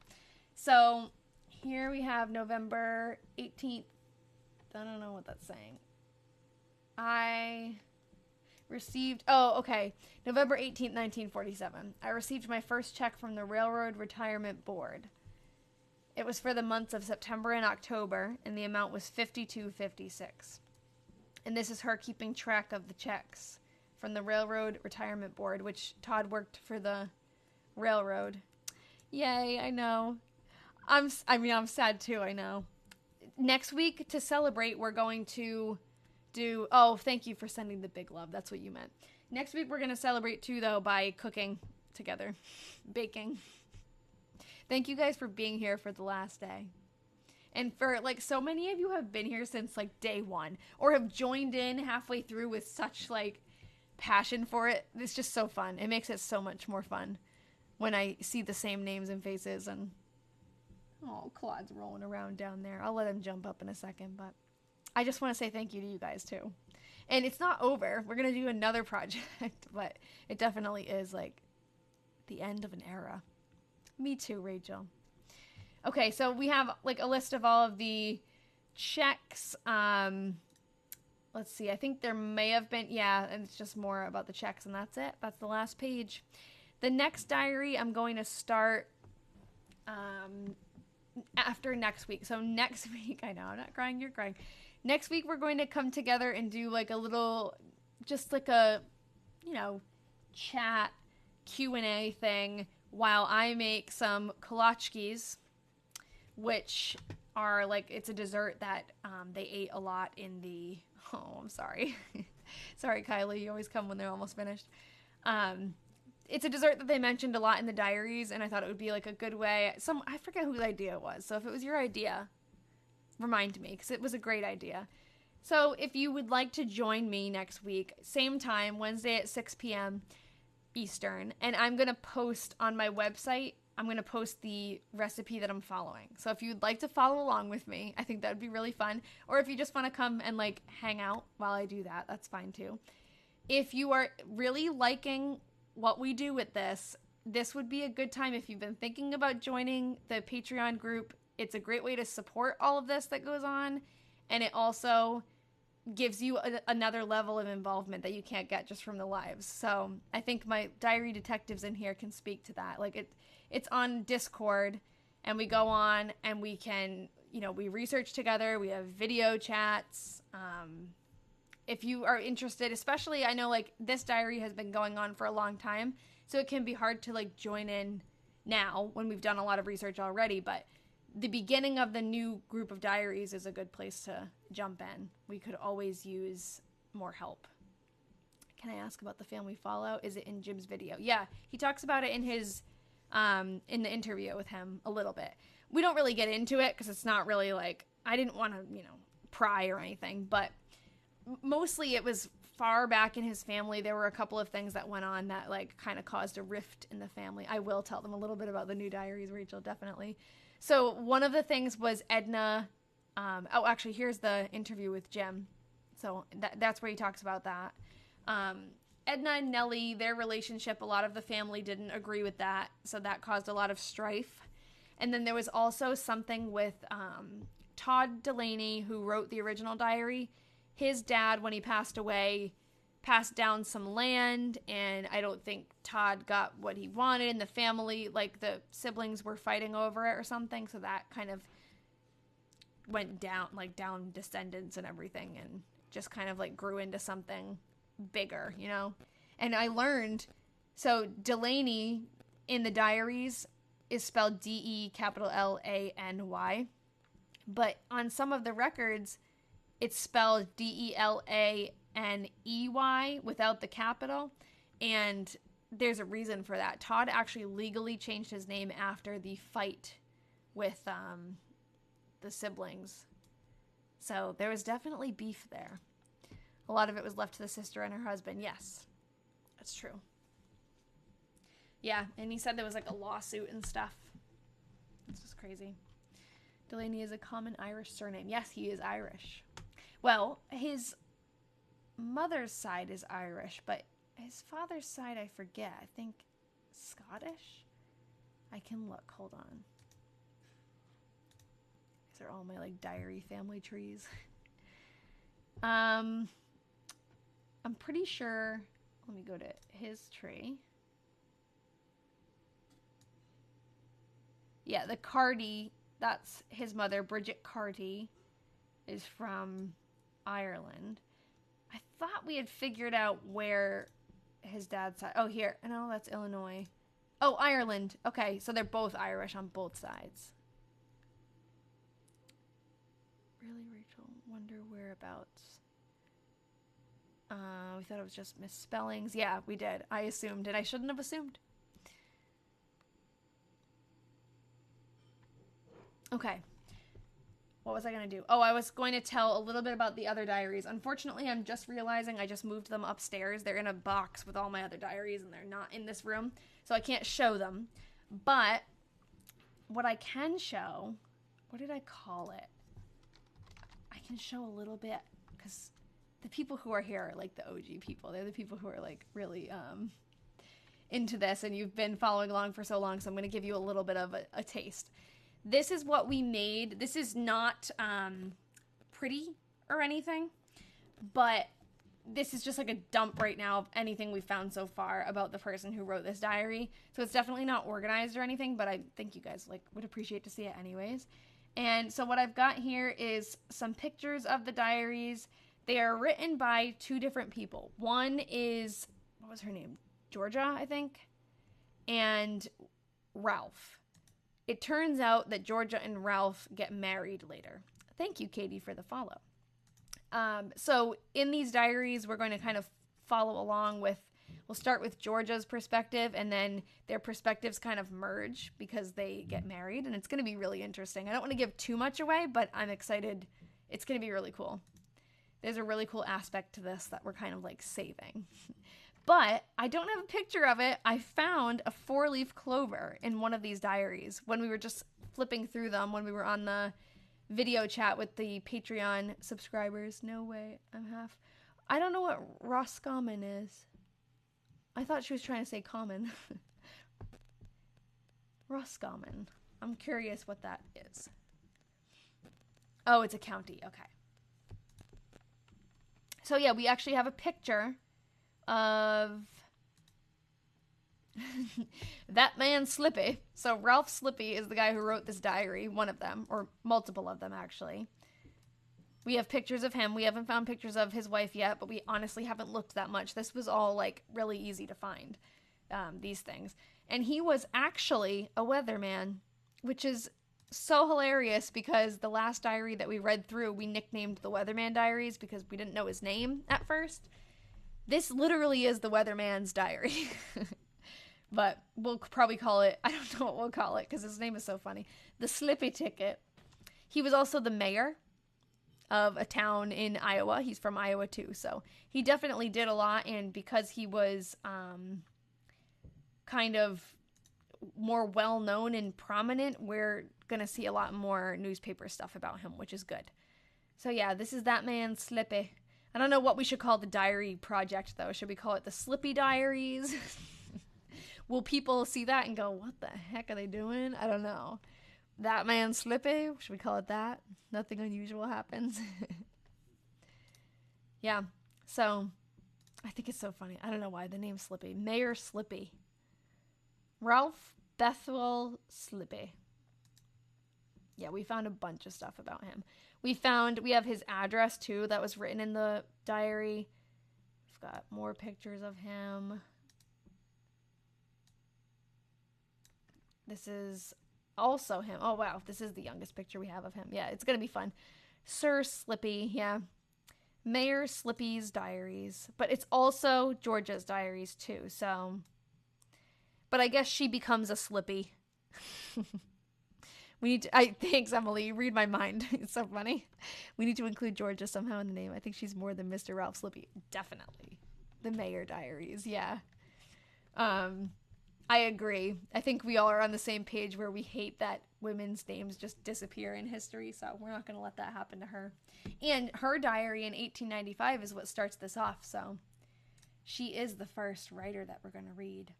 So, here we have November 18th. I don't know what that's saying. I received, November 18th, 1947. I received my first check from the Railroad Retirement Board. It was for the months of September and October, and the amount was $52.56. And this is her keeping track of the checks from the Railroad Retirement Board, which Todd worked for the railroad. Yay, I know. I'm sad too, I know. Next week, to celebrate, we're going to do... Oh, thank you for sending the big love. That's what you meant. Next week, we're going to celebrate, too, though, by cooking together. Baking. Thank you guys for being here for the last day. And for, like, so many of you have been here since, like, day one. Or have joined in halfway through with such, like, passion for it. It's just so fun. It makes it so much more fun when I see the same names and faces. And, oh, Claude's rolling around down there. I'll let him jump up in a second, but... I just want to say thank you to you guys, too. And it's not over. We're going to do another project, but it definitely is, like, the end of an era. Me too, Rachel. Okay, so we have, like, a list of all of the checks. Let's see. I think there may have been, yeah, and it's just more about the checks, and that's it. That's the last page. The next diary I'm going to start after next week. So next week, I know, I'm not crying, you're crying. Next week, we're going to come together and do, like, a little, just like a, chat Q&A thing while I make some kolachkis, which are, like, it's a dessert that they ate a lot in the, oh, I'm sorry. Sorry, Kylie, you always come when they're almost finished. It's a dessert that they mentioned a lot in the diaries, and I thought it would be, like, a good way. I forget whose idea it was, so if it was your idea... remind me, because it was a great idea. So if you would like to join me next week, same time, Wednesday at 6 p.m. Eastern, and I'm going to post on my website, I'm going to post the recipe that I'm following. So if you'd like to follow along with me, I think that would be really fun. Or if you just want to come and like hang out while I do that, that's fine too. If you are really liking what we do with this, this would be a good time if you've been thinking about joining the Patreon group. It's a great way to support all of this that goes on, and it also gives you another level of involvement that you can't get just from the lives. So I think my diary detectives in here can speak to that. Like it's on Discord, and we go on and we can, we research together. We have video chats. If you are interested, especially, I know like this diary has been going on for a long time, so it can be hard to like join in now when we've done a lot of research already, but the beginning of the new group of diaries is a good place to jump in. We could always use more help. Can I ask about the family fallout? Is it in Jim's video? Yeah, he talks about it in his, in the interview with him a little bit. We don't really get into it because it's not really like, I didn't want to, pry or anything, but mostly it was far back in his family. There were a couple of things that went on that like kind of caused a rift in the family. I will tell them a little bit about the new diaries, Rachel, definitely. So one of the things was Edna. Actually, here's the interview with Jim. So that's where he talks about that. Edna and Nellie, their relationship, a lot of the family didn't agree with that. So that caused a lot of strife. And then there was also something with Todd Delaney, who wrote the original diary. His dad, when he passed away, passed down some land, and I don't think Todd got what he wanted, and the family, like the siblings were fighting over it or something, so that kind of went down, like down descendants and everything, and just kind of like grew into something bigger, And I learned, so Delaney in the diaries is spelled DELANY, but on some of the records, it's spelled DELANEY without the capital, and there's a reason for that. Todd actually legally changed his name after the fight with the siblings. So there was definitely beef there. A lot of it was left to the sister and her husband. Yes, that's true. Yeah, and he said there was like a lawsuit and stuff. It's just crazy. Delaney is a common Irish surname. Yes, he is Irish. Well, his mother's side is Irish, but his father's side, I forget. I think Scottish? I can look. Hold on. These are all my like diary family trees. I'm pretty sure. Let me go to his tree. Yeah, the Carty, that's his mother, Bridget Carty, is from Ireland. I thought we had figured out where his dad's side. Oh, here. No, that's Illinois. Oh, Ireland. Okay, so they're both Irish on both sides. Really, Rachel? Wonder whereabouts. We thought it was just misspellings. Yeah, we did. I assumed, and I shouldn't have assumed. Okay. What was I going to do? Oh, I was going to tell a little bit about the other diaries. Unfortunately, I'm just realizing I just moved them upstairs. They're in a box with all my other diaries, and they're not in this room, so I can't show them. But what I can show, what did I call it? I can show a little bit, because the people who are here are like the OG people. They're the people who are like really into this, and you've been following along for so long, so I'm going to give you a little bit of a taste. This is what we made. This is not pretty or anything, but this is just like a dump right now of anything we've found so far about the person who wrote this diary. So it's definitely not organized or anything, but I think you guys like would appreciate to see it anyways. And so what I've got here is some pictures of the diaries. They are written by two different people. One is, what was her name? Georgia, I think, and Ralph. It turns out that Georgia and Ralph get married later. Thank you, Katie, for the follow. So in these diaries, we're going to kind of follow along with, we'll start with Georgia's perspective, and then their perspectives kind of merge because they get married, and it's going to be really interesting. I don't want to give too much away, but I'm excited. It's going to be really cool. there's a really cool aspect to this that we're kind of like saving. But I don't have a picture of it. I found a 4-leaf clover in one of these diaries when we were just flipping through them when we were on the video chat with the Patreon subscribers. No way, I'm half. I don't know what Roscommon is. I thought she was trying to say common. Roscommon. I'm curious what that is. Oh, it's a county. Okay. So yeah, we actually have a picture of that man Slippy. So Ralph Slippy is the guy who wrote this diary, one of them, or multiple of them actually. We have pictures of him. We haven't found pictures of his wife yet, but we honestly haven't looked that much. This was all like really easy to find, these things. And he was actually a weatherman, which is so hilarious because the last diary that we read through, we nicknamed the Weatherman Diaries because we didn't know his name at first. This literally is the Weatherman's diary. But we'll probably call it, I don't know what we'll call it because his name is so funny. The Slippy Ticket. He was also the mayor of a town in Iowa. He's from Iowa too. So he definitely did a lot. And because he was kind of more well-known and prominent, we're going to see a lot more newspaper stuff about him, which is good. So yeah, this is that man Slippy. I don't know what we should call the diary project, though. Should we call it the Slippy Diaries? Will people see that and go, what the heck are they doing? I don't know. That man Slippy? Should we call it that? Nothing unusual happens. Yeah. So, I think it's so funny. I don't know why the name's Slippy. Mayor Slippy. Ralph Bethel Slippy. Yeah, we found a bunch of stuff about him. We have his address too that was written in the diary. We've got more pictures of him. This is also him. Oh wow, this is the youngest picture we have of him. Yeah, it's gonna be fun. Sir Slippy, yeah. Mayor Slippy's diaries. But it's also Georgia's diaries too, so. But I guess she becomes a Slippy. We need to, thanks, Emily. You read my mind. It's so funny. We need to include Georgia somehow in the name. I think she's more than Mr. Ralph Slippy. Definitely. The Mayor Diaries, yeah. I agree. I think we all are on the same page where we hate that women's names just disappear in history, so we're not going to let that happen to her. And her diary in 1895 is what starts this off, so she is the first writer that we're going to read.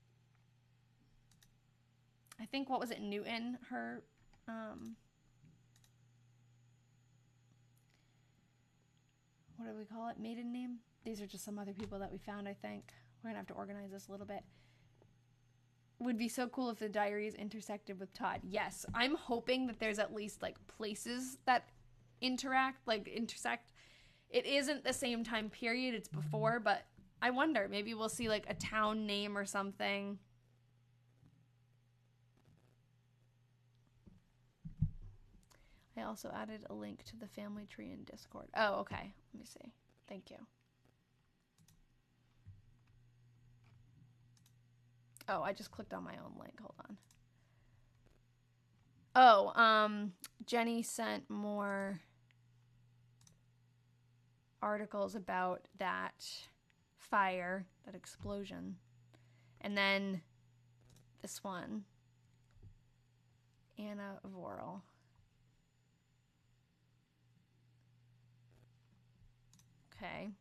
I think, what was it, Newton, her... what do we call it? Maiden name? These are just some other people that we found, I think. We're gonna have to organize this a little bit. Would be so cool if the diaries intersected with Todd. Yes, I'm hoping that there's at least like places that intersect. It isn't the same time period, it's before, but I wonder, maybe we'll see like a town name or something. I also added a link to the family tree in Discord. Oh, okay. Let me see. Thank you. Oh, I just clicked on my own link. Hold on. Oh, Jenny sent more articles about that fire, that explosion. And then this one. Anna Vorel. Okay.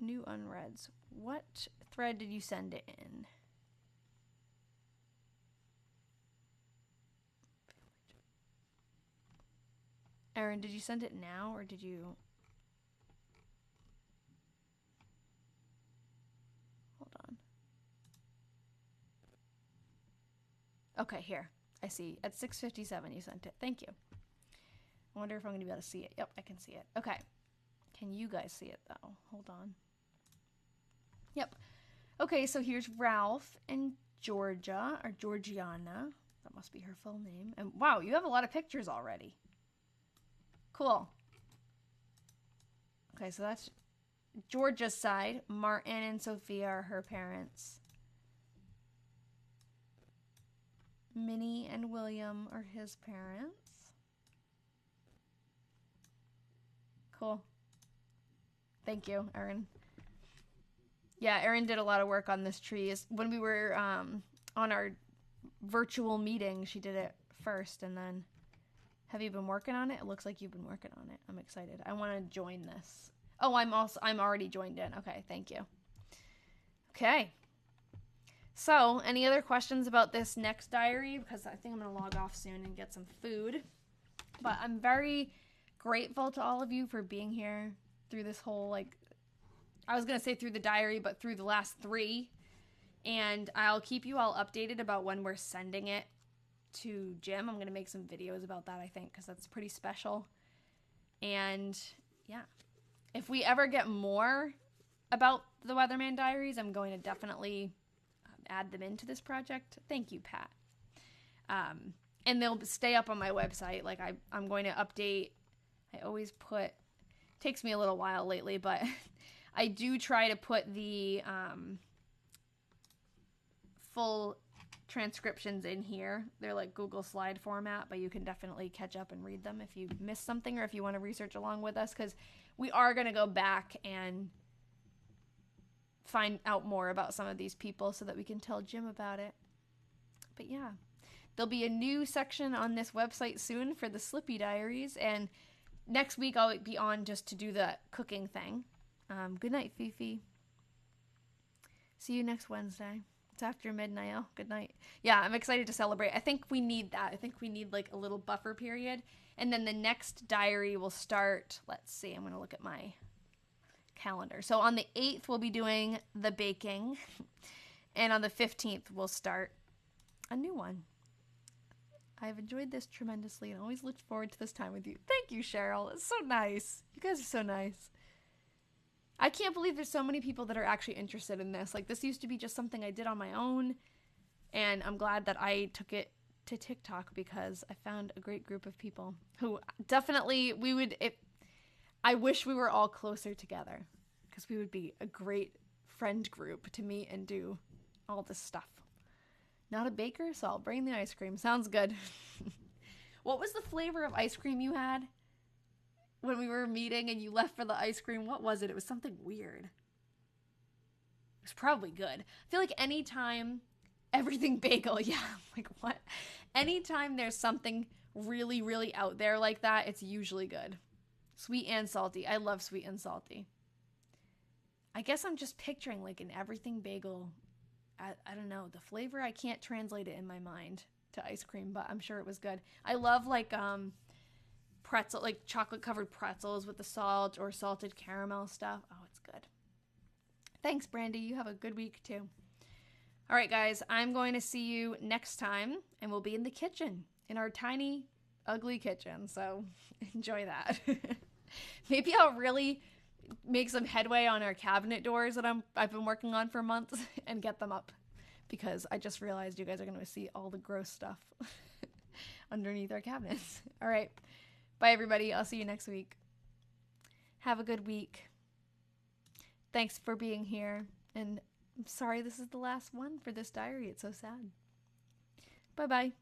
New unreads. What thread did you send it in? Erin, did you send it now or did you... Hold on. Okay, here. I see. At 6:57 you sent it. Thank you. I wonder if I'm going to be able to see it. Yep, I can see it. Okay. Can you guys see it, though? Hold on. Yep. Okay, so here's Ralph and Georgia, or Georgiana. That must be her full name. And wow, you have a lot of pictures already. Cool. Okay, so that's Georgia's side. Martin and Sophia are her parents. Minnie and William are his parents. Cool. Thank you, Erin. Yeah, Erin did a lot of work on this tree. When we were on our virtual meeting, she did it first, and then... Have you been working on it? It looks like you've been working on it. I'm excited. I want to join this. Oh, I'm already joined in. Okay, thank you. Okay. So, any other questions about this next diary? Because I think I'm going to log off soon and get some food. But I'm very grateful to all of you for being here through this whole, like, I was going to say through the diary, but through the last 3. And I'll keep you all updated about when we're sending it to Jim. I'm going to make some videos about that, I think, because that's pretty special. And, yeah. If we ever get more about the Weatherman Diaries, I'm going to definitely add them into this project. Thank you, Pat. And they'll stay up on my website. Like, I'm going to update. I always put... Takes me a little while lately, but I do try to put the full transcriptions in here. They're like Google slide format, but you can definitely catch up and read them if you miss something or if you want to research along with us, because we are going to go back and find out more about some of these people so that we can tell Jim about it. But yeah, there'll be a new section on this website soon for the Slippy Diaries, and next week I'll be on just to do the cooking thing. Good night, Fifi. See you next Wednesday. It's after midnight. Oh, good night. Yeah, I'm excited to celebrate. I think we need that. I think we need like a little buffer period. And then the next diary will start, let's see, I'm going to look at my calendar. So on the 8th, we'll be doing the baking. And on the 15th, we'll start a new one. I've enjoyed this tremendously and always looked forward to this time with you. Thank you, Cheryl. It's so nice. You guys are so nice. I can't believe there's so many people that are actually interested in this. Like, this used to be just something I did on my own, and I'm glad that I took it to TikTok because I found a great group of people who definitely I wish we were all closer together because we would be a great friend group to meet and do all this stuff. Not a baker, so I'll bring the ice cream. Sounds good. What was the flavor of ice cream you had when we were meeting and you left for the ice cream? What was it? It was something weird. It was probably good. I feel like anytime everything bagel, yeah, like what? Anytime there's something really, really out there like that, it's usually good. Sweet and salty. I love sweet and salty. I guess I'm just picturing like an everything bagel. I don't know. The flavor, I can't translate it in my mind to ice cream, but I'm sure it was good. I love like pretzel, like chocolate covered pretzels with the salt or salted caramel stuff. Oh, it's good. Thanks, Brandy. You have a good week too. All right, guys, I'm going to see you next time, and we'll be in the kitchen, in our tiny, ugly kitchen. So enjoy that. Maybe I'll really make some headway on our cabinet doors that I've been working on for months and get them up, because I just realized you guys are going to see all the gross stuff underneath our cabinets. All right. Bye, everybody. I'll see you next week. Have a good week. Thanks for being here. And I'm sorry this is the last one for this diary. It's so sad. Bye-bye.